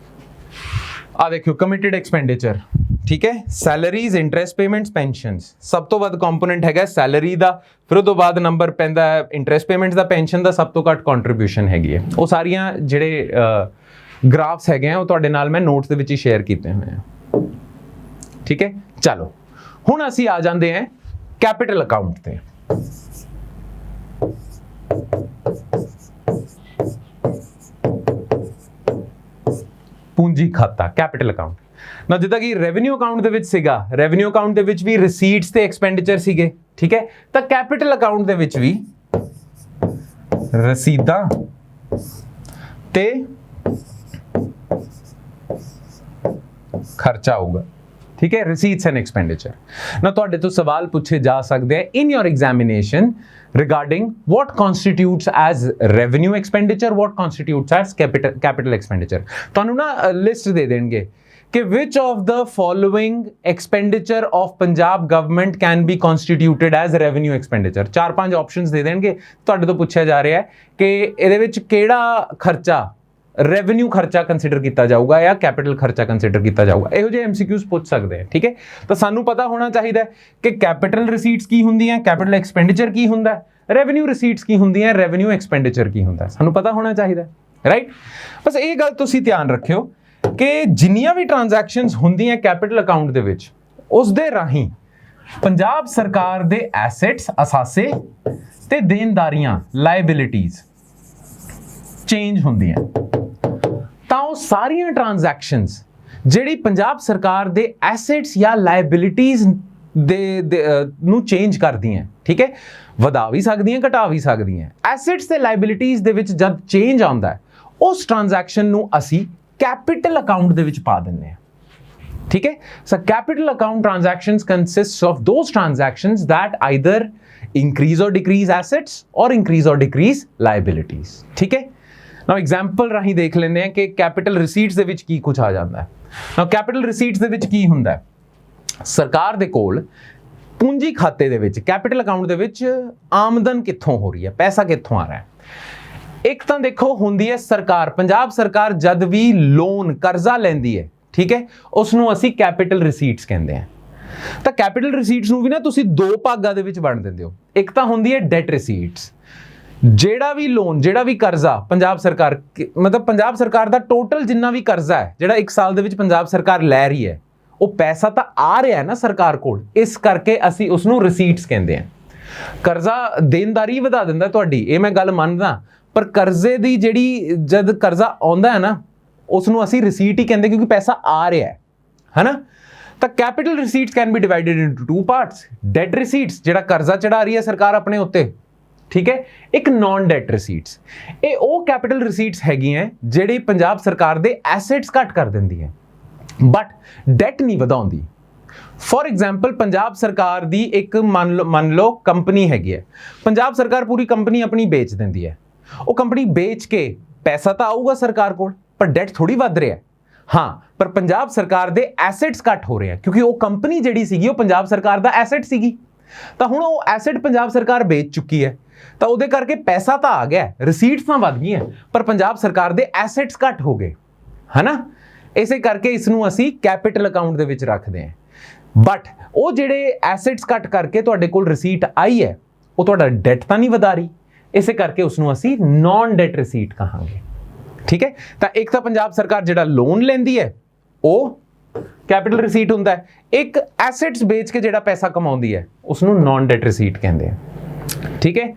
Speaker 1: ਆ ਦੇਖਿਓ ਕਮਿਟਡ ਐਕਸਪੈਂਡੀਚਰ, ਠੀਕ ਹੈ। ਸੈਲਰੀਜ਼, ਇੰਟਰਸਟ ਪੇਮੈਂਟਸ, ਪੈਨਸ਼ਨਸ, ਸਭ ਤੋਂ ਵੱਧ ਕੰਪੋਨੈਂਟ ਹੈਗਾ ਸੈਲਰੀ ਦਾ, ਫਿਰ ਉਹ ਤੋਂ ਬਾਅਦ ਨੰਬਰ ਪੈਂਦਾ ਹੈ ਇੰਟਰਸਟ ਪੇਮੈਂਟਸ ਦਾ, ਪੈਨਸ਼ਨ ਦਾ ਸਭ ਤੋਂ ਘੱਟ ਕੰਟਰੀਬਿਊਸ਼ਨ ਹੈਗੀ ਹੈ। ਉਹ ਸਾਰੀਆਂ ਜਿਹੜੇ ਗ੍ਰਾਫਸ ਹੈਗੇ ਆ ਉਹ ਤੁਹਾਡੇ ਨਾਲ ਮੈਂ ਨੋਟਸ ਦੇ ਵਿੱਚ ਹੀ ਸ਼ੇਅਰ ਕੀਤੇ ਹੋਏ ਆ, ਠੀਕ ਹੈ। ਚਲੋ ਹੁਣ ਅਸੀਂ ਆ ਜਾਂਦੇ ਹਾਂ ਕੈਪੀਟਲ ਅਕਾਊਂਟ ਤੇ। ਪੂੰਜੀ ਖਾਤਾ, ਕੈਪੀਟਲ ਅਕਾਊਂਟ। ਨਾ ਜਿੱਦਾਂ ਕਿ ਰੈਵਨਿਊ ਅਕਾਊਂਟ ਦੇ ਵਿੱਚ ਸੀਗਾ, ਰੈਵਨਿਊ ਅਕਾਊਂਟ ਦੇ ਵਿੱਚ ਵੀ ਰਿਸੀਟਸ ਤੇ ਐਕਸਪੈਂਡੀਚਰ ਸੀਗੇ, ਠੀਕ ਹੈ। ਤਾਂ ਕੈਪੀਟਲ ਅਕਾਊਂਟ ਦੇ ਵਿੱਚ ਵੀ ਰਸੀਦਾਂ ਤੇ ਖਰਚਾ ਹੋਊਗਾ, ठीक है, receipts and expenditure. Now ਤੁਹਾਡੇ ਤੋਂ ਸਵਾਲ ਪੁੱਛੇ ਜਾ ਸਕਦੇ ਆ in your examination regarding what constitutes as revenue expenditure, what constitutes as capital expenditure. ਤੁਹਾਨੂੰ ਨਾ ਲਿਸਟ ਦੇ ਦੇਣਗੇ कि which of the following expenditure of Punjab government can be constituted as revenue expenditure. 4-5 options ਦੇ ਦੇਣਗੇ, ਤੁਹਾਡੇ ਤੋਂ ਪੁੱਛਿਆ ਜਾ ਰਿਹਾ ਹੈ ਕਿ ਇਹਦੇ ਵਿੱਚ ਕਿਹੜਾ ਖਰਚਾ ਰੈਵਨਿਊ ਖਰਚਾ ਕੰਸੀਡਰ ਕੀਤਾ ਜਾਊਗਾ ਜਾਂ ਕੈਪੀਟਲ ਖਰਚਾ ਕੰਸੀਡਰ ਕੀਤਾ ਜਾਊਗਾ। ਇਹੋ ਜਿਹੇ MCQs ਪੁੱਛ ਸਕਦੇ ਆ, ਠੀਕ ਹੈ। ਤਾਂ ਸਾਨੂੰ ਪਤਾ ਹੋਣਾ ਚਾਹੀਦਾ ਕਿ ਕੈਪੀਟਲ ਰਿਸੀਟਸ ਕੀ ਹੁੰਦੀਆਂ, ਕੈਪੀਟਲ ਐਕਸਪੈਂਡੀਚਰ ਕੀ ਹੁੰਦਾ, ਰੈਵਨਿਊ ਰਿਸੀਟਸ ਕੀ ਹੁੰਦੀਆਂ, ਰੈਵਨਿਊ ਐਕਸਪੈਂਡੀਚਰ ਕੀ ਹੁੰਦਾ, ਸਾਨੂੰ ਪਤਾ ਹੋਣਾ ਚਾਹੀਦਾ, ਰਾਈਟ। ਬਸ ਇਹ ਗੱਲ ਤੁਸੀਂ ਧਿਆਨ ਰੱਖਿਓ ਕਿ ਜਿੰਨੀਆਂ ਵੀ ਟ੍ਰਾਂਜੈਕਸ਼ਨਸ ਹੁੰਦੀਆਂ ਕੈਪੀਟਲ ਅਕਾਊਂਟ ਦੇ ਵਿੱਚ, ਉਸ ਦੇ ਰਾਹੀਂ ਪੰਜਾਬ ਸਰਕਾਰ ਦੇ ਐਸੈਟਸ ਅਸਾਸੇ ਤੇ ਦੇਣਦਾਰੀਆਂ ਲਾਇਬਿਲਿਟੀਜ਼ ਚੇਂਜ ਹੁੰਦੀਆਂ, ਤਾਂ ਉਹ ਸਾਰੀਆਂ ਟ੍ਰਾਂਜੈਕਸ਼ਨਸ ਜਿਹੜੀ ਪੰਜਾਬ ਸਰਕਾਰ ਦੇ ਐਸੈਟਸ ਜਾਂ ਲਾਇਬਿਲਿਟੀਜ਼ ਨੂੰ ਚੇਂਜ ਕਰਦੀਆਂ, ਠੀਕ ਹੈ, ਵਧਾ ਵੀ ਸਕਦੀਆਂ ਘਟਾ ਵੀ ਸਕਦੀਆਂ। ਐਸੈਟਸ ਤੇ ਲਾਇਬਿਲਿਟੀਜ਼ ਦੇ ਵਿੱਚ ਜਦ ਚੇਂਜ ਆਉਂਦਾ ਹੈ, ਉਸ ਟ੍ਰਾਂਜੈਕਸ਼ਨ ਨੂੰ ਅਸੀਂ ਕੈਪੀਟਲ ਅਕਾਊਂਟ ਦੇ ਵਿੱਚ ਪਾ ਦਿੰਦੇ ਹਾਂ, ਠੀਕ ਹੈ। So capital account transactions consists of those transactions that either increase or decrease assets or increase or decrease liabilities, ਠੀਕ ਹੈ। ਨਾਓ ਐਗਜ਼ਾਮਪਲ ਰਾਹੀਂ ਦੇਖ ਲੈਂਦੇ ਹਾਂ ਕਿ ਕੈਪੀਟਲ ਰਿਸੀਟਸ ਦੇ ਵਿੱਚ ਕੀ ਕੁਝ ਆ ਜਾਂਦਾ ਹੈ। ਨਾਓ ਕੈਪੀਟਲ ਰਿਸੀਟਸ ਦੇ ਵਿੱਚ ਕੀ ਹੁੰਦਾ ਹੈ, ਸਰਕਾਰ ਦੇ ਕੋਲ ਪੂੰਜੀ ਖਾਤੇ ਦੇ ਵਿੱਚ ਕੈਪੀਟਲ ਅਕਾਊਂਟ ਦੇ ਵਿੱਚ ਆਮਦਨ ਕਿੱਥੋਂ ਹੋ ਰਹੀ ਹੈ, ਪੈਸਾ ਕਿੱਥੋਂ ਆ ਰਿਹਾ ਹੈ। ਇੱਕ ਤਾਂ ਦੇਖੋ ਹੁੰਦੀ ਹੈ ਸਰਕਾਰ, ਪੰਜਾਬ ਸਰਕਾਰ ਜਦ ਵੀ ਲੋਨ ਕਰਜ਼ਾ ਲੈਂਦੀ ਹੈ, ਠੀਕ ਹੈ, ਉਸ ਨੂੰ ਅਸੀਂ ਕੈਪੀਟਲ ਰਿਸੀਟਸ ਕਹਿੰਦੇ ਹਾਂ। ਤਾਂ ਕੈਪੀਟਲ ਰਿਸੀਟਸ ਨੂੰ ਵੀ ਨਾ ਤੁਸੀਂ ਦੋ ਭਾਗਾਂ ਦੇ ਵਿੱਚ ਵੰਡ ਦਿੰਦੇ ਹੋ। ਇੱਕ ਤਾਂ ਹੁੰਦੀ ਹੈ ਡੈਟ ਰਿਸੀਟਸ, ਜਿਹੜਾ ਵੀ ਲੋਨ ਜਿਹੜਾ ਵੀ ਕਰਜ਼ਾ ਪੰਜਾਬ ਸਰਕਾਰ ਮਤਲਬ ਪੰਜਾਬ ਸਰਕਾਰ ਦਾ ਟੋਟਲ ਜਿੰਨਾ ਵੀ ਕਰਜ਼ਾ ਹੈ ਜਿਹੜਾ ਇੱਕ ਸਾਲ ਦੇ ਵਿੱਚ ਪੰਜਾਬ ਸਰਕਾਰ ਲੈ ਰਹੀ ਹੈ, ਉਹ ਪੈਸਾ ਤਾਂ ਆ ਰਿਹਾ ਹੈ ਨਾ ਸਰਕਾਰ ਕੋਲ, ਇਸ ਕਰਕੇ ਅਸੀਂ ਉਸ ਨੂੰ ਰਿਸੀਟਸ ਕਹਿੰਦੇ ਹਾਂ। ਕਰਜ਼ਾ ਦੇਣਦਾਰੀ ਵਧਾ ਦਿੰਦਾ ਤੁਹਾਡੀ, ਇਹ ਮੈਂ ਗੱਲ ਮੰਨਦਾ, ਪਰ ਕਰਜ਼ੇ ਦੀ ਜਿਹੜੀ ਜਦ ਕਰਜ਼ਾ ਆਉਂਦਾ ਹੈ ਨਾ, ਉਸ ਨੂੰ ਅਸੀਂ ਰਿਸੀਟ ਹੀ ਕਹਿੰਦੇ ਕਿਉਂਕਿ ਪੈਸਾ ਆ ਰਿਹਾ ਹੈ ਨਾ। ਤਾਂ capital receipts can be divided into two parts. Debt receipts ਜਿਹੜਾ ਕਰਜ਼ਾ ਚੜਾ ਰਹੀ ਹੈ ਸਰਕਾਰ ਆਪਣੇ ਉੱਤੇ, ਠੀਕ ਹੈ, ਇੱਕ ਨਾਨ ਡੈਟ ਰਿਸੀਟਸ। ਇਹ ਉਹ ਕੈਪੀਟਲ ਰਿਸੀਟਸ ਹੈਗੀਆਂ ਜਿਹੜੀ ਪੰਜਾਬ ਸਰਕਾਰ ਦੇ ਐਸੈਟਸ ਘੱਟ ਕਰ ਦਿੰਦੀ ਹੈ ਬਟ ਡੈਟ ਨਹੀਂ ਵਧਾਉਂਦੀ। ਫੋਰ ਐਗਜ਼ਾਮਪਲ ਪੰਜਾਬ ਸਰਕਾਰ ਦੀ ਇੱਕ ਮੰਨ ਲਓ ਕੰਪਨੀ ਹੈਗੀ ਹੈ, ਪੰਜਾਬ ਸਰਕਾਰ ਪੂਰੀ ਕੰਪਨੀ ਆਪਣੀ ਵੇਚ ਦਿੰਦੀ ਹੈ, ਉਹ ਕੰਪਨੀ ਵੇਚ ਕੇ ਪੈਸਾ ਤਾਂ ਆਊਗਾ ਸਰਕਾਰ ਕੋਲ, ਪਰ ਡੈਟ ਥੋੜੀ ਵੱਧ ਰਿਹਾ। ਹਾਂ, ਪਰ ਪੰਜਾਬ ਸਰਕਾਰ ਦੇ ਐਸੈਟਸ ਘੱਟ ਹੋ ਰਹੇ ਆ ਕਿਉਂਕਿ ਉਹ ਕੰਪਨੀ ਜਿਹੜੀ ਸੀਗੀ ਉਹ ਪੰਜਾਬ ਸਰਕਾਰ ਦਾ ਐਸੈਟ ਸੀਗੀ। ਤਾਂ ਹੁਣ ਉਹ ਐਸੈਟ ਪੰਜਾਬ ਸਰਕਾਰ ਵੇਚ ਚੁੱਕੀ ਹੈ, ਤਾਂ ਉਹਦੇ ਕਰਕੇ ਪੈਸਾ ਤਾਂ ਆ ਗਿਆ, ਰਿਸੀਟਸ ਤਾਂ ਵੱਧ ਗਈਆਂ, ਪਰ ਪੰਜਾਬ ਸਰਕਾਰ ਦੇ ਐਸੈਟਸ ਘੱਟ ਹੋ ਗਏ, ਹੈ ਨਾ। ਇਸੇ ਕਰਕੇ ਇਸ ਨੂੰ ਅਸੀਂ ਕੈਪੀਟਲ ਅਕਾਊਂਟ ਦੇ ਵਿੱਚ ਰੱਖਦੇ ਹਾਂ। ਬਟ ਉਹ ਜਿਹੜੇ ਐਸੈਟਸ ਘੱਟ ਕਰਕੇ ਤੁਹਾਡੇ ਕੋਲ ਰਿਸੀਟ ਆਈ ਹੈ, ਉਹ ਤੁਹਾਡਾ ਡੈਟ ਤਾਂ ਨਹੀਂ ਵਧਾ ਰਹੀ, ਇਸੇ ਕਰਕੇ ਉਸ ਨੂੰ ਅਸੀਂ ਨਾਨ ਡੈਟ ਰਿਸੀਟ ਕਹਾਂਗੇ, ਠੀਕ ਹੈ। ਤਾਂ ਇੱਕ ਤਾਂ ਪੰਜਾਬ ਸਰਕਾਰ ਜਿਹੜਾ ਲੋਨ ਲੈਂਦੀ ਹੈ ਉਹ ਕੈਪੀਟਲ ਰਿਸੀਟ ਹੁੰਦਾ ਹੈ, ਇੱਕ ਐਸੈਟਸ ਵੇਚ ਕੇ ਜਿਹੜਾ ਪੈਸਾ ਕਮਾਉਂਦੀ ਹੈ ਉਸ ਨੂੰ ਨਾਨ ਡੈਟ ਰਿਸੀਟ ਕਹਿੰਦੇ ਆ, ਠੀਕ ਹੈ।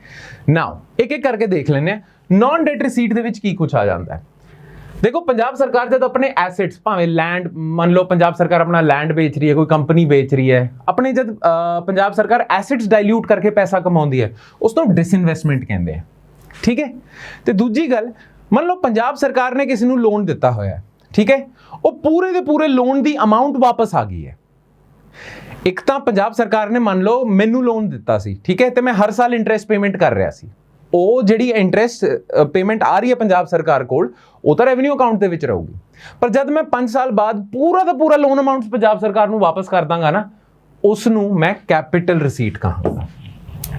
Speaker 1: ਨਾਓ ਇੱਕ ਇੱਕ ਕਰਕੇ ਦੇਖ ਲੈਂਦੇ ਹਾਂ ਨਾਨ ਡੈਟ ਰਿਸੀਟ ਦੇ ਵਿੱਚ ਕੀ ਕੁਝ ਆ ਜਾਂਦਾ ਹੈ। ਦੇਖੋ ਪੰਜਾਬ ਸਰਕਾਰ ਜਦ ਆਪਣੇ ਐਸੈਟਸ, ਭਾਵੇਂ ਲੈਂਡ, ਮੰਨ ਲਓ ਪੰਜਾਬ ਸਰਕਾਰ ਆਪਣਾ ਲੈਂਡ ਵੇਚ ਰਹੀ ਹੈ, ਕੋਈ ਕੰਪਨੀ ਵੇਚ ਰਹੀ ਹੈ, ਆਪਣੇ ਜਦ ਪੰਜਾਬ ਸਰਕਾਰ ਐਸੈਟਸ ਡਾਇਲੂਟ ਕਰਕੇ ਪੈਸਾ ਕਮਾਉਂਦੀ ਹੈ, ਉਸ ਨੂੰ ਡਿਸਇਨਵੈਸਟਮੈਂਟ ਕਹਿੰਦੇ ਆ, ਠੀਕ ਹੈ। ਤੇ ਦੂਜੀ ਗੱਲ, ਮੰਨ ਲਓ ਪੰਜਾਬ ਸਰਕਾਰ ਨੇ ਕਿਸੇ ਨੂੰ ਲੋਨ ਦਿੱਤਾ ਹੋਇਆ, ਠੀਕ ਹੈ, ਉਹ ਪੂਰੇ ਦੇ ਪੂਰੇ ਲੋਨ ਦੀ ਅਮਾਊਂਟ ਵਾਪਸ ਆ ਗਈ ਹੈ। ਇੱਕ ਤਾਂ ਪੰਜਾਬ ਸਰਕਾਰ ਨੇ ਮੰਨ ਲਓ ਮੈਨੂੰ ਲੋਨ ਦਿੱਤਾ ਸੀ, ਠੀਕ ਹੈ, ਤੇ ਮੈਂ ਹਰ ਸਾਲ ਇੰਟਰਸਟ ਪੇਮੈਂਟ ਕਰ ਰਿਹਾ ਸੀ, ਉਹ ਜਿਹੜੀ ਇੰਟਰਸਟ ਪੇਮੈਂਟ ਆ ਰਹੀ ਹੈ ਪੰਜਾਬ ਸਰਕਾਰ ਕੋਲ, ਉਹ ਤਾਂ ਰੈਵਨਿਊ ਅਕਾਊਂਟ ਦੇ ਵਿੱਚ ਰਹੂਗੀ, ਪਰ ਜਦ ਮੈਂ 5 ਸਾਲ ਬਾਅਦ ਪੂਰਾ ਦਾ ਪੂਰਾ ਲੋਨ ਅਮਾਊਂਟ ਪੰਜਾਬ ਸਰਕਾਰ ਨੂੰ ਵਾਪਸ ਕਰ ਦਾਂਗਾ ਨਾ, ਉਸ ਨੂੰ ਮੈਂ ਕੈਪੀਟਲ ਰਿਸੀਟ ਕਹਾਂਗਾ,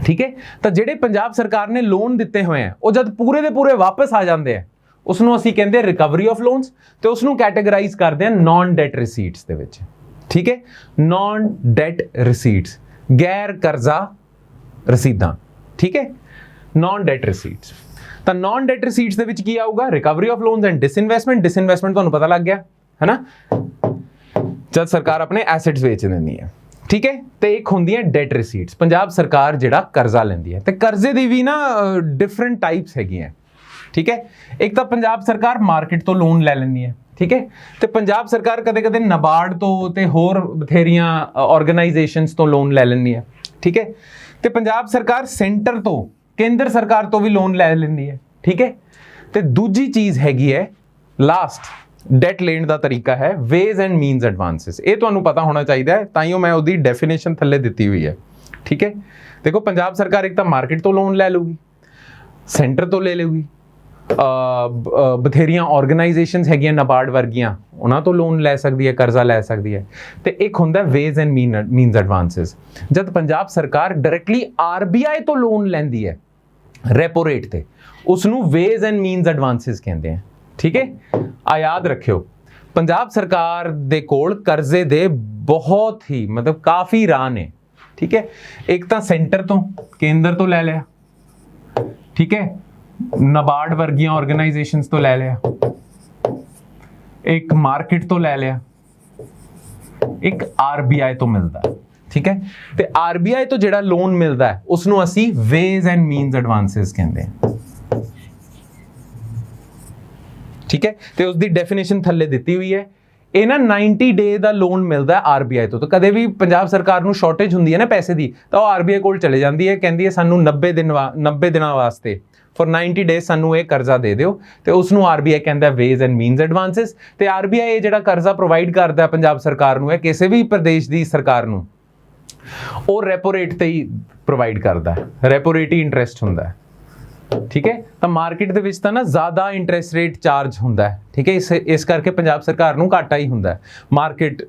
Speaker 1: ਠੀਕ ਹੈ। ਤਾਂ ਜਿਹੜੇ ਪੰਜਾਬ ਸਰਕਾਰ ਨੇ ਲੋਨ ਦਿੱਤੇ ਹੋਏ ਆ, ਉਹ ਜਦ ਪੂਰੇ ਦੇ ਪੂਰੇ ਵਾਪਸ ਆ ਜਾਂਦੇ ਆ, ਉਸ ਨੂੰ ਅਸੀਂ ਕਹਿੰਦੇ ਰਿਕਵਰੀ ਆਫ ਲੋਨਸ, ਤੇ ਉਸ ਨੂੰ ਕੈਟੇਗਰਾਈਜ਼ ਕਰਦੇ ਆ ਨਾਨ ਡੈਟ ਰਿਸੀਟਸ ਦੇ ਵਿੱਚ, ਠੀਕ ਹੈ। ਨਾਨ ਡੈਟ ਰਿਸੀਟਸ, ਗੈਰ ਕਰਜ਼ਾ ਰਸੀਦਾਂ, ਠੀਕ ਹੈ, ਨਾਨ ਡੈਟ ਰਿਸੀਟਸ। ਤਾਂ ਨਾਨ ਡੈਟ ਰਿਸੀਟਸ ਦੇ ਵਿੱਚ ਕੀ ਆਊਗਾ, ਰਿਕਵਰੀ ਆਫ ਲੋਨਸ ਐਂਡ ਡਿਸਇਨਵੈਸਟਮੈਂਟ। ਡਿਸਇਨਵੈਸਟਮੈਂਟ ਤੁਹਾਨੂੰ ਪਤਾ ਲੱਗ ਗਿਆ ਹੈ ਨਾ, ਜਦ ਸਰਕਾਰ ਆਪਣੇ ਐਸੈਟਸ ਵੇਚ ਦਿੰਦੀ ਹੈ, ਠੀਕ ਹੈ। ਤੇ ਇੱਕ ਹੁੰਦੀਆਂ ਡੈਟ ਰਿਸੀਟਸ, ਪੰਜਾਬ ਸਰਕਾਰ ਜਿਹੜਾ ਕਰਜ਼ਾ ਲੈਂਦੀ ਹੈ, ਤੇ ਕਰਜ਼ੇ ਦੀ ਵੀ ਨਾ ਡਿਫਰੈਂਟ ਟਾਈਪਸ ਹੈਗੀਆਂ, ਠੀਕ ਹੈ। ਇੱਕ ਤਾਂ ਪੰਜਾਬ ਸਰਕਾਰ ਮਾਰਕੀਟ ਤੋਂ ਲੋਨ ਲੈ ਲੈਂਦੀ ਹੈ, ਠੀਕ ਹੈ, ਤੇ ਪੰਜਾਬ ਸਰਕਾਰ ਕਦੇ ਕਦੇ ਨਬਾਰਡ ਤੋਂ ਤੇ ਹੋਰ ਬਥੇਰੀਆਂ ਆਰਗੇਨਾਈਜੇਸ਼ਨਸ ਤੋਂ ਲੋਨ ਲੈ ਲੈਂਦੀ ਹੈ, ਠੀਕ ਹੈ। ਤੇ ਪੰਜਾਬ ਸਰਕਾਰ ਸੈਂਟਰ ਤੋਂ, ਕੇਂਦਰ ਸਰਕਾਰ ਤੋਂ ਵੀ ਲੋਨ ਲੈ ਲੈਂਦੀ ਹੈ, ਠੀਕ ਹੈ। ਤੇ ਦੂਜੀ ਚੀਜ਼ ਹੈਗੀ ਹੈ ਲਾਸਟ, ਡੈਟ ਲੈਣ ਦਾ ਤਰੀਕਾ ਹੈ ਵੇਜ਼ ਐਂਡ ਮੀਨਸ ਐਡਵਾਂਸਿਸ। ਇਹ ਤੁਹਾਨੂੰ ਪਤਾ ਹੋਣਾ ਚਾਹੀਦਾ ਹੈ, ਤਾਂ ਹੀ ਮੈਂ ਉਹਦੀ ਡੈਫੀਨੇਸ਼ਨ ਥੱਲੇ ਦਿੱਤੀ ਹੋਈ ਹੈ। ਠੀਕ ਹੈ, ਦੇਖੋ ਪੰਜਾਬ ਸਰਕਾਰ ਇੱਕ ਤਾਂ ਮਾਰਕੀਟ ਤੋਂ ਲੋਨ ਲੈ ਲੂਗੀ, ਸੈਂਟਰ ਤੋਂ ਲੈ ਲੂਗੀ, ਬਥੇਰੀਆਂ ਆਰਗੇਨਾਈਜੇਸ਼ਨਸ ਹੈਗੀਆਂ ਨਾਬਾਰਡ ਵਰਗੀਆਂ, ਉਹਨਾਂ ਤੋਂ ਲੋਨ ਲੈ ਸਕਦੀ ਹੈ, ਕਰਜ਼ਾ ਲੈ ਸਕਦੀ ਹੈ। ਤੇ ਇੱਕ ਹੁੰਦਾ ਵੇਜ਼ ਐਂਡ ਮੀਨਸ ਐਡਵਾਂਸਿਸ। ਜਦ ਪੰਜਾਬ ਸਰਕਾਰ ਡਾਇਰੈਕਟਲੀ ਆਰਬੀਆਈ ਤੋਂ ਲੋਨ ਲੈਂਦੀ ਹੈ ਰੈਪੋ ਰੇਟ ਤੇ, ਉਸ ਨੂੰ ਵੇਜ਼ ਐਂਡ ਮੀਨਸ ਐਡਵਾਂਸਿਸ ਕਹਿੰਦੇ ਆ। ਠੀਕ ਹੈ, ਆ ਯਾਦ ਰੱਖਿਓ, ਪੰਜਾਬ ਸਰਕਾਰ ਦੇ ਕੋਲ ਕਰਜ਼ੇ ਦੇ ਬਹੁਤ ਹੀ ਮਤਲਬ ਕਾਫੀ ਰਾਹ ਨੇ। ਠੀਕ ਹੈ, ਇੱਕ ਤਾਂ ਸੈਂਟਰ ਤੋਂ, ਕੇਂਦਰ ਤੋਂ ਲੈ ਲਿਆ, ਠੀਕ ਹੈ, ਨਾਬਾਰਡ ਵਰਗੀਆਂ ਆਰਗੇਨਾਈਜੇਸ਼ਨਸ ਤੋਂ ਲੈ ਲਿਆ, ਇੱਕ ਮਾਰਕੀਟ ਤੋਂ ਲੈ ਲਿਆ, ਇੱਕ ਆਰਬੀਆਈ ਤੋਂ ਮਿਲਦਾ। ਠੀਕ ਹੈ, ਤੇ ਆਰਬੀਆਈ ਤੋਂ ਜਿਹੜਾ ਲੋਨ ਮਿਲਦਾ ਹੈ ਉਸ ਨੂੰ ਅਸੀਂ ਵੇਜ਼ ਐਂਡ ਮੀਨਸ ਐਡਵਾਂਸਿਸ ਕਹਿੰਦੇ ਹਾਂ। ਠੀਕ ਹੈ, ਤੇ ਉਸ ਦੀ ਡੈਫੀਨੇਸ਼ਨ ਥੱਲੇ ਦਿੱਤੀ ਹੋਈ ਹੈ। ਇਹ ਨਾ 90 ਡੇ ਦਾ ਲੋਨ ਮਿਲਦਾ ਹੈ ਆਰਬੀਆਈ ਤੋਂ। ਤਾਂ ਕਦੇ ਵੀ ਪੰਜਾਬ ਸਰਕਾਰ ਨੂੰ ਸ਼ਾਰਟੇਜ ਹੁੰਦੀ ਹੈ ਨਾ ਪੈਸੇ ਦੀ, ਤਾਂ ਉਹ ਆਰਬੀਆਈ ਕੋਲ ਚਲੇ ਜਾਂਦੀ ਹੈ, ਕਹਿੰਦੀ ਹੈ ਸਾਨੂੰ 90 ਦਿਨਾਂ ਵਾਸਤੇ ਫॉर 90 ਡੇਜ਼ ਸਾਨੂੰ ਇਹ ਕਰਜ਼ਾ ਦੇ ਦਿਓ, ਤੇ ਉਸ ਨੂੰ ਆਰਬੀਆਈ ਕਹਿੰਦਾ ਵੇਜ਼ ਐਂਡ ਮੀਨਸ ਐਡਵਾਂਸਿਸ। ਤੇ ਆਰਬੀਆਈ ਇਹ ਜਿਹੜਾ ਕਰਜ਼ਾ ਪ੍ਰੋਵਾਈਡ ਕਰਦਾ ਪੰਜਾਬ ਸਰਕਾਰ ਨੂੰ, ਹੈ ਕਿਸੇ ਵੀ ਪ੍ਰਦੇਸ਼ ਦੀ ਸਰਕਾਰ ਨੂੰ, ਉਹ ਰੈਪੋ ਰੇਟ ਤੇ ਹੀ ਪ੍ਰੋਵਾਈਡ ਕਰਦਾ ਹੈ, ਰੈਪੋ ਰੇਟ ਹੀ ਇੰਟਰਸਟ ਹੁੰਦਾ ਹੈ। ਠੀਕ ਹੈ, ਤਾਂ ਮਾਰਕੀਟ ਦੇ ਵਿੱਚ ਤਾਂ ਨਾ ਜ਼ਿਆਦਾ ਇੰਟਰਸਟ ਰੇਟ ਚਾਰਜ ਹੁੰਦਾ ਹੈ। ਠੀਕ ਹੈ, ਇਸ ਕਰਕੇ ਪੰਜਾਬ ਸਰਕਾਰ ਨੂੰ ਘਾਟਾ ਹੀ ਹੁੰਦਾ ਹੈ ਮਾਰਕੀਟ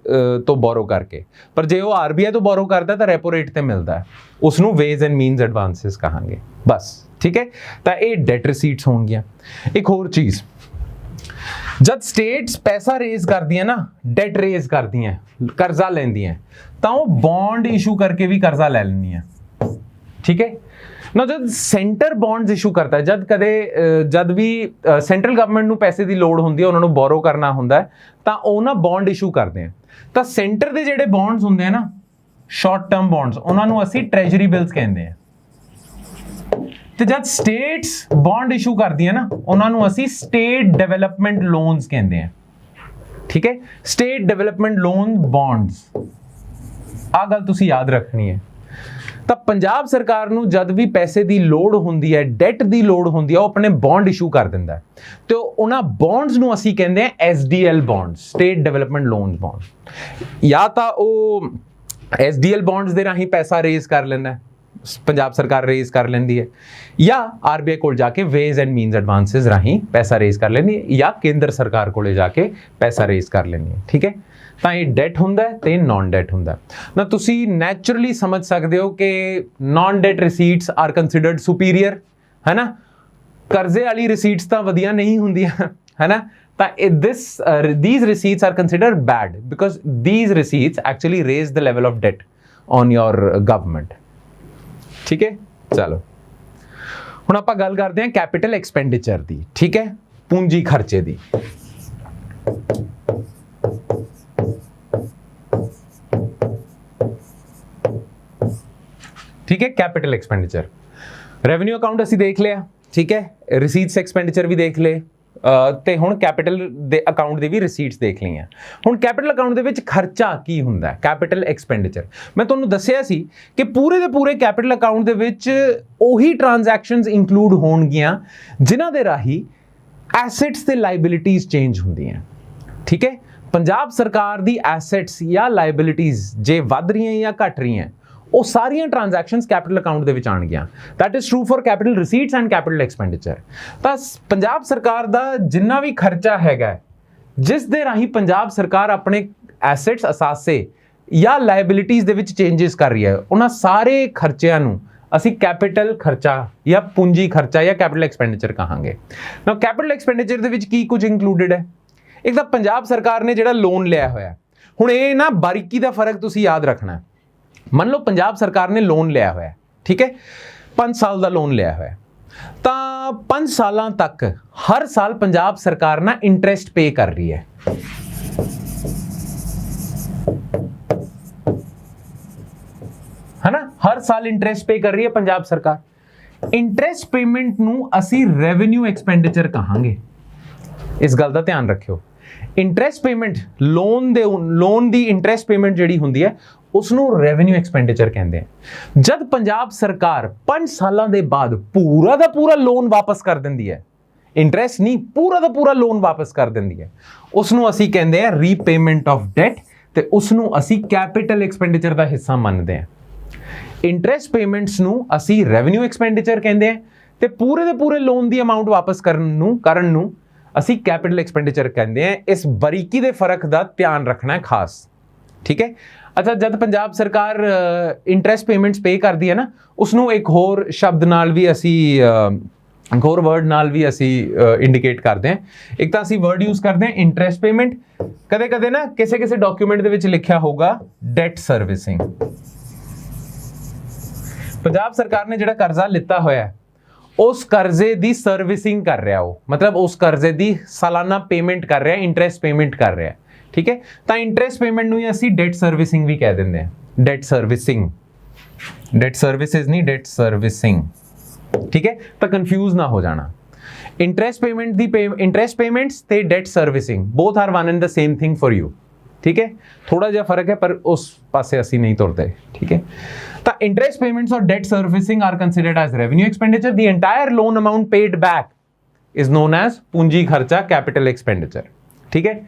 Speaker 1: ਤੋਂ ਬੋਰੋ ਕਰਕੇ। ਪਰ ਜੇ ਉਹ ਆਰਬੀਆਈ ਤੋਂ ਬੋਰੋ ਕਰਦਾ ਤਾਂ ਰੈਪੋ ਰੇਟ ਤੇ ਮਿਲਦਾ ਹੈ, ਉਸ ਨੂੰ ਵੇਜ਼ ਐਂਡ ਮੀਨਸ ਐਡਵਾਂਸਿਸ ਕਹਾਂਗੇ ਬਸ। ਠੀਕ ਹੈ, ਤਾਂ ਇਹ ਡੈਟ ਰਿਸੀਟਸ ਹੋਣਗੀਆਂ। ਇੱਕ ਹੋਰ ਚੀਜ਼, ਜਦ ਸਟੇਟਸ ਪੈਸਾ ਰੇਜ਼ ਕਰਦੀਆਂ ਨਾ, ਡੈਟ ਰੇਜ਼ ਕਰਦੀਆਂ, ਕਰਜ਼ਾ ਲੈਂਦੀਆਂ, ਤਾਂ ਉਹ ਬੌਂਡ ਇਸ਼ੂ ਕਰਕੇ ਵੀ ਕਰਜ਼ਾ ਲੈ ਲੈਂਦੀਆਂ। ਠੀਕ ਹੈ ਨਾ, ਜਦ ਸੈਂਟਰ ਬੌਂਡਸ ਇਸ਼ੂ ਕਰਦਾ, ਜਦ ਵੀ ਸੈਂਟਰਲ ਗਵਰਨਮੈਂਟ ਨੂੰ ਪੈਸੇ ਦੀ ਲੋੜ ਹੁੰਦੀ ਹੈ, ਉਹਨਾਂ ਨੂੰ ਬੋਰੋ ਕਰਨਾ ਹੁੰਦਾ, ਤਾਂ ਉਹ ਨਾ ਬੌਂਡ ਇਸ਼ੂ ਕਰਦੇ ਆ। ਤਾਂ ਸੈਂਟਰ ਦੇ ਜਿਹੜੇ ਬੌਂਡਸ ਹੁੰਦੇ ਆ ਨਾ, ਸ਼ਾਰਟ ਟਰਮ ਬੌਂਡਸ, ਉਹਨਾਂ ਨੂੰ ਅਸੀਂ ਟ੍ਰੈਜਰੀ ਬਿਲਸ ਕਹਿੰਦੇ ਆ। ਤੇ ਜਦ ਸਟੇਟਸ ਬੌਂਡ ਇਸ਼ੂ ਕਰਦੀਆਂ ਨਾ, ਉਹਨਾਂ ਨੂੰ ਅਸੀਂ ਸਟੇਟ ਡਿਵੈਲਪਮੈਂਟ ਲੋਨਸ ਕਹਿੰਦੇ ਆ। ਠੀਕ ਹੈ, ਸਟੇਟ ਡਿਵੈਲਪਮੈਂਟ ਲੋਨ ਬੌਂਡਸ, ਆਹ ਗੱਲ ਤੁਸੀਂ ਯਾਦ ਰੱਖਣੀ ਹੈ। ਤਾਂ ਪੰਜਾਬ ਸਰਕਾਰ ਨੂੰ ਜਦ ਵੀ ਪੈਸੇ ਦੀ ਲੋੜ ਹੁੰਦੀ ਹੈ, ਡੈਟ ਦੀ ਲੋੜ ਹੁੰਦੀ ਹੈ, ਉਹ ਆਪਣੇ ਬੌਂਡ ਇਸ਼ੂ ਕਰ ਦਿੰਦਾ ਹੈ, ਤੇ ਉਹਨਾਂ ਬੌਂਡਸ ਨੂੰ ਅਸੀਂ ਕਹਿੰਦੇ ਆ SDL bonds, state development loans bond. ਜਾਂ ਤਾਂ ਉਹ SDL ਬੌਂਡਸ ਦੇ ਰਾਹੀਂ ਪੈਸਾ ਰੇਜ਼ ਕਰ ਲੈਂਦਾ, ਪੰਜਾਬ ਸਰਕਾਰ ਰੇਜ਼ ਕਰ ਲੈਂਦੀ ਹੈ, ਜਾਂ ਆਰਬੀਆਈ ਕੋਲ ਜਾ ਕੇ ਵੇਜ਼ ਐਂਡ ਮੀਨਸ ਐਡਵਾਂਸਿਸ ਰਾਹੀਂ ਪੈਸਾ ਰੇਜ਼ ਕਰ ਲੈਂਦੀ ਹੈ, ਜਾਂ ਕੇਂਦਰ ਸਰਕਾਰ ਕੋਲੇ ਜਾ ਕੇ ਪੈਸਾ ਰੇਜ਼ ਕਰ ਲੈਂਦੀ ਹੈ। ਠੀਕ ਹੈ, ਤਾਂ ਇਹ ਡੈਟ ਹੁੰਦਾ ਤੇ ਨਾਨ ਡੈਟ ਹੁੰਦਾ। ਨਾ ਤੁਸੀਂ ਨੈਚੁਰਲੀ ਸਮਝ ਸਕਦੇ ਹੋ ਕਿ non debt receipts are considered superior, ਹੈ ਨਾ, ਕਰਜ਼ੇ ਵਾਲੀ ਰਿਸੀਟਸ ਤਾਂ ਵਧੀਆ ਨਹੀਂ ਹੁੰਦੀਆਂ, ਹੈ ਨਾ। ਤਾਂ these receipts are considered bad because these receipts actually raise the level of debt on your government। ਠੀਕ ਹੈ, ਚਲੋ ਹੁਣ ਆਪਾਂ ਗੱਲ ਕਰਦੇ ਹਾਂ ਕੈਪੀਟਲ ਐਕਸਪੈਂਡੀਚਰ ਦੀ। ਠੀਕ ਹੈ, ਪੂੰਜੀ ਖਰਚੇ ਦੀ। ਠੀਕ ਹੈ, ਕੈਪੀਟਲ ਐਕਸਪੈਂਡੀਚਰ, ਰੈਵਨਿਊ ਅਕਾਊਂਟ ਅਸੀਂ ਦੇਖ ਲਿਆ। ਠੀਕ ਹੈ, ਰਿਸੀਟਸ ਐਕਸਪੈਂਡੀਚਰ ਵੀ ਦੇਖ ਲਏ, ਤੇ ਹੁਣ ਕੈਪੀਟਲ ਦੇ ਅਕਾਊਂਟ ਦੇ ਵੀ ਰਿਸੀਟਸ ਦੇਖ ਲਈਆਂ। ਹੁਣ ਕੈਪੀਟਲ ਅਕਾਊਂਟ ਦੇ ਵਿੱਚ ਖਰਚਾ ਕੀ ਹੁੰਦਾ, ਕੈਪੀਟਲ ਐਕਸਪੈਂਡੀਚਰ। ਮੈਂ ਤੁਹਾਨੂੰ ਦੱਸਿਆ ਸੀ ਕਿ ਪੂਰੇ ਦੇ ਪੂਰੇ ਕੈਪੀਟਲ ਅਕਾਊਂਟ ਦੇ ਵਿੱਚ ਉਹੀ ਟ੍ਰਾਂਜੈਕਸ਼ਨਸ ਇੰਕਲੂਡ ਹੋਣਗੀਆਂ ਜਿਨ੍ਹਾਂ ਦੇ ਰਾਹੀਂ ਐਸੈਟਸ ਤੇ ਲਾਇਬਿਲਿਟੀਜ਼ ਚੇਂਜ ਹੁੰਦੀਆਂ। ਠੀਕ ਹੈ, ਪੰਜਾਬ ਸਰਕਾਰ ਦੀ ਐਸੈਟਸ ਜਾਂ ਲਾਇਬਿਲਿਟੀਜ਼ ਜੇ ਵੱਧ ਰਹੀਆਂ ਜਾਂ ਘਟ ਰਹੀਆਂ, ਉਹ ਸਾਰੀਆਂ ਟ੍ਰਾਂਜੈਕਸ਼ਨਸ ਕੈਪੀਟਲ ਅਕਾਊਂਟ ਦੇ ਵਿੱਚ ਆਣਗੀਆਂ। That is true for capital receipts and capital expenditure. ਤਾਂ ਪੰਜਾਬ ਸਰਕਾਰ ਦਾ ਜਿੰਨਾ ਵੀ ਖਰਚਾ ਹੈਗਾ, ਜਿਸ ਦੇ ਰਾਹੀਂ ਪੰਜਾਬ ਸਰਕਾਰ ਆਪਣੇ ਐਸੈਟਸ, ਅਸਾਸੇ ਜਾਂ ਲਾਇਬਿਲਿਟੀਜ਼ ਦੇ ਵਿੱਚ ਚੇਂਜਸ ਕਰ ਰਹੀ ਹੈ, ਉਹਨਾਂ ਸਾਰੇ ਖਰਚਿਆਂ ਨੂੰ ਅਸੀਂ ਕੈਪੀਟਲ ਖਰਚਾ ਜਾਂ ਪੂੰਜੀ ਖਰਚਾ ਜਾਂ ਕੈਪੀਟਲ ਐਕਸਪੈਂਡੀਚਰ ਕਹਾਂਗੇ। ਨਾ ਕੈਪੀਟਲ ਐਕਸਪੈਂਡੀਚਰ ਦੇ ਵਿੱਚ ਕੀ ਕੁਝ ਇੰਕਲੂਡਡ ਹੈ? ਇੱਕ ਤਾਂ ਪੰਜਾਬ ਸਰਕਾਰ ਨੇ ਜਿਹੜਾ ਲੋਨ ਲਿਆ ਹੋਇਆ, ਹੁਣ ਇਹ ਨਾ ਬਾਰੀਕੀ ਦਾ ਫਰਕ ਤੁਸੀਂ ਯਾਦ ਰੱਖਣਾ। ਮੰਨ ਲਓ ਪੰਜਾਬ ਸਰਕਾਰ ਨੇ ਲੋਨ ਲਿਆ ਹੋਇਆ, ਠੀਕ ਹੈ, 5 ਸਾਲ ਦਾ ਲੋਨ ਲਿਆ ਹੋਇਆ, ਤਾਂ 5 ਸਾਲਾਂ ਤੱਕ ਹਰ ਸਾਲ ਪੰਜਾਬ ਸਰਕਾਰ ਨਾ ਇੰਟਰਸਟ ਪੇ ਕਰ ਰਹੀ ਹੈ। ਹੈ ਨਾ, ਹਰ ਸਾਲ ਇੰਟਰਸਟ ਪੇ ਕਰ ਰਹੀ ਹੈ ਪੰਜਾਬ ਸਰਕਾਰ। ਇੰਟਰਸਟ ਪੇਮੈਂਟ ਨੂੰ ਅਸੀਂ ਰੈਵਨਿਊ ਐਕਸਪੈਂਡੀਚਰ ਕਹਾਂਗੇ। ਇਸ ਗੱਲ ਦਾ ਧਿਆਨ ਰੱਖਿਓ। ਇੰਟਰਸਟ ਪੇਮੈਂਟ, ਲੋਨ ਦੀ ਇੰਟਰਸਟ ਪੇਮੈਂਟ ਜਿਹੜੀ ਹੁੰਦੀ ਹੈ, ਉਸ ਨੂੰ ਰੈਵਨਿਊ ਐਕਸਪੈਂਡੀਚਰ ਕਹਿੰਦੇ ਆ। ਜਦ ਪੰਜਾਬ ਸਰਕਾਰ 5 ਸਾਲਾਂ ਦੇ ਬਾਅਦ ਪੂਰਾ ਦਾ ਪੂਰਾ ਲੋਨ ਵਾਪਸ ਕਰ ਦਿੰਦੀ ਹੈ, ਇੰਟਰਸਟ ਨਹੀਂ, ਪੂਰਾ ਦਾ ਪੂਰਾ ਲੋਨ ਵਾਪਸ ਕਰ ਦਿੰਦੀ ਹੈ, ਉਸ ਨੂੰ ਅਸੀਂ ਕਹਿੰਦੇ ਆ ਰੀਪੇਮੈਂਟ ਆਫ ਡੈਟ, ਤੇ ਉਸ ਨੂੰ ਅਸੀਂ ਕੈਪੀਟਲ ਐਕਸਪੈਂਡੀਚਰ ਦਾ ਹਿੱਸਾ ਮੰਨਦੇ ਹਾਂ। ਇੰਟਰਸਟ ਪੇਮੈਂਟਸ ਨੂੰ ਅਸੀਂ ਰੈਵਨਿਊ ਐਕਸਪੈਂਡੀਚਰ ਕਹਿੰਦੇ ਆ, ਤੇ ਪੂਰੇ ਦੇ ਪੂਰੇ ਲੋਨ ਦੀ ਅਮਾਉਂਟ ਵਾਪਸ ਕਰਨ ਨੂੰ ਅਸੀਂ ਕੈਪੀਟਲ ਐਕਸਪੈਂਡੀਚਰ ਕਹਿੰਦੇ ਆ। ਇਸ ਬਰੀਕੀ ਦੇ ਫਰਕ ਦਾ ਧਿਆਨ ਰੱਖਣਾ ਹੈ ਖਾਸ, ਠੀਕ ਹੈ। ਅੱਛਾ, ਜਦ ਪੰਜਾਬ ਸਰਕਾਰ ਇੰਟਰਸਟ ਪੇਮੈਂਟਸ ਪੇ ਕਰਦੀ ਹੈ ਨਾ, ਉਸ ਨੂੰ ਇੱਕ ਹੋਰ ਸ਼ਬਦ ਨਾਲ ਵੀ ਅਸੀਂ ਇੱਕ ਹੋਰ ਵਰਡ ਨਾਲ ਵੀ ਅਸੀਂ ਇੰਡੀਕੇਟ ਕਰਦੇ ਹਾਂ। ਇੱਕ ਤਾਂ ਅਸੀਂ ਵਰਡ ਯੂਜ਼ ਕਰਦੇ ਹਾਂ ਇੰਟਰਸਟ ਪੇਮੈਂਟ, ਕਦੇ ਕਦੇ ਨਾ ਕਿਸੇ ਡਾਕੂਮੈਂਟ ਦੇ ਵਿੱਚ ਲਿਖਿਆ ਹੋਊਗਾ ਡੈਟ ਸਰਵਿਸਿੰਗ। ਪੰਜਾਬ ਸਰਕਾਰ ਨੇ ਜਿਹੜਾ ਕਰਜ਼ਾ ਲਿੱਤਾ ਹੋਇਆ ਹੈ, ਉਸ ਕਰਜ਼ੇ ਦੀ ਸਰਵਿਸਿੰਗ ਕਰ ਰਿਹਾ, ਉਹ ਮਤਲਬ ਉਸ ਕਰਜ਼ੇ ਦੀ ਸਾਲਾਨਾ ਪੇਮੈਂਟ ਕਰ ਰਿਹਾ, ਇੰਟਰਸਟ ਪੇਮੈਂਟ ਕਰ ਰਿਹਾ, ਠੀਕ ਹੈ। ਤਾਂ ਇੰਟਰਸਟ ਪੇਮੈਂਟ ਨੂੰ ਹੀ ਅਸੀਂ ਡੈਟ ਸਰਵਿਸਿੰਗ ਵੀ ਕਹਿ ਦਿੰਦੇ ਹਾਂ। ਡੈਟ ਸਰਵਿਸਿੰਗ, ਡੈਟ ਸਰਵਿਸਿਜ਼ ਨਹੀਂ, ਡੈਟ ਸਰਵਿਸਿੰਗ, ਠੀਕ ਹੈ। ਤਾਂ ਕਨਫਿਊਜ਼ ਨਾ ਹੋ ਜਾਣਾ। ਇੰਟਰਸਟ ਪੇਮੈਂਟ ਦੀ ਇੰਟਰਸਟ ਪੇਮੈਂਟਸ ਤੇ debt servicing both are one and the same thing for you, ਠੀਕ ਹੈ। ਥੋੜਾ ਜਿਹਾ ਫਰਕ ਹੈ, ਪਰ ਉਸ ਪਾਸੇ ਅਸੀਂ ਨਹੀਂ ਤੁਰਦੇ, ਠੀਕ ਹੈ। ਤਾਂ interest payments or debt servicing are considered as revenue expenditure. The entire loan amount paid back is known as ਪੂੰਜੀ ਖਰਚਾ, ਕੈਪੀਟਲ ਐਕਸਪੈਂਡੀਚਰ, ਠੀਕ ਹੈ।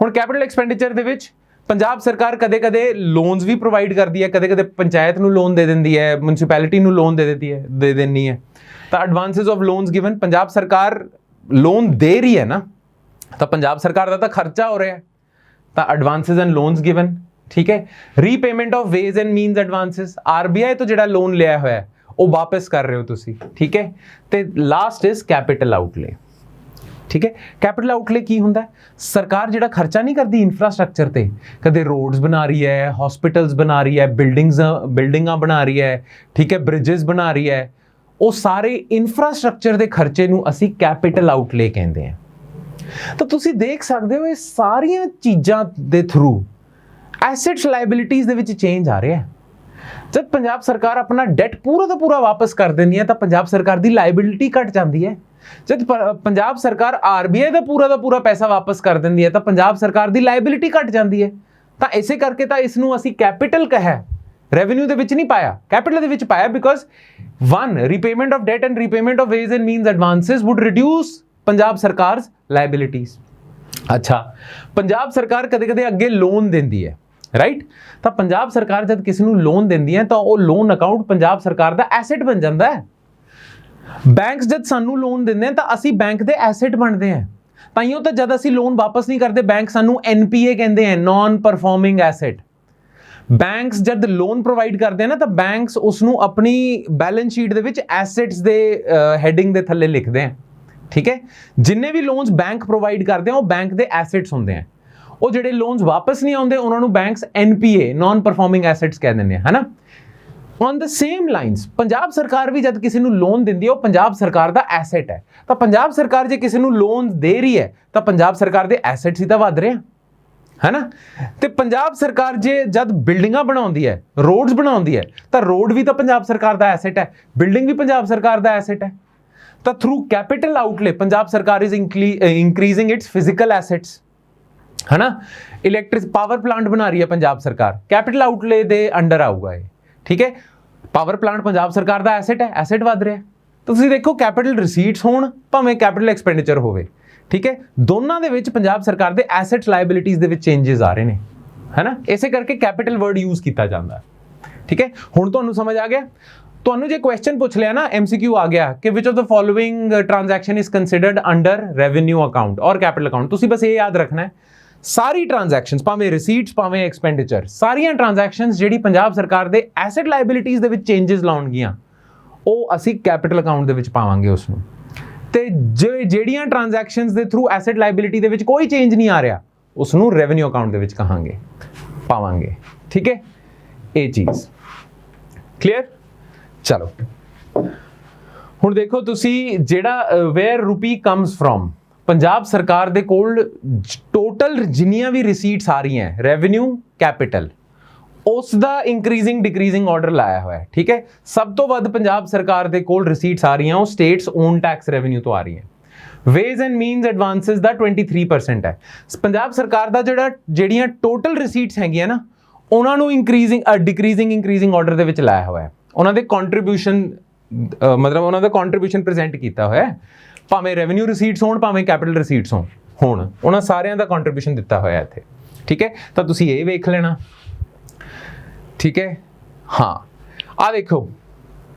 Speaker 1: ਹੁਣ ਕੈਪੀਟਲ ਐਕਸਪੈਂਡੀਚਰ ਦੇ ਵਿੱਚ ਪੰਜਾਬ ਸਰਕਾਰ ਕਦੇ-ਕਦੇ ਲੋਨਸ ਵੀ ਪ੍ਰੋਵਾਈਡ ਕਰਦੀ ਹੈ, ਕਦੇ-ਕਦੇ ਪੰਚਾਇਤ ਨੂੰ ਲੋਨ ਦੇ ਦਿੰਦੀ ਹੈ, ਮਿਊਨਿਸਪੈਲਿਟੀ ਨੂੰ ਲੋਨ ਦੇ ਦਿੰਦੀ ਹੈ। ਤਾਂ ਐਡਵਾਂਸਿਸ ਆਫ ਲੋਨਸ ਗਿਵਨ, ਪੰਜਾਬ ਸਰਕਾਰ ਲੋਨ ਦੇ ਰਹੀ ਹੈ ਨਾ, ਤਾਂ ਪੰਜਾਬ ਸਰਕਾਰ ਦਾ ਤਾਂ ਖਰਚਾ ਹੋ ਰਿਹਾ ਹੈ, ਤਾਂ ਐਡਵਾਂਸਿਸ ਐਂਡ ਲੋਨਸ ਗਿਵਨ, ਠੀਕ ਹੈ। Repayment of ways and means advances, RBI ਤੋਂ ਜਿਹੜਾ ਲੋਨ ਲਿਆ ਹੋਇਆ ਉਹ ਵਾਪਸ ਕਰ ਰਹੇ ਹੋ ਤੁਸੀਂ, ਠੀਕ ਹੈ। ਤੇ ਲਾਸਟ ਇਜ਼ ਕੈਪੀਟਲ ਆਊਟਲੇ, ਠੀਕ ਹੈ। ਕੈਪੀਟਲ ਆਊਟਲੇ ਕੀ ਹੁੰਦਾ? ਸਰਕਾਰ ਜਿਹੜਾ ਖਰਚਾ ਨਹੀਂ ਕਰਦੀ ਇਨਫਰਾਸਟ੍ਰਕਚਰ ਤੇ, ਕਦੇ ਰੋਡਸ ਬਣਾ ਰਹੀ ਹੈ, ਹਸਪੀਟਲਸ ਬਣਾ ਰਹੀ ਹੈ, ਬਿਲਡਿੰਗਾਂ ਬਣਾ ਰਹੀ ਹੈ, ਠੀਕ ਹੈ, ਬ੍ਰਿਜਸ ਬਣਾ ਰਹੀ ਹੈ, ਉਹ ਸਾਰੇ ਇਨਫਰਾਸਟ੍ਰਕਚਰ ਦੇ ਖਰਚੇ ਨੂੰ ਅਸੀਂ ਕੈਪੀਟਲ ਆਊਟਲੇ ਕਹਿੰਦੇ ਹਾਂ। ਤਾਂ ਤੁਸੀਂ ਦੇਖ ਸਕਦੇ ਹੋ ਇਹ ਸਾਰੀਆਂ ਚੀਜ਼ਾਂ ਦੇ ਥਰੂ ਐਸੈਟਸ ਲਾਇਬਿਲਿਟੀਜ਼ ਦੇ ਵਿੱਚ ਚੇਂਜ ਆ ਰਿਹਾ ਹੈ। ਜਦ ਪੰਜਾਬ ਸਰਕਾਰ ਆਪਣਾ ਡੈਟ ਪੂਰਾ ਦਾ ਪੂਰਾ ਵਾਪਸ ਕਰ ਦਿੰਦੀ ਹੈ ਤਾਂ ਪੰਜਾਬ ਸਰਕਾਰ ਦੀ ਲਾਇਬਿਲਿਟੀ ਘਟ ਜਾਂਦੀ ਹੈ। ਜਦ ਪੰਜਾਬ ਸਰਕਾਰ ਆਰਬੀਆਈ ਦਾ ਪੂਰਾ ਪੈਸਾ ਵਾਪਸ ਕਰ ਦਿੰਦੀ ਹੈ ਤਾਂ ਪੰਜਾਬ ਸਰਕਾਰ ਦੀ ਲਾਇਬਿਲਿਟੀ ਘਟ ਜਾਂਦੀ ਹੈ। ਤਾਂ ਇਸੇ ਕਰਕੇ ਤਾਂ ਇਸ ਨੂੰ ਅਸੀਂ ਕੈਪੀਟਲ ਕਿਹਾ, ਰੈਵਨਿਊ ਦੇ ਵਿੱਚ ਨਹੀਂ ਪਾਇਆ, ਕੈਪੀਟਲ ਦੇ ਵਿੱਚ ਪਾਇਆ, because one repayment of debt and repayment of ways and means advances would reduce Punjab ਸਰਕਾਰ's liabilities। ਅੱਛਾ, ਪੰਜਾਬ ਸਰਕਾਰ ਕਦੇ-ਕਦੇ ਅੱਗੇ ਲੋਨ ਦਿੰਦੀ ਹੈ, ਰਾਈਟ। ਤਾਂ ਪੰਜਾਬ ਸਰਕਾਰ ਜਦ ਕਿਸੇ ਨੂੰ ਲੋਨ ਦਿੰਦੀ ਹੈ ਤਾਂ ਉਹ ਲੋਨ ਅਕਾਊਂਟ ਪੰਜਾਬ ਸਰਕਾਰ ਦਾ ਐਸੈਟ ਬਣ ਜਾਂਦਾ ਹੈ। ਬੈਂਕਸ ਜਦ ਸਾਨੂੰ ਲੋਨ ਦਿੰਦੇ ਆ ਤਾਂ ਅਸੀਂ ਬੈਂਕ ਦੇ ਐਸੈਟ ਬਣਦੇ ਹਾਂ। ਤਾਈਓ ਤਾਂ ਜਦ ਅਸੀਂ ਲੋਨ ਵਾਪਸ ਨਹੀਂ ਕਰਦੇ, ਬੈਂਕ ਸਾਨੂੰ NPA ਕਹਿੰਦੇ ਆ, ਨਾਨ ਪਰਫਾਰਮਿੰਗ ਐਸੈਟ। ਬੈਂਕਸ ਜਦ ਲੋਨ ਪ੍ਰੋਵਾਈਡ ਕਰਦੇ ਆ ਨਾ ਤਾਂ ਬੈਂਕਸ ਉਸ ਨੂੰ ਆਪਣੀ ਬੈਲੈਂਸ ਸ਼ੀਟ ਦੇ ਵਿੱਚ ਐਸੈਟਸ ਦੇ ਹੈਡਿੰਗ ਦੇ ਥੱਲੇ ਲਿਖਦੇ ਆ, ਠੀਕ ਹੈ। ਜਿੰਨੇ ਵੀ ਲੋਨਸ ਬੈਂਕ ਪ੍ਰੋਵਾਈਡ ਕਰਦੇ ਆ ਉਹ ਬੈਂਕ ਦੇ ਐਸੈਟਸ ਹੁੰਦੇ ਆ। ਉਹ ਜਿਹੜੇ ਲੋਨਸ ਵਾਪਸ ਨਹੀਂ ਆਉਂਦੇ ਉਹਨਾਂ ਨੂੰ banks NPA, non performing assets ਕਹਿ ਦਿੰਦੇ ਆ, ਹੈਨਾ। On the same lines Punjab ਸਰਕਾਰ ਵੀ ਜਦ ਕਿਸੇ ਨੂੰ ਲੋਨ ਦਿੰਦੀ ਹੈ ਉਹ ਪੰਜਾਬ ਸਰਕਾਰ ਦਾ ਐਸੈਟ ਹੈ। ਤਾਂ ਪੰਜਾਬ ਸਰਕਾਰ ਜੇ ਕਿਸੇ ਨੂੰ ਲੋਨ ਦੇ ਰਹੀ ਹੈ ਤਾਂ ਪੰਜਾਬ ਸਰਕਾਰ ਦੇ ਐਸੈਟਸ ਹੀ ਤਾਂ ਵੱਧ ਰਹੇ ਆ, ਹੈਨਾ। ਤੇ ਪੰਜਾਬ ਸਰਕਾਰ ਜੇ ਜਦ ਬਿਲਡਿੰਗਾਂ ਬਣਾਉਂਦੀ ਹੈ, ਰੋਡਸ ਬਣਾਉਂਦੀ ਹੈ, ਤਾਂ ਰੋਡ ਵੀ ਤਾਂ ਪੰਜਾਬ ਸਰਕਾਰ ਦਾ ਐਸੈਟ ਹੈ, ਬਿਲਡਿੰਗ ਵੀ ਪੰਜਾਬ ਸਰਕਾਰ ਦਾ ਐਸੈਟ ਹੈ। ਤਾਂ ਥਰੂ ਕੈਪੀਟਲ ਆਊਟਲੇ ਪੰਜਾਬ ਸਰਕਾਰ ਇਜ਼ ਇੰਕਰੀਜ਼ਿੰਗ ਇਟਸ ਫਿਜ਼ੀਕਲ ਐਸੈਟਸ, ਹੈ ਨਾ। ਇਲੈਕਟ੍ਰਿਕ ਪਾਵਰ ਪਲਾਂਟ ਬਣਾ ਰਹੀ ਹੈ ਪੰਜਾਬ ਸਰਕਾਰ, ਕੈਪੀਟਲ ਆਊਟਲੇ ਦੇ ਅੰਡਰ ਆਊਗਾ ਇਹ, ਠੀਕ ਹੈ। ਪਾਵਰ ਪਲਾਂਟ ਪੰਜਾਬ ਸਰਕਾਰ ਦਾ ਐਸੈਟ ਹੈ, ਐਸੈਟ ਵੱਧ ਰਿਹਾ। ਤੁਸੀਂ ਦੇਖੋ ਕੈਪੀਟਲ ਰਿਸੀਟਸ ਹੋਣ ਭਾਵੇਂ ਕੈਪੀਟਲ ਐਕਸਪੈਂਡੀਚਰ ਹੋਵੇ, ਠੀਕ ਹੈ, ਦੋਨਾਂ ਦੇ ਵਿੱਚ ਪੰਜਾਬ ਸਰਕਾਰ ਦੇ ਐਸੈਟ ਲਾਇਬਿਲਿਟੀਜ਼ ਦੇ ਵਿੱਚ ਚੇਂਜਸ ਆ ਰਹੇ ਨੇ, ਹੈ ਨਾ। ਇਸੇ ਕਰਕੇ ਕੈਪੀਟਲ ਵਰਡ ਯੂਜ਼ ਕੀਤਾ ਜਾਂਦਾ, ਠੀਕ ਹੈ। ਹੁਣ ਤੁਹਾਨੂੰ ਸਮਝ ਆ ਗਿਆ। ਤੁਹਾਨੂੰ ਜੇ ਕੁਐਸਚਨ ਪੁੱਛ ਲਿਆ ਨਾ, MCQ ਆ ਗਿਆ ਕਿ which of the following transaction is considered under revenue account ਔਰ ਕੈਪੀਟਲ ਅਕਾਊਂਟ, ਤੁਸੀਂ ਬਸ ਇਹ ਯਾਦ ਰੱਖਣਾ ਹੈ ਸਾਰੀ ਟ੍ਰਾਂਜੈਕਸ਼ਨਸ, ਭਾਵੇਂ ਰਿਸੀਟਸ ਭਾਵੇਂ ਐਕਸਪੈਂਡੀਚਰ, ਸਾਰੀਆਂ ਟ੍ਰਾਂਜੈਕਸ਼ਨਸ ਜਿਹੜੀ ਪੰਜਾਬ ਸਰਕਾਰ ਦੇ ਐਸੈਟ ਲਾਇਬਿਲਿਟੀਜ਼ ਦੇ ਵਿੱਚ ਚੇਂਜਸ ਲਾਉਣਗੀਆਂ ਉਹ ਅਸੀਂ ਕੈਪੀਟਲ ਅਕਾਊਂਟ ਦੇ ਵਿੱਚ ਪਾਵਾਂਗੇ ਉਸ ਨੂੰ। ਤੇ ਜਿਹੜੀਆਂ ਟ੍ਰਾਂਜੈਕਸ਼ਨਸ ਦੇ ਥਰੂ ਐਸੈਟ ਲਾਇਬਿਲਿਟੀ ਦੇ ਵਿੱਚ ਕੋਈ ਚੇਂਜ ਨਹੀਂ ਆ ਰਿਹਾ ਉਸ ਨੂੰ ਰੈਵਨਿਊ ਅਕਾਊਂਟ ਦੇ ਵਿੱਚ ਕਹਾਂਗੇ, ਪਾਵਾਂਗੇ, ਠੀਕ ਹੈ। ਇਹ ਚੀਜ਼ ਕਲੀਅਰ। ਚਲੋ ਹੁਣ ਦੇਖੋ ਤੁਸੀਂ ਜਿਹੜਾ ਵੇਅਰ ਰੁਪੀ ਕਮਸ ਫਰੋਮ, ਪੰਜਾਬ ਸਰਕਾਰ ਦੇ ਕੋਲ ਟੋਟਲ ਜਿੰਨੀਆਂ ਵੀ ਰਿਸੀਟਸ ਆ ਰਹੀਆਂ ਰੈਵਨਿਊ ਕੈਪੀਟਲ, ਉਸ ਦਾ ਇੰਕਰੀਜ਼ਿੰਗ ਡਿਕਰੀਜ਼ਿੰਗ ਆਰਡਰ ਲਾਇਆ ਹੋਇਆ ਹੈ, ਠੀਕ ਹੈ। ਸਭ ਤੋਂ ਵੱਧ ਪੰਜਾਬ ਸਰਕਾਰ ਦੇ ਕੋਲ ਰਿਸੀਟਸ ਆ ਰਹੀਆਂ ਉਹ ਸਟੇਟਸ ਓਨ ਟੈਕਸ ਰੈਵਨਿਊ ਤੋਂ ਆ ਰਹੀਆਂ। ਵੇਜ਼ ਐਂਡ ਮੀਨਸ ਐਡਵਾਂਸਿਸ ਦਾ 23% ਹੈ। ਪੰਜਾਬ ਸਰਕਾਰ ਦਾ ਜਿਹੜੀਆਂ ਟੋਟਲ ਰਿਸੀਟਸ ਹੈਗੀਆਂ ਨਾ ਉਹਨਾਂ ਨੂੰ ਡਿਕਰੀਜ਼ਿੰਗ ਆਰਡਰ ਦੇ ਵਿੱਚ ਲਾਇਆ ਹੋਇਆ ਹੈ। ਉਹਨਾਂ ਦੇ ਕੰਟਰੀਬਿਊਸ਼ਨ ਮਤਲਬ ਉਹਨਾਂ ਦਾ ਕੰਟਰੀਬਿਊਸ਼ਨ ਪ੍ਰੈਜ਼ੈਂਟ ਕੀਤਾ ਹੋਇਆ ਹੈ। ਭਾਵੇਂ ਰੈਵਨਿਊ ਰਿਸੀਟਸ ਹੋਣ ਭਾਵੇਂ ਕੈਪੀਟਲ ਰਿਸੀਟਸ ਹੋਣ ਉਹਨਾਂ ਸਾਰਿਆਂ ਦਾ ਕੰਟਰੀਬਿਊਸ਼ਨ ਦਿੱਤਾ ਹੋਇਆ ਇੱਥੇ। ਠੀਕ ਹੈ, ਤਾਂ ਤੁਸੀਂ ਇਹ ਵੇਖ ਲੈਣਾ। ਠੀਕ ਹੈ, ਹਾਂ ਆ ਦੇਖੋ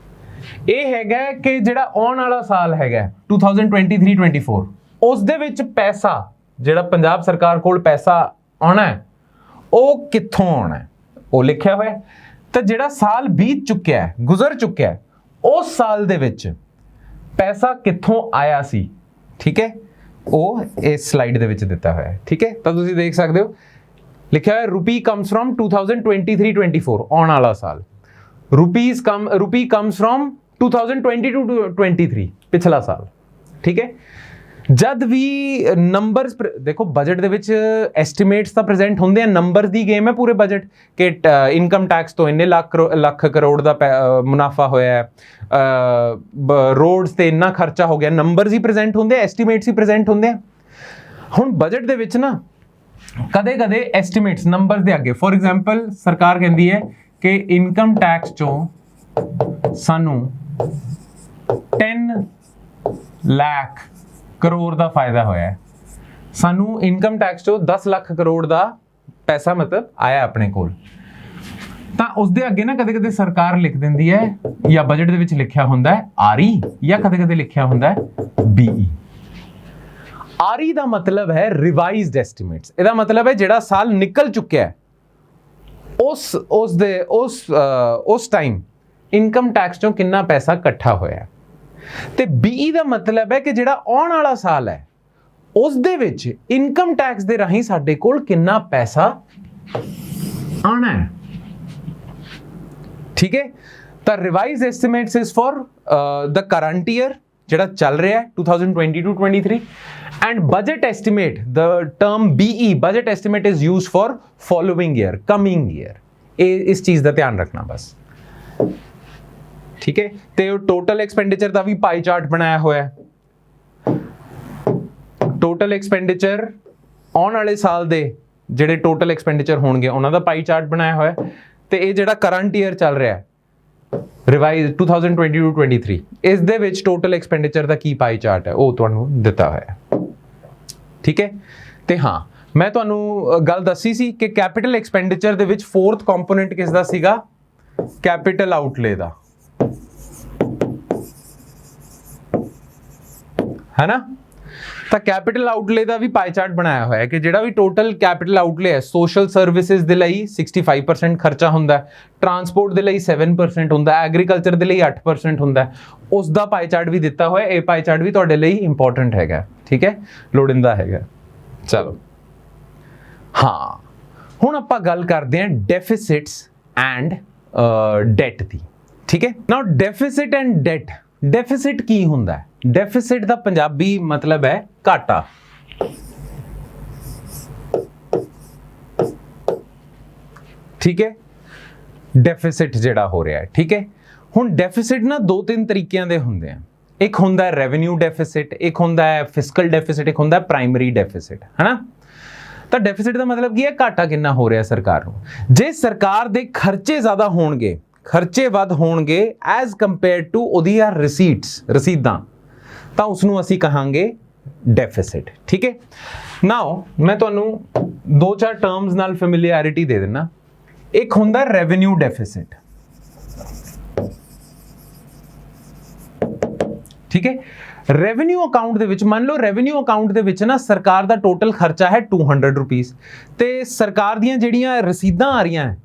Speaker 1: ਇਹ ਹੈਗਾ ਕਿ ਜਿਹੜਾ ਆਉਣ ਵਾਲਾ ਸਾਲ ਹੈਗਾ 2023-24 ਉਸ ਦੇ ਵਿੱਚ ਪੈਸਾ ਜਿਹੜਾ ਪੰਜਾਬ ਸਰਕਾਰ ਕੋਲ ਪੈਸਾ ਆਉਣਾ ਹੈ ਉਹ ਕਿੱਥੋਂ ਆਉਣਾ ਹੈ ਉਹ ਲਿਖਿਆ ਹੋਇਆ। ਤਾਂ ਜਿਹੜਾ ਸਾਲ ਬੀਤ ਚੁੱਕਿਆ ਹੈ, ਗੁਜ਼ਰ ਚੁੱਕਿਆ ਹੈ, ਉਸ ਸਾਲ ਦੇ ਵਿੱਚ ਪੈਸਾ ਕਿੱਥੋਂ ਆਇਆ ਸੀ, ਠੀਕ ਹੈ, ਉਹ ਇਸ ਸਲਾਈਡ ਦੇ ਵਿੱਚ ਦਿੱਤਾ ਹੋਇਆ ਹੈ। ਠੀਕ ਹੈ, ਤਾਂ ਤੁਸੀਂ ਦੇਖ ਸਕਦੇ ਹੋ ਲਿਖਿਆ ਹੋਇਆ ਰੁਪੀ ਕਮਸ ਫਰੋਮ 2023-24 ਆਉਣ ਵਾਲਾ ਸਾਲ, ਰੁਪੀ ਕਮਸ ਫਰੋਮ 2022-23 ਪਿਛਲਾ ਸਾਲ। ਠੀਕ ਹੈ, ਜਦ ਵੀ ਨੰਬਰਸ ਦੇਖੋ ਬਜਟ ਦੇ ਵਿੱਚ ਐਸਟੀਮੇਟਸ ਤਾਂ ਪ੍ਰੈਜ਼ੈਂਟ ਹੁੰਦੇ ਆ, ਨੰਬਰਸ ਦੀ ਗੇਮ ਹੈ ਪੂਰੇ ਬਜਟ ਕਿ ਇਨਕਮ ਟੈਕਸ ਤੋਂ ਇੰਨੇ ਲੱਖ ਕਰੋੜ ਦਾ ਮੁਨਾਫਾ ਹੋਇਆ ਹੈ, ਰੋਡਸ ਤੇ ਇੰਨਾ ਖਰਚਾ ਹੋ ਗਿਆ, ਨੰਬਰਸ ਹੀ ਪ੍ਰੈਜ਼ੈਂਟ ਹੁੰਦੇ ਆ, ਐਸਟੀਮੇਟਸ ਹੀ ਪ੍ਰੈਜ਼ੈਂਟ ਹੁੰਦੇ ਆ। ਹੁਣ ਬਜਟ ਦੇ ਵਿੱਚ ਨਾ ਕਦੇ ਐਸਟੀਮੇਟਸ ਨੰਬਰਸ ਦੇ ਅੱਗੇ, ਫੋਰ ਐਗਜ਼ਾਮਪਲ ਸਰਕਾਰ ਕਹਿੰਦੀ ਹੈ ਕਿ ਇਨਕਮ ਟੈਕਸ ਚੋਂ ਸਾਨੂੰ 10 ਲੱਖ ਕਰੋੜ ਦਾ ਫਾਇਦਾ ਹੋਇਆ ਹੈ, ਸਾਨੂੰ ਇਨਕਮ ਟੈਕਸ ਚੋਂ 10 ਲੱਖ ਕਰੋੜ ਦਾ ਪੈਸਾ ਮਤਲਬ ਆਇਆ ਆਪਣੇ ਕੋਲ। ਤਾਂ ਉਸ ਦੇ ਅੱਗੇ ਨਾ ਕਦੇ ਸਰਕਾਰ ਲਿਖ ਦਿੰਦੀ ਹੈ ਜਾਂ ਬਜਟ ਦੇ ਵਿੱਚ ਲਿਖਿਆ ਹੁੰਦਾ ਹੈ ਆਰਈ ਜਾਂ ਕਦੇ ਲਿਖਿਆ ਹੁੰਦਾ ਹੈ ਬੀਈ। ਆਰਈ ਦਾ ਮਤਲਬ ਹੈ ਰਿਵਾਈਜ਼ਡ ਐਸਟੀਮੇਟਸ। ਇਹਦਾ ਮਤਲਬ ਹੈ ਜਿਹੜਾ ਸਾਲ ਨਿਕਲ ਚੁੱਕਿਆ ਹੈ ਉਸ ਟਾਈਮ ਇਨਕਮ ਟੈਕਸ ਚੋਂ ਕਿੰਨਾ ਪੈਸਾ ਇਕੱਠਾ ਹੋਇਆ। ਤੇ ਬੀਈ ਦਾ ਮਤਲਬ ਹੈ ਕਿ ਜਿਹੜਾ ਆਉਣ ਵਾਲਾ ਸਾਲ ਹੈ ਉਸ ਦੇ ਵਿੱਚ ਇਨਕਮ ਟੈਕਸ ਦੇ ਰਾਹੀਂ ਸਾਡੇ ਕੋਲ ਕਿੰਨਾ ਪੈਸਾ ਆਣਾ ਹੈ। ਠੀਕ ਹੈ, ਤਾਂ revise estimates is for the current year ਜਿਹੜਾ ਚੱਲ ਰਿਹਾ ਹੈ 2022-23 and budget estimate the term BE budget estimate is used for following year, coming year. ਇਹ ਇਸ ਚੀਜ਼ ਦਾ ਧਿਆਨ ਰੱਖਣਾ ਬਸ। ਠੀਕ ਹੈ, ਤੇ ਉਹ ਟੋਟਲ ਐਕਸਪੈਂਡੀਚਰ ਦਾ ਵੀ ਪਾਈ ਚਾਰਟ ਬਣਾਇਆ ਹੋਇਆ ਹੈ। ਟੋਟਲ ਐਕਸਪੈਂਡੀਚਰ ਆਉਣ ਵਾਲੇ ਸਾਲ ਦੇ ਜਿਹੜੇ ਟੋਟਲ ਐਕਸਪੈਂਡੀਚਰ ਹੋਣਗੇ ਉਹਨਾਂ ਦਾ ਪਾਈ ਚਾਰਟ ਬਣਾਇਆ ਹੋਇਆ ਹੈ। ਤੇ ਇਹ ਜਿਹੜਾ ਕਰੰਟ ਈਅਰ ਚੱਲ ਰਿਹਾ ਹੈ ਰਿਵਾਈਜ਼ 2022-23 ਇਸ ਦੇ ਵਿੱਚ ਟੋਟਲ ਐਕਸਪੈਂਡੀਚਰ ਦਾ ਕੀ ਪਾਈ ਚਾਰਟ ਹੈ ਉਹ ਤੁਹਾਨੂੰ ਦਿੱਤਾ ਹੋਇਆ ਹੈ। ਠੀਕ ਹੈ, ਤੇ ਹਾਂ ਮੈਂ ਤੁਹਾਨੂੰ ਗੱਲ ਦੱਸੀ ਸੀ ਕਿ ਕੈਪੀਟਲ ਐਕਸਪੈਂਡੀਚਰ ਦੇ ਵਿੱਚ 4th ਕੰਪੋਨੈਂਟ ਕਿਸ ਦਾ ਸੀਗਾ, ਕੈਪੀਟਲ ਆਊਟਲੇ ਦਾ, ਹੈ ਨਾ। ਤਾਂ ਕੈਪੀਟਲ ਆਊਟਲੇ ਦਾ ਵੀ ਪਾਈ ਚਾਰਟ ਬਣਾਇਆ ਹੋਇਆ ਹੈ ਕਿ ਜਿਹੜਾ ਵੀ ਟੋਟਲ ਕੈਪੀਟਲ ਆਊਟਲੇ ਹੈ ਸੋਸ਼ਲ ਸਰਵਿਸਿਜ਼ ਦੇ ਲਈ 65% ਖਰਚਾ ਹੁੰਦਾ ਹੈ, ਟਰਾਂਸਪੋਰਟ ਦੇ ਲਈ 7% ਹੁੰਦਾ ਹੈ, ਐਗਰੀਕਲਚਰ ਦੇ ਲਈ 8% ਹੁੰਦਾ ਹੈ, ਉਸ ਦਾ ਪਾਈ ਚਾਰਟ ਵੀ ਦਿੱਤਾ ਹੋਇਆ। ਇਹ ਪਾਈ ਚਾਰਟ ਵੀ ਤੁਹਾਡੇ ਲਈ ਇੰਪੋਰਟੈਂਟ ਹੈਗਾ, ਠੀਕ ਹੈ, ਲੋੜਿੰਦਾ ਹੈਗਾ। ਚਲੋ ਹਾਂ, ਹੁਣ ਆਪਾਂ ਗੱਲ ਕਰਦੇ ਹਾਂ ਡੈਫਿਸਿਟਸ ਐਂਡ ਡੈਟ ਦੀ। ਠੀਕ ਹੈ, ਨਾਓ ਡੈਫਿਸਿਟ ਐਂਡ ਡੈਟ, ਡੈਫਿਸਿਟ ਕੀ ਹੁੰਦਾ ਹੈ? ਡੈਫਿਸਿਟ ਦਾ ਪੰਜਾਬੀ ਮਤਲਬ ਹੈ ਘਾਟਾ। ਠੀਕ ਹੈ, ਡੈਫਿਸਿਟ ਜਿਹੜਾ ਹੋ ਰਿਹਾ ਹੈ। ਠੀਕ ਹੈ, ਹੁਣ ਡੈਫਿਸਿਟ ਨਾ 2-3 ਤਰੀਕਿਆਂ ਦੇ ਹੁੰਦੇ ਆ। ਇੱਕ ਹੁੰਦਾ ਹੈ ਰੈਵਨਿਊ ਡੈਫਿਸਿਟ, ਇੱਕ ਹੁੰਦਾ ਹੈ ਫਿਸਕਲ ਡੈਫਿਸਿਟ, ਇੱਕ ਹੁੰਦਾ ਹੈ ਪ੍ਰਾਇਮਰੀ ਡੈਫਿਸਿਟ, ਹੈ ਨਾ। ਤਾਂ ਡੈਫਿਸਿਟ ਦਾ ਮਤਲਬ ਕੀ ਹੈ? ਘਾਟਾ ਕਿੰਨਾ ਹੋ ਰਿਹਾ ਸਰਕਾਰ ਨੂੰ। ਜੇ ਸਰਕਾਰ ਦੇ ਖਰਚੇ ਜ਼ਿਆਦਾ ਹੋਣਗੇ, ਖਰਚੇ ਵੱਧ ਹੋਣਗੇ ਐਜ਼ ਕੰਪੇਅਰ ਟੂ ਉਹਦੀਆਂ ਰਸੀਦਾਂ, ਤਾਂ ਉਸ ਨੂੰ ਅਸੀਂ ਕਹਾਂਗੇ ਡੈਫਿਸਿਟ। ਠੀਕ ਹੈ, ਨਾਓ ਮੈਂ ਤੁਹਾਨੂੰ 2-4 ਟਰਮਸ ਨਾਲ ਫੈਮਿਲੀਅਰਿਟੀ ਦੇ ਦਿੰਦਾ। ਇੱਕ ਹੁੰਦਾ ਰੈਵਨਿਊ ਡੈਫਿਸਿਟ। ਠੀਕ ਹੈ, ਰੈਵਨਿਊ ਅਕਾਊਂਟ ਦੇ ਵਿੱਚ ਮੰਨ ਲਓ ਰੈਵਨਿਊ ਅਕਾਊਂਟ ਦੇ ਵਿੱਚ ਨਾ ਸਰਕਾਰ ਦਾ ਟੋਟਲ ਖਰਚਾ ਹੈ 200 ਰੁਪੀਸ ਤੇ ਸਰਕਾਰ ਦੀਆਂ ਜਿਹੜੀਆਂ ਰਸੀਦਾਂ ਆ ਰਹੀਆਂ ਹੈ,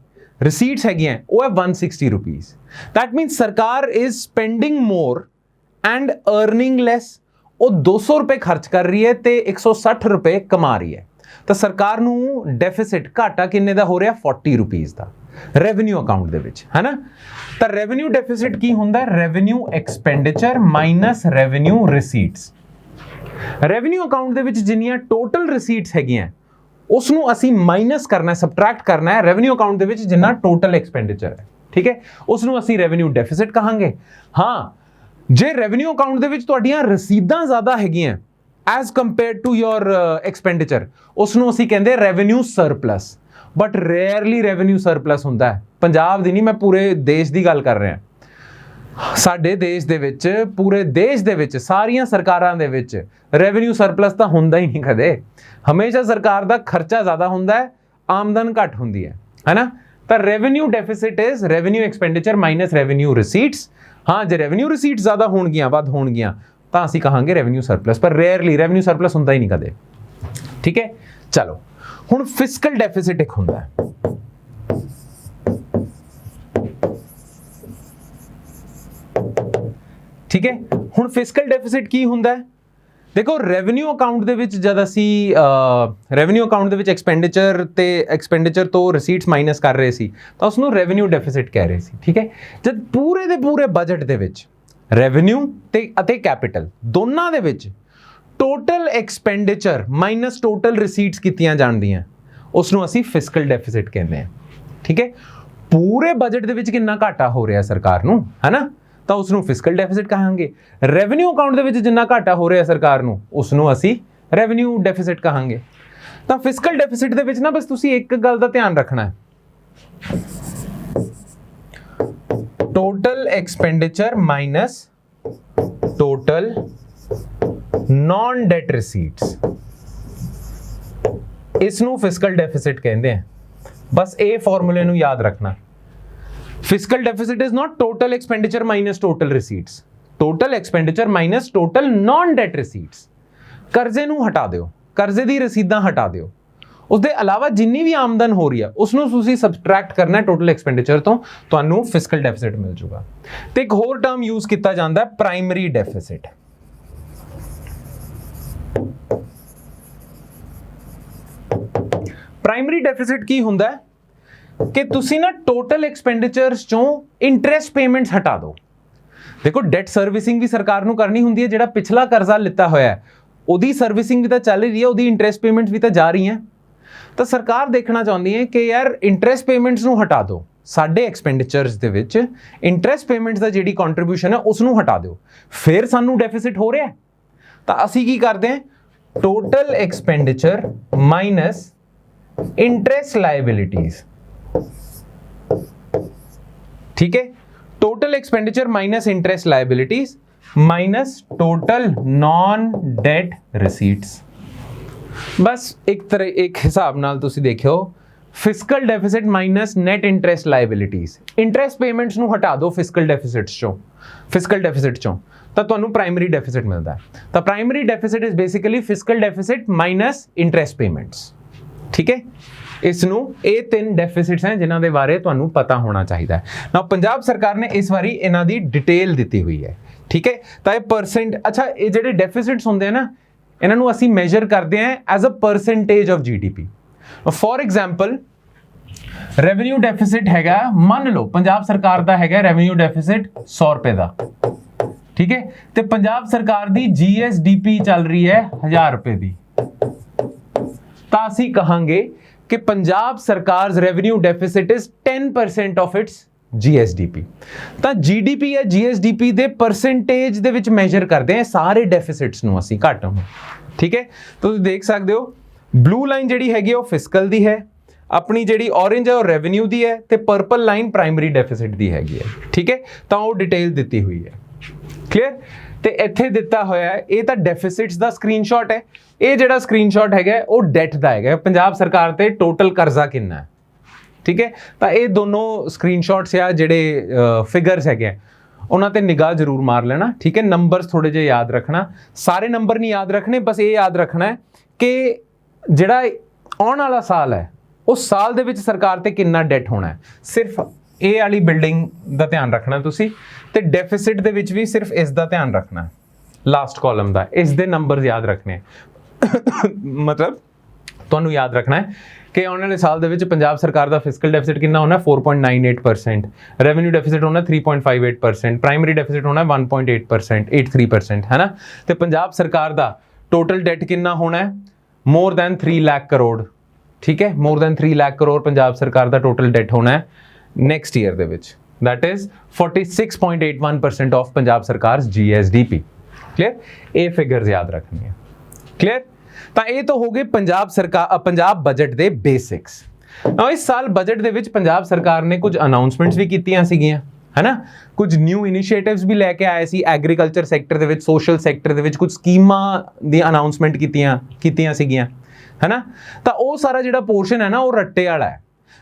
Speaker 1: receipts ਹੈਗੀਆਂ ਉਹ ਹੈ 160 ਰੁਪੀਸ। that means ਸਰਕਾਰ is spending more and earning less। ਉਹ 200 ਰੁਪਏ ਖਰਚ ਕਰ ਰਹੀ ਹੈ ਤੇ 160 ਰੁਪਏ ਕਮਾ ਰਹੀ ਹੈ। ਤਾਂ ਸਰਕਾਰ ਨੂੰ ਡੈਫਿਸਿਟ ਘਾਟਾ ਕਿੰਨੇ ਦਾ ਹੋ ਰਿਹਾ? 40 ਰੁਪੀਸ ਦਾ ਰੈਵਨਿਊ ਅਕਾਊਂਟ ਦੇ ਵਿੱਚ, ਹੈ ਨਾ। ਤਾਂ ਰੈਵਨਿਊ ਡੈਫਿਸਿਟ ਕੀ ਹੁੰਦਾ? Revenue expenditure minus revenue receipts. Revenue account ਦੇ ਵਿੱਚ ਜਿੰਨੀਆਂ ਟੋਟਲ ਰਿਸੀਟਸ ਹੈਗੀਆਂ ਉਸ ਨੂੰ ਅਸੀਂ ਮਾਈਨਸ ਕਰਨਾ ਹੈ, ਸਬਟਰੈਕਟ ਕਰਨਾ ਹੈ ਰੈਵਨਿਊ ਅਕਾਊਂਟ ਦੇ ਵਿੱਚ ਜਿੰਨਾ ਟੋਟਲ ਐਕਸਪੈਂਡੀਚਰ ਹੈ। ਠੀਕ ਹੈ, ਉਸ ਨੂੰ ਅਸੀਂ ਰੈਵਨਿਊ ਡੈਫਿਸਿਟ ਕਹਾਂਗੇ। ਹਾਂ, ਜੇ ਰੈਵਨਿਊ ਅਕਾਊਂਟ ਦੇ ਵਿੱਚ ਤੁਹਾਡੀਆਂ ਰਸੀਦਾਂ ਜ਼ਿਆਦਾ ਹੈਗੀਆਂ as compared to your expenditure, ਉਸ ਨੂੰ ਅਸੀਂ ਕਹਿੰਦੇ revenue surplus. But rarely revenue surplus ਹੁੰਦਾ ਹੈ। ਪੰਜਾਬ ਦੀ ਨਹੀਂ, ਮੈਂ ਪੂਰੇ ਦੇਸ਼ ਦੀ ਗੱਲ ਕਰ ਰਿਹਾ। ਸਾਡੇ ਦੇਸ਼ ਦੇ ਵਿੱਚ, ਪੂਰੇ ਦੇਸ਼ ਦੇ ਵਿੱਚ, ਸਾਰੀਆਂ ਸਰਕਾਰਾਂ ਦੇ ਵਿੱਚ ਰੈਵਨਿਊ ਸਰਪਲਸ ਤਾਂ ਹੁੰਦਾ ਹੀ ਨਹੀਂ ਕਦੇ। ਹਮੇਸ਼ਾ ਸਰਕਾਰ ਦਾ ਖਰਚਾ ਜ਼ਿਆਦਾ ਹੁੰਦਾ ਹੈ, ਆਮਦਨ ਘੱਟ ਹੁੰਦੀ ਹੈ ਨਾ। ਤਾਂ revenue deficit is revenue expenditure minus revenue receipts. ਹਾਂ, ਜੇ ਰੈਵਨਿਊ ਰਿਸੀਟਸ ਜ਼ਿਆਦਾ ਹੋਣਗੀਆਂ, ਵੱਧ ਹੋਣਗੀਆਂ, ਤਾਂ ਅਸੀਂ ਕਹਾਂਗੇ ਰੈਵਨਿਊ ਸਰਪਲਸ, ਪਰ ਰੇਅਰਲੀ ਰੈਵਨਿਊ ਸਰਪਲਸ ਹੁੰਦਾ ਹੀ ਨਹੀਂ ਕਦੇ। ਠੀਕ ਹੈ, ਚਲੋ ਹੁਣ ਫਿਸਕਲ ਡੈਫਿਸਿਟ ਇੱਕ ਹੁੰਦਾ ਹੈ। ਠੀਕ ਹੈ, ਹੁਣ ਫਿਸਕਲ ਡੈਫਿਸਿਟ ਕੀ ਹੁੰਦਾ ਹੈ? ਦੇਖੋ, ਰੈਵਨਿਊ ਅਕਾਊਂਟ ਦੇ ਵਿੱਚ ਜਦ ਅਸੀਂ ਰੈਵਨਿਊ ਅਕਾਊਂਟ ਦੇ ਵਿੱਚ ਐਕਸਪੈਂਡੀਚਰ ਤੋਂ ਰਿਸੀਟਸ ਮਾਈਨਸ ਕਰ ਰਹੇ ਸੀ ਤਾਂ ਉਸ ਨੂੰ ਰੈਵਨਿਊ ਡੈਫਿਸਿਟ ਕਹਿ ਰਹੇ ਸੀ। ਠੀਕ ਹੈ, ਜਦ ਪੂਰੇ ਦੇ ਪੂਰੇ ਬਜਟ ਦੇ ਵਿੱਚ ਰੈਵਨਿਊ ਅਤੇ ਕੈਪੀਟਲ ਦੋਨਾਂ ਦੇ ਵਿੱਚ ਟੋਟਲ ਐਕਸਪੈਂਡੀਚਰ ਮਾਈਨਸ ਟੋਟਲ ਰਿਸੀਟਸ ਕੀਤੀਆਂ ਜਾਂਦੀਆਂ, ਉਸ ਨੂੰ ਅਸੀਂ ਫਿਸਕਲ ਡੈਫਿਸਿਟ ਕਹਿੰਦੇ ਹਾਂ। ਠੀਕ ਹੈ, ਪੂਰੇ ਬਜਟ ਦੇ ਵਿੱਚ ਕਿੰਨਾ ਘਾਟਾ ਹੋ ਰਿਹਾ ਸਰਕਾਰ ਨੂੰ, ਹੈ ਨਾ, ਤਾਂ ਉਸ ਨੂੰ ਫਿਸਕਲ ਡੈਫਿਸਿਟ ਕਹਾਂਗੇ। ਰੈਵਨਿਊ ਅਕਾਊਂਟ ਦੇ ਵਿੱਚ ਜਿੰਨਾ ਘਾਟਾ ਹੋ ਰਿਹਾ ਸਰਕਾਰ ਨੂੰ, ਉਸ ਨੂੰ ਅਸੀਂ ਰੈਵਨਿਊ ਡੈਫਿਸਿਟ ਕਹਾਂਗੇ। ਤਾਂ ਫਿਸਕਲ ਡੈਫਿਸਿਟ ਦੇ ਵਿੱਚ ਨਾ ਬਸ ਤੁਸੀਂ ਇੱਕ ਗੱਲ ਦਾ ਧਿਆਨ ਰੱਖਣਾ ਹੈ, total expenditure minus total non debt receipts, ਇਸ ਨੂੰ ਫਿਸਕਲ ਡੈਫਿਸਿਟ ਕਹਿੰਦੇ ਆ। ਬਸ ਇਹ ਫਾਰਮੂਲੇ ਨੂੰ ਯਾਦ ਰੱਖਣਾ। Fiscal deficit is not total expenditure minus total receipts. Total expenditure minus total non-debt receipts. ਕਰਜ਼ੇ ਨੂੰ ਹਟਾ ਦਿਓ, ਕਰਜ਼ੇ ਦੀ ਰਸੀਦਾਂ ਹਟਾ ਦਿਓ, ਉਸ ਦੇ ਇਲਾਵਾ ਜਿੰਨੀ ਵੀ ਆਮਦਨ ਹੋ ਰਹੀ ਹੈ ਉਸ ਨੂੰ ਤੁਸੀਂ ਸਬਸਟ੍ਰੈਕਟ ਕਰਨਾ ਟੋਟਲ ਐਕਸਪੈਂਡੀਚਰ ਤੋਂ, ਤੁਹਾਨੂੰ ਫਿਸਕਲ ਡੈਫਿਸਿਟ ਮਿਲ ਜੂਗਾ। ਤੇ ਇੱਕ ਹੋਰ ਟਰਮ ਯੂਜ਼ ਕੀਤਾ ਜਾਂਦਾ ਹੈ, ਪ੍ਰਾਇਮਰੀ ਡੈਫਿਸਿਟ। ਪ੍ਰਾਇਮਰੀ ਡੈਫਿਸਿਟ ਕੀ ਹੁੰਦਾ ਹੈ ਕਿ ਤੁਸੀਂ ਨਾ ਟੋਟਲ ਐਕਸਪੈਂਡੀਚਰਸ ਚੋਂ ਇੰਟਰਸਟ ਪੇਮੈਂਟਸ ਹਟਾ ਦਿਓ। ਦੇਖੋ, ਡੈਟ ਸਰਵਿਸਿੰਗ ਵੀ ਸਰਕਾਰ ਨੂੰ ਕਰਨੀ ਹੁੰਦੀ ਹੈ। ਜਿਹੜਾ ਪਿਛਲਾ ਕਰਜ਼ਾ ਲਿੱਤਾ ਹੋਇਆ ਹੈ ਉਹਦੀ ਸਰਵਿਸਿੰਗ ਵੀ ਤਾਂ ਚੱਲ ਰਹੀ ਹੈ, ਉਹਦੀ ਇੰਟਰਸਟ ਪੇਮੈਂਟਸ ਵੀ ਤਾਂ ਜਾ ਰਹੀਆਂ। ਤਾਂ ਸਰਕਾਰ ਦੇਖਣਾ ਚਾਹੁੰਦੀ ਹੈ ਕਿ ਯਾਰ ਇੰਟਰਸਟ ਪੇਮੈਂਟਸ ਨੂੰ ਹਟਾ ਦਿਓ, ਸਾਡੇ ਐਕਸਪੈਂਡੀਚਰਸ ਦੇ ਵਿੱਚ ਇੰਟਰਸਟ ਪੇਮੈਂਟਸ ਦਾ ਜਿਹੜੀ ਕੰਟਰੀਬਿਊਸ਼ਨ ਹੈ ਉਸ ਨੂੰ ਹਟਾ ਦਿਓ, ਫਿਰ ਸਾਨੂੰ ਡੈਫਿਸਿਟ ਹੋ ਰਿਹਾ। ਤਾਂ ਅਸੀਂ ਕੀ ਕਰਦੇ ਹਾਂ, total expenditure minus interest liabilities. ठीक है, total expenditure minus interest liabilities minus total non debt receipts. बस एक हिसाब नाल तुसी देखियो, fiscal deficit minus net interest liabilities, interest payments नू हटा दो फिस्कल डेफिसिट चों ਤਾਂ ਤੁਹਾਨੂੰ ਪ੍ਰਾਇਮਰੀ ਡੈਫਿਸਿਟ ਮਿਲਦਾ ਹੈ। ਤਾਂ primary deficit is basically fiscal deficit minus interest payments. ਠੀਕ ਹੈ, ਇਸ ਨੂੰ ਇਹ ਤਿੰਨ ਡੈਫਿਸਿਟਸ ਹੈ ਜਿਨ੍ਹਾਂ ਦੇ ਬਾਰੇ ਤੁਹਾਨੂੰ ਪਤਾ ਹੋਣਾ ਚਾਹੀਦਾ ਹੈ। ਨਾ ਪੰਜਾਬ ਸਰਕਾਰ ਨੇ ਇਸ ਵਾਰੀ ਇਹਨਾਂ ਦੀ ਡਿਟੇਲ ਦਿੱਤੀ ਹੋਈ ਹੈ। ਠੀਕ ਹੈ, ਤਾਂ ਇਹ ਪਰਸੈਂਟ, ਅੱਛਾ, ਇਹ ਜਿਹੜੇ ਡੈਫਿਸਿਟਸ ਹੁੰਦੇ ਆ ਨਾ, ਇਹਨਾਂ ਨੂੰ ਅਸੀਂ ਮੈਜ਼ਰ ਕਰਦੇ ਹਾਂ as a percentage of GDP। For example, revenue deficit ਹੈਗਾ, ਮੰਨ ਲਓ ਪੰਜਾਬ ਸਰਕਾਰ ਦਾ ਹੈਗਾ ਰੈਵਨਿਊ ਡੈਫਿਸਿਟ 100 ਰੁਪਏ ਦਾ। ਠੀਕ ਹੈ, ਤੇ ਪੰਜਾਬ ਸਰਕਾਰ ਦੀ GSDP ਚੱਲ ਰਹੀ ਹੈ 1000 ਰੁਪਏ ਦੀ। ਤਾਂ ਅਸੀਂ ਕਹਾਂਗੇ ਕਿ Punjab ਸਰਕਾਰ's revenue deficit is 10% of its GSDP। ਤਾਂ GDP ਜਾਂ GSDP ਦੇ ਪਰਸੈਂਟੇਜ ਦੇ ਵਿੱਚ ਮੈਜ਼ਰ ਕਰਦੇ ਹਾਂ ਸਾਰੇ ਡੈਫਿਸਿਟਸ ਨੂੰ ਅਸੀਂ ਘੱਟ ਨੂੰ। ਠੀਕ ਹੈ, ਤੁਸੀਂ ਦੇਖ ਸਕਦੇ ਹੋ ਬਲੂ ਲਾਈਨ ਜਿਹੜੀ ਹੈਗੀ ਉਹ ਫਿਸਕਲ ਦੀ ਹੈ, ਆਪਣੀ ਜਿਹੜੀ ਔਰੇਂਜ ਹੈ ਉਹ ਰੈਵਨਿਊ ਦੀ ਹੈ, ਤੇ ਪਰਪਲ ਲਾਈਨ ਪ੍ਰਾਇਮਰੀ ਡੈਫਿਸਿਟ ਦੀ ਹੈਗੀ ਹੈ। ਠੀਕ ਹੈ, ਤਾਂ ਉਹ ਡਿਟੇਲ ਦਿੱਤੀ ਹੋਈ ਹੈ। ਕਲੀਅਰ? ਤੇ ਇੱਥੇ ਦਿੱਤਾ ਹੋਇਆ ਹੈ, ਇਹ ਤਾਂ ਡੈਫਿਸਿਟਸ ਦਾ ਸਕਰੀਨਸ਼ਾਟ ਹੈ। ਇਹ ਜਿਹੜਾ ਸਕਰੀਨਸ਼ਾਟ ਹੈਗਾ ਉਹ ਡੈਟ ਦਾ ਹੈਗਾ, ਪੰਜਾਬ ਸਰਕਾਰ ਤੇ ਟੋਟਲ ਕਰਜ਼ਾ ਕਿੰਨਾ ਹੈ। ਠੀਕ ਹੈ, ਤਾਂ ਇਹ ਦੋਨੋਂ ਸਕਰੀਨਸ਼ਾਟਸ ਆ ਜਿਹੜੇ ਫਿਗਰਸ ਹੈਗੇ ਉਹਨਾਂ ਤੇ ਨਿਗਾਹ ਜ਼ਰੂਰ ਮਾਰ ਲੈਣਾ। ਠੀਕ ਹੈ, ਨੰਬਰਸ ਥੋੜੇ ਜਿਹੇ ਯਾਦ ਰੱਖਣਾ, ਸਾਰੇ ਨੰਬਰ ਨਹੀਂ ਯਾਦ ਰੱਖਣੇ, ਬਸ ਇਹ ਯਾਦ ਰੱਖਣਾ ਹੈ ਕਿ ਜਿਹੜਾ ਆਉਣ ਵਾਲਾ ਸਾਲ ਹੈ ਉਸ ਸਾਲ ਦੇ ਵਿੱਚ ਸਰਕਾਰ ਤੇ ਕਿੰਨਾ ਡੈਟ ਹੋਣਾ ਹੈ। ਸਿਰਫ ਇਹ ਵਾਲੀ ਬਿਲਡਿੰਗ ਦਾ ਧਿਆਨ ਰੱਖਣਾ ਤੁਸੀਂ, ਤੇ ਡੈਫਿਸਿਟ ਦੇ ਵਿੱਚ ਵੀ ਸਿਰਫ ਇਸ ਦਾ ਧਿਆਨ ਰੱਖਣਾ, ਲਾਸਟ ਕਾਲਮ ਦਾ, ਇਸ ਦੇ ਨੰਬਰਸ ਯਾਦ ਰੱਖਣੇ। ਮਤਲਬ ਤੁਹਾਨੂੰ ਯਾਦ ਰੱਖਣਾ ਹੈ ਕਿ ਆਉਣ ਵਾਲੇ ਸਾਲ ਦੇ ਵਿੱਚ ਪੰਜਾਬ ਸਰਕਾਰ ਦਾ ਫਿਸਕਲ ਡੈਫਿਸਿਟ ਕਿੰਨਾ ਹੋਣਾ, 4.98%, ਰੈਵਨਿਊ ਡੈਫਿਸਿਟ ਹੋਣਾ 3.58%, ਪ੍ਰਾਇਮਰੀ ਡੈਫਿਸਿਟ ਹੋਣਾ 1.8%, 83%, ਹੈ ਨਾ। ਤੇ ਪੰਜਾਬ ਸਰਕਾਰ ਦਾ ਟੋਟਲ ਡੈਟ ਕਿੰਨਾ ਹੋਣਾ ਹੈ, ਮੋਰ ਦੈਨ 3 ਲੱਖ ਕਰੋੜ। ਠੀਕ ਹੈ, ਮੋਰ ਦੈਨ 3 ਲੱਖ ਕਰੋੜ ਪੰਜਾਬ ਸਰਕਾਰ ਦਾ ਟੋਟਲ ਡੈਟ ਹੋਣਾ ਹੈ ਨੈਕਸਟ ਈਅਰ ਦੇ ਵਿੱਚ, that is 46.81% ਆਫ ਪੰਜਾਬ ਸਰਕਾਰ's GSDP। ਕਲੀਅਰ? ਇਹ ਫਿਗਰਸ ਯਾਦ ਰੱਖਣੀਆਂ। ਕਲੀਅਰ? ਤਾਂ ਇਹ ਤਾਂ ਹੋ ਗਏ ਪੰਜਾਬ ਬਜਟ ਦੇ ਬੇਸਿਕਸ। ਨਾ ਇਸ ਸਾਲ ਬਜਟ ਦੇ ਵਿੱਚ ਪੰਜਾਬ ਸਰਕਾਰ ਨੇ ਕੁਝ ਅਨਾਉਂਸਮੈਂਟਸ ਵੀ ਕੀਤੀਆਂ ਸੀਗੀਆਂ। है ना। कुछ न्यू इनिशिएटिव्स भी लैके आए सी एग्रीकल्चर सैक्टर दे विच, सोशल सैक्टर दे विच कुछ स्कीमां दी अनाउंसमेंट कीतियां सीगियां, है ना। तो वो सारा जिहड़ा पोर्शन है ना वो रट्टे वाला है।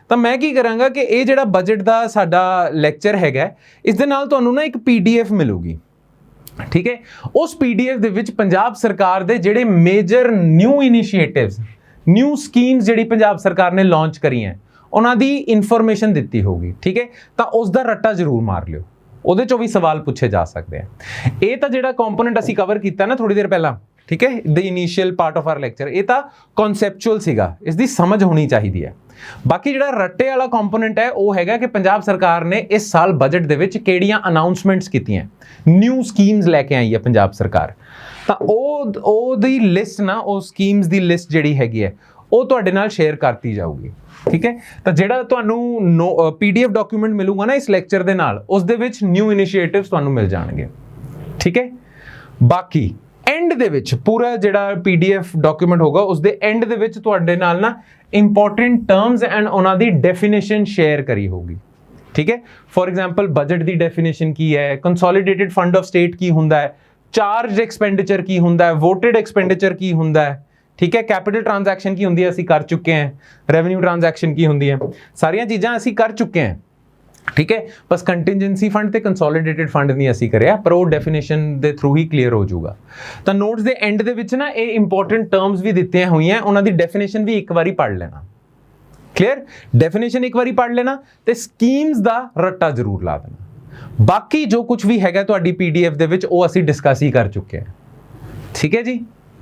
Speaker 1: तो मैं की करांगा कि ये जिहड़ा बजट दा साडा लैक्चर हैगा इस दे नाल तुहानूं ना एक PDF मिलूगी, ठीक है। उस PDF दे विच पंजाब सरकार दे जिहड़े major new initiatives, new schemes जिहड़ी पंजाब सरकार ने लॉन्च करी हैं उन्हां दी इन्फॉर्मेशन दित्ती होगी, ठीक है। तो उसका रट्टा जरूर मार लियो, ਉਹਦੇ ਚੋਂ ਵੀ सवाल पूछे जा सकते हैं। ये तो ਜਿਹੜਾ ਕੰਪੋਨੈਂਟ ਅਸੀਂ कवर किया ना थोड़ी देर पहला, ठीक है, the initial part of our lecture, ये तो कॉन्सैप्चुअल सीगा, इसकी समझ होनी चाहिए है। बाकी ਜਿਹੜਾ रट्टे वाला ਕੰਪੋਨੈਂਟ है वो हैगा कि पंजाब सरकार ने इस साल बजट ਦੇ ਵਿੱਚ ਕਿਹੜੀਆਂ ਅਨਾਉਂਸਮੈਂਟਸ ਕੀਤੀਆਂ, न्यू स्कीम्स लैके आई है पंजाब सरकार। ਤਾਂ ਉਹਦੀ ਲਿਸਟ ਨਾ, ਉਹ ਸਕੀਮਸ ਦੀ ਲਿਸਟ ਜਿਹੜੀ ਹੈਗੀ ਹੈ ਉਹ ਤੁਹਾਡੇ ਨਾਲ ਸ਼ੇਅਰ ਕਰਤੀ ਜਾਊਗੀ, ठीक है। तो ਜਿਹੜਾ ਤੁਹਾਨੂੰ PDF ਡਾਕੂਮੈਂਟ ਮਿਲੂਗਾ ਨਾ ਇਸ ਲੈਕਚਰ ਦੇ ਨਾਲ, ਉਸ ਦੇ ਵਿੱਚ ਨਿਊ ਇਨੀਸ਼ੀਏਟਿਵਸ ਤੁਹਾਨੂੰ ਮਿਲ ਜਾਣਗੇ, ਠੀਕ ਹੈ। ਬਾਕੀ ਐਂਡ ਦੇ ਵਿੱਚ ਪੂਰਾ ਜਿਹੜਾ PDF ਡਾਕੂਮੈਂਟ ਹੋਗਾ ਉਸ ਦੇ ਐਂਡ ਦੇ ਵਿੱਚ ਤੁਹਾਡੇ ਨਾਲ ਨਾ ਇੰਪੋਰਟੈਂਟ ਟਰਮਸ ਐਂਡ ਉਹਨਾਂ ਦੀ ਡੈਫੀਨੇਸ਼ਨ ਸ਼ੇਅਰ ਕਰੀ ਹੋਗੀ, ਠੀਕ ਹੈ। For example budget the definition ਕੀ ਹੈ, ਕੰਸੋਲੀਡੇਟਿਡ ਫੰਡ ਆਫ ਸਟੇਟ ਕੀ ਹੁੰਦਾ ਹੈ, ਚਾਰਜਡ ਐਕਸਪੈਂਡੀਚਰ ਕੀ ਹੁੰਦਾ ਹੈ, ਵੋਟਡ ਐਕਸਪੈਂਡੀਚਰ ਕੀ ਹੁੰਦਾ ਹੈ, ठीक है। कैपिटल ट्रांजैक्शन की होंगी असी कर चुके हैं, रेवेन्यू ट्रांजैक्शन की होंगी है, सारिया चीज़ां असी कर चुके हैं, ठीक है। बस कंटिजेंसी फंड ते कंसोलीडेटेड फंड नहीं असी करिया, पर वो डेफिनेशन के थ्रू ही क्लीयर हो जाऊगा। तो नोट्स के एंड दे विच ना ये इंपॉर्टेंट टर्म्स भी दित्तियां हुई हैं, उन्हां दी डेफिनेशन भी एक बारी पढ़ लेना, क्लीयर। डेफिनेशन एक बारी पढ़ लेना ते स्कीम्स दा रट्टा जरूर ला देना। बाकी जो कुछ भी हैगा तुहाडी PDF दे विच वो असी डिस्कस ही कर चुके हैं, ठीक है जी,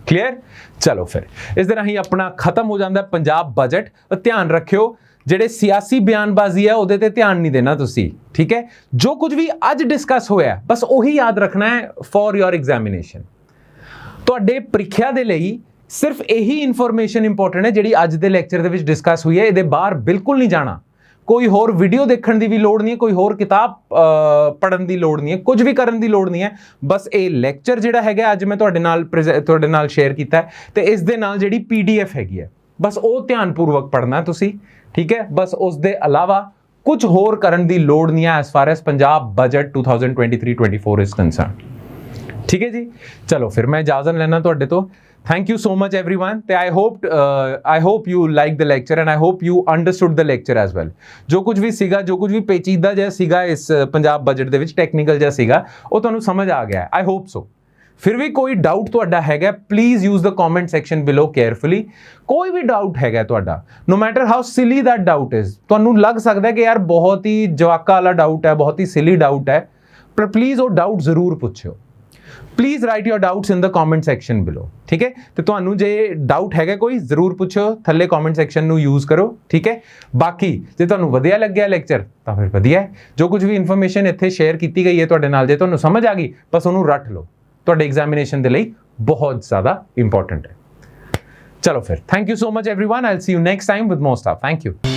Speaker 1: क्लीयर। चलो फिर इस तरह ही अपना खत्म हो जाता है पंजाब बजट। तो ध्यान रखियो ਜਿਹੜੇ सियासी बयानबाजी है ਉਹਦੇ ਤੇ ध्यान नहीं देना तुसी, ठीक है। जो कुछ भी ਅੱਜ डिस्कस होया बस ਉਹੀ याद रखना है फॉर योर एग्जामिनेशन। ਤੁਹਾਡੇ ਪ੍ਰੀਖਿਆ ਦੇ ਲਈ सिर्फ यही इन्फॉर्मेशन इंपॉर्टेंट है ਜਿਹੜੀ ਅੱਜ ਦੇ ਲੈਕਚਰ ਦੇ ਵਿੱਚ डिस्कस हुई है, ਇਹਦੇ ਬਾਹਰ ਬਿਲਕੁਲ नहीं जाना। कोई होर वीडियो देखने की भी लोड़ नहीं है, कोई होर किताब पढ़ने की लोड़ नहीं है, कुछ भी करने की लोड़ नहीं है। बस ये लैक्चर जिहड़ा हैगा अज मैं तुहाडे नाल शेयर किया है तो इस दे नाल जिहड़ी PDF हैगी है बस वो ध्यानपूर्वक पढ़ना तुसी, ठीक है। बस उस दे अलावा कुछ होर करने की लोड़ नहीं है as far as Punjab budget 2023-24 is concern, ठीक है जी। चलो फिर मैं इजाजत लेना तुहाडे तो। Thank you so much everyone. I hope you liked the lecture and I hope you understood the lecture as well. जो कुछ भी सीगा, जो कुछ भी पेचीदा जिहा सीगा इस पंजाब बजट दे विच टेक्निकल जिहा सीगा वो तुहानूं समझ आ गया है, I hope so। फिर भी कोई डाउट तुहाडा हैगा please use the comment section below carefully. कोई भी डाउट हैगा तुहाडा, no matter how silly that doubt is, तुहानूं लग सकदा है कि यार बहुत ही जवाका वाला डाउट है, बहुत ही सिली डाउट है, पर प्लीज़ वो डाउट जरूर पुछो। Please write your doubts in the comment section below, ठीक है। तो तुहानूं जे डाउट हैगा कोई जरूर पुछो, थल्ले कॉमेंट सेक्शन नूं यूज़ करो, ठीक है। बाकी जे तुहानूं वधिया लग्गिया लैक्चर तां फिर वधिया है। जो कुछ भी इन्फॉर्मेशन इत्थे शेयर की गई है तुहाडे नाल, जे तुहानूं समझ आ गई बस उहनूं रट लो, तुहाडे एग्जामिनेशन दे लई बहुत ज़्यादा इंपॉर्टेंट है। चलो फिर thank you so much everyone, I will see you next time with more stuff. Thank you.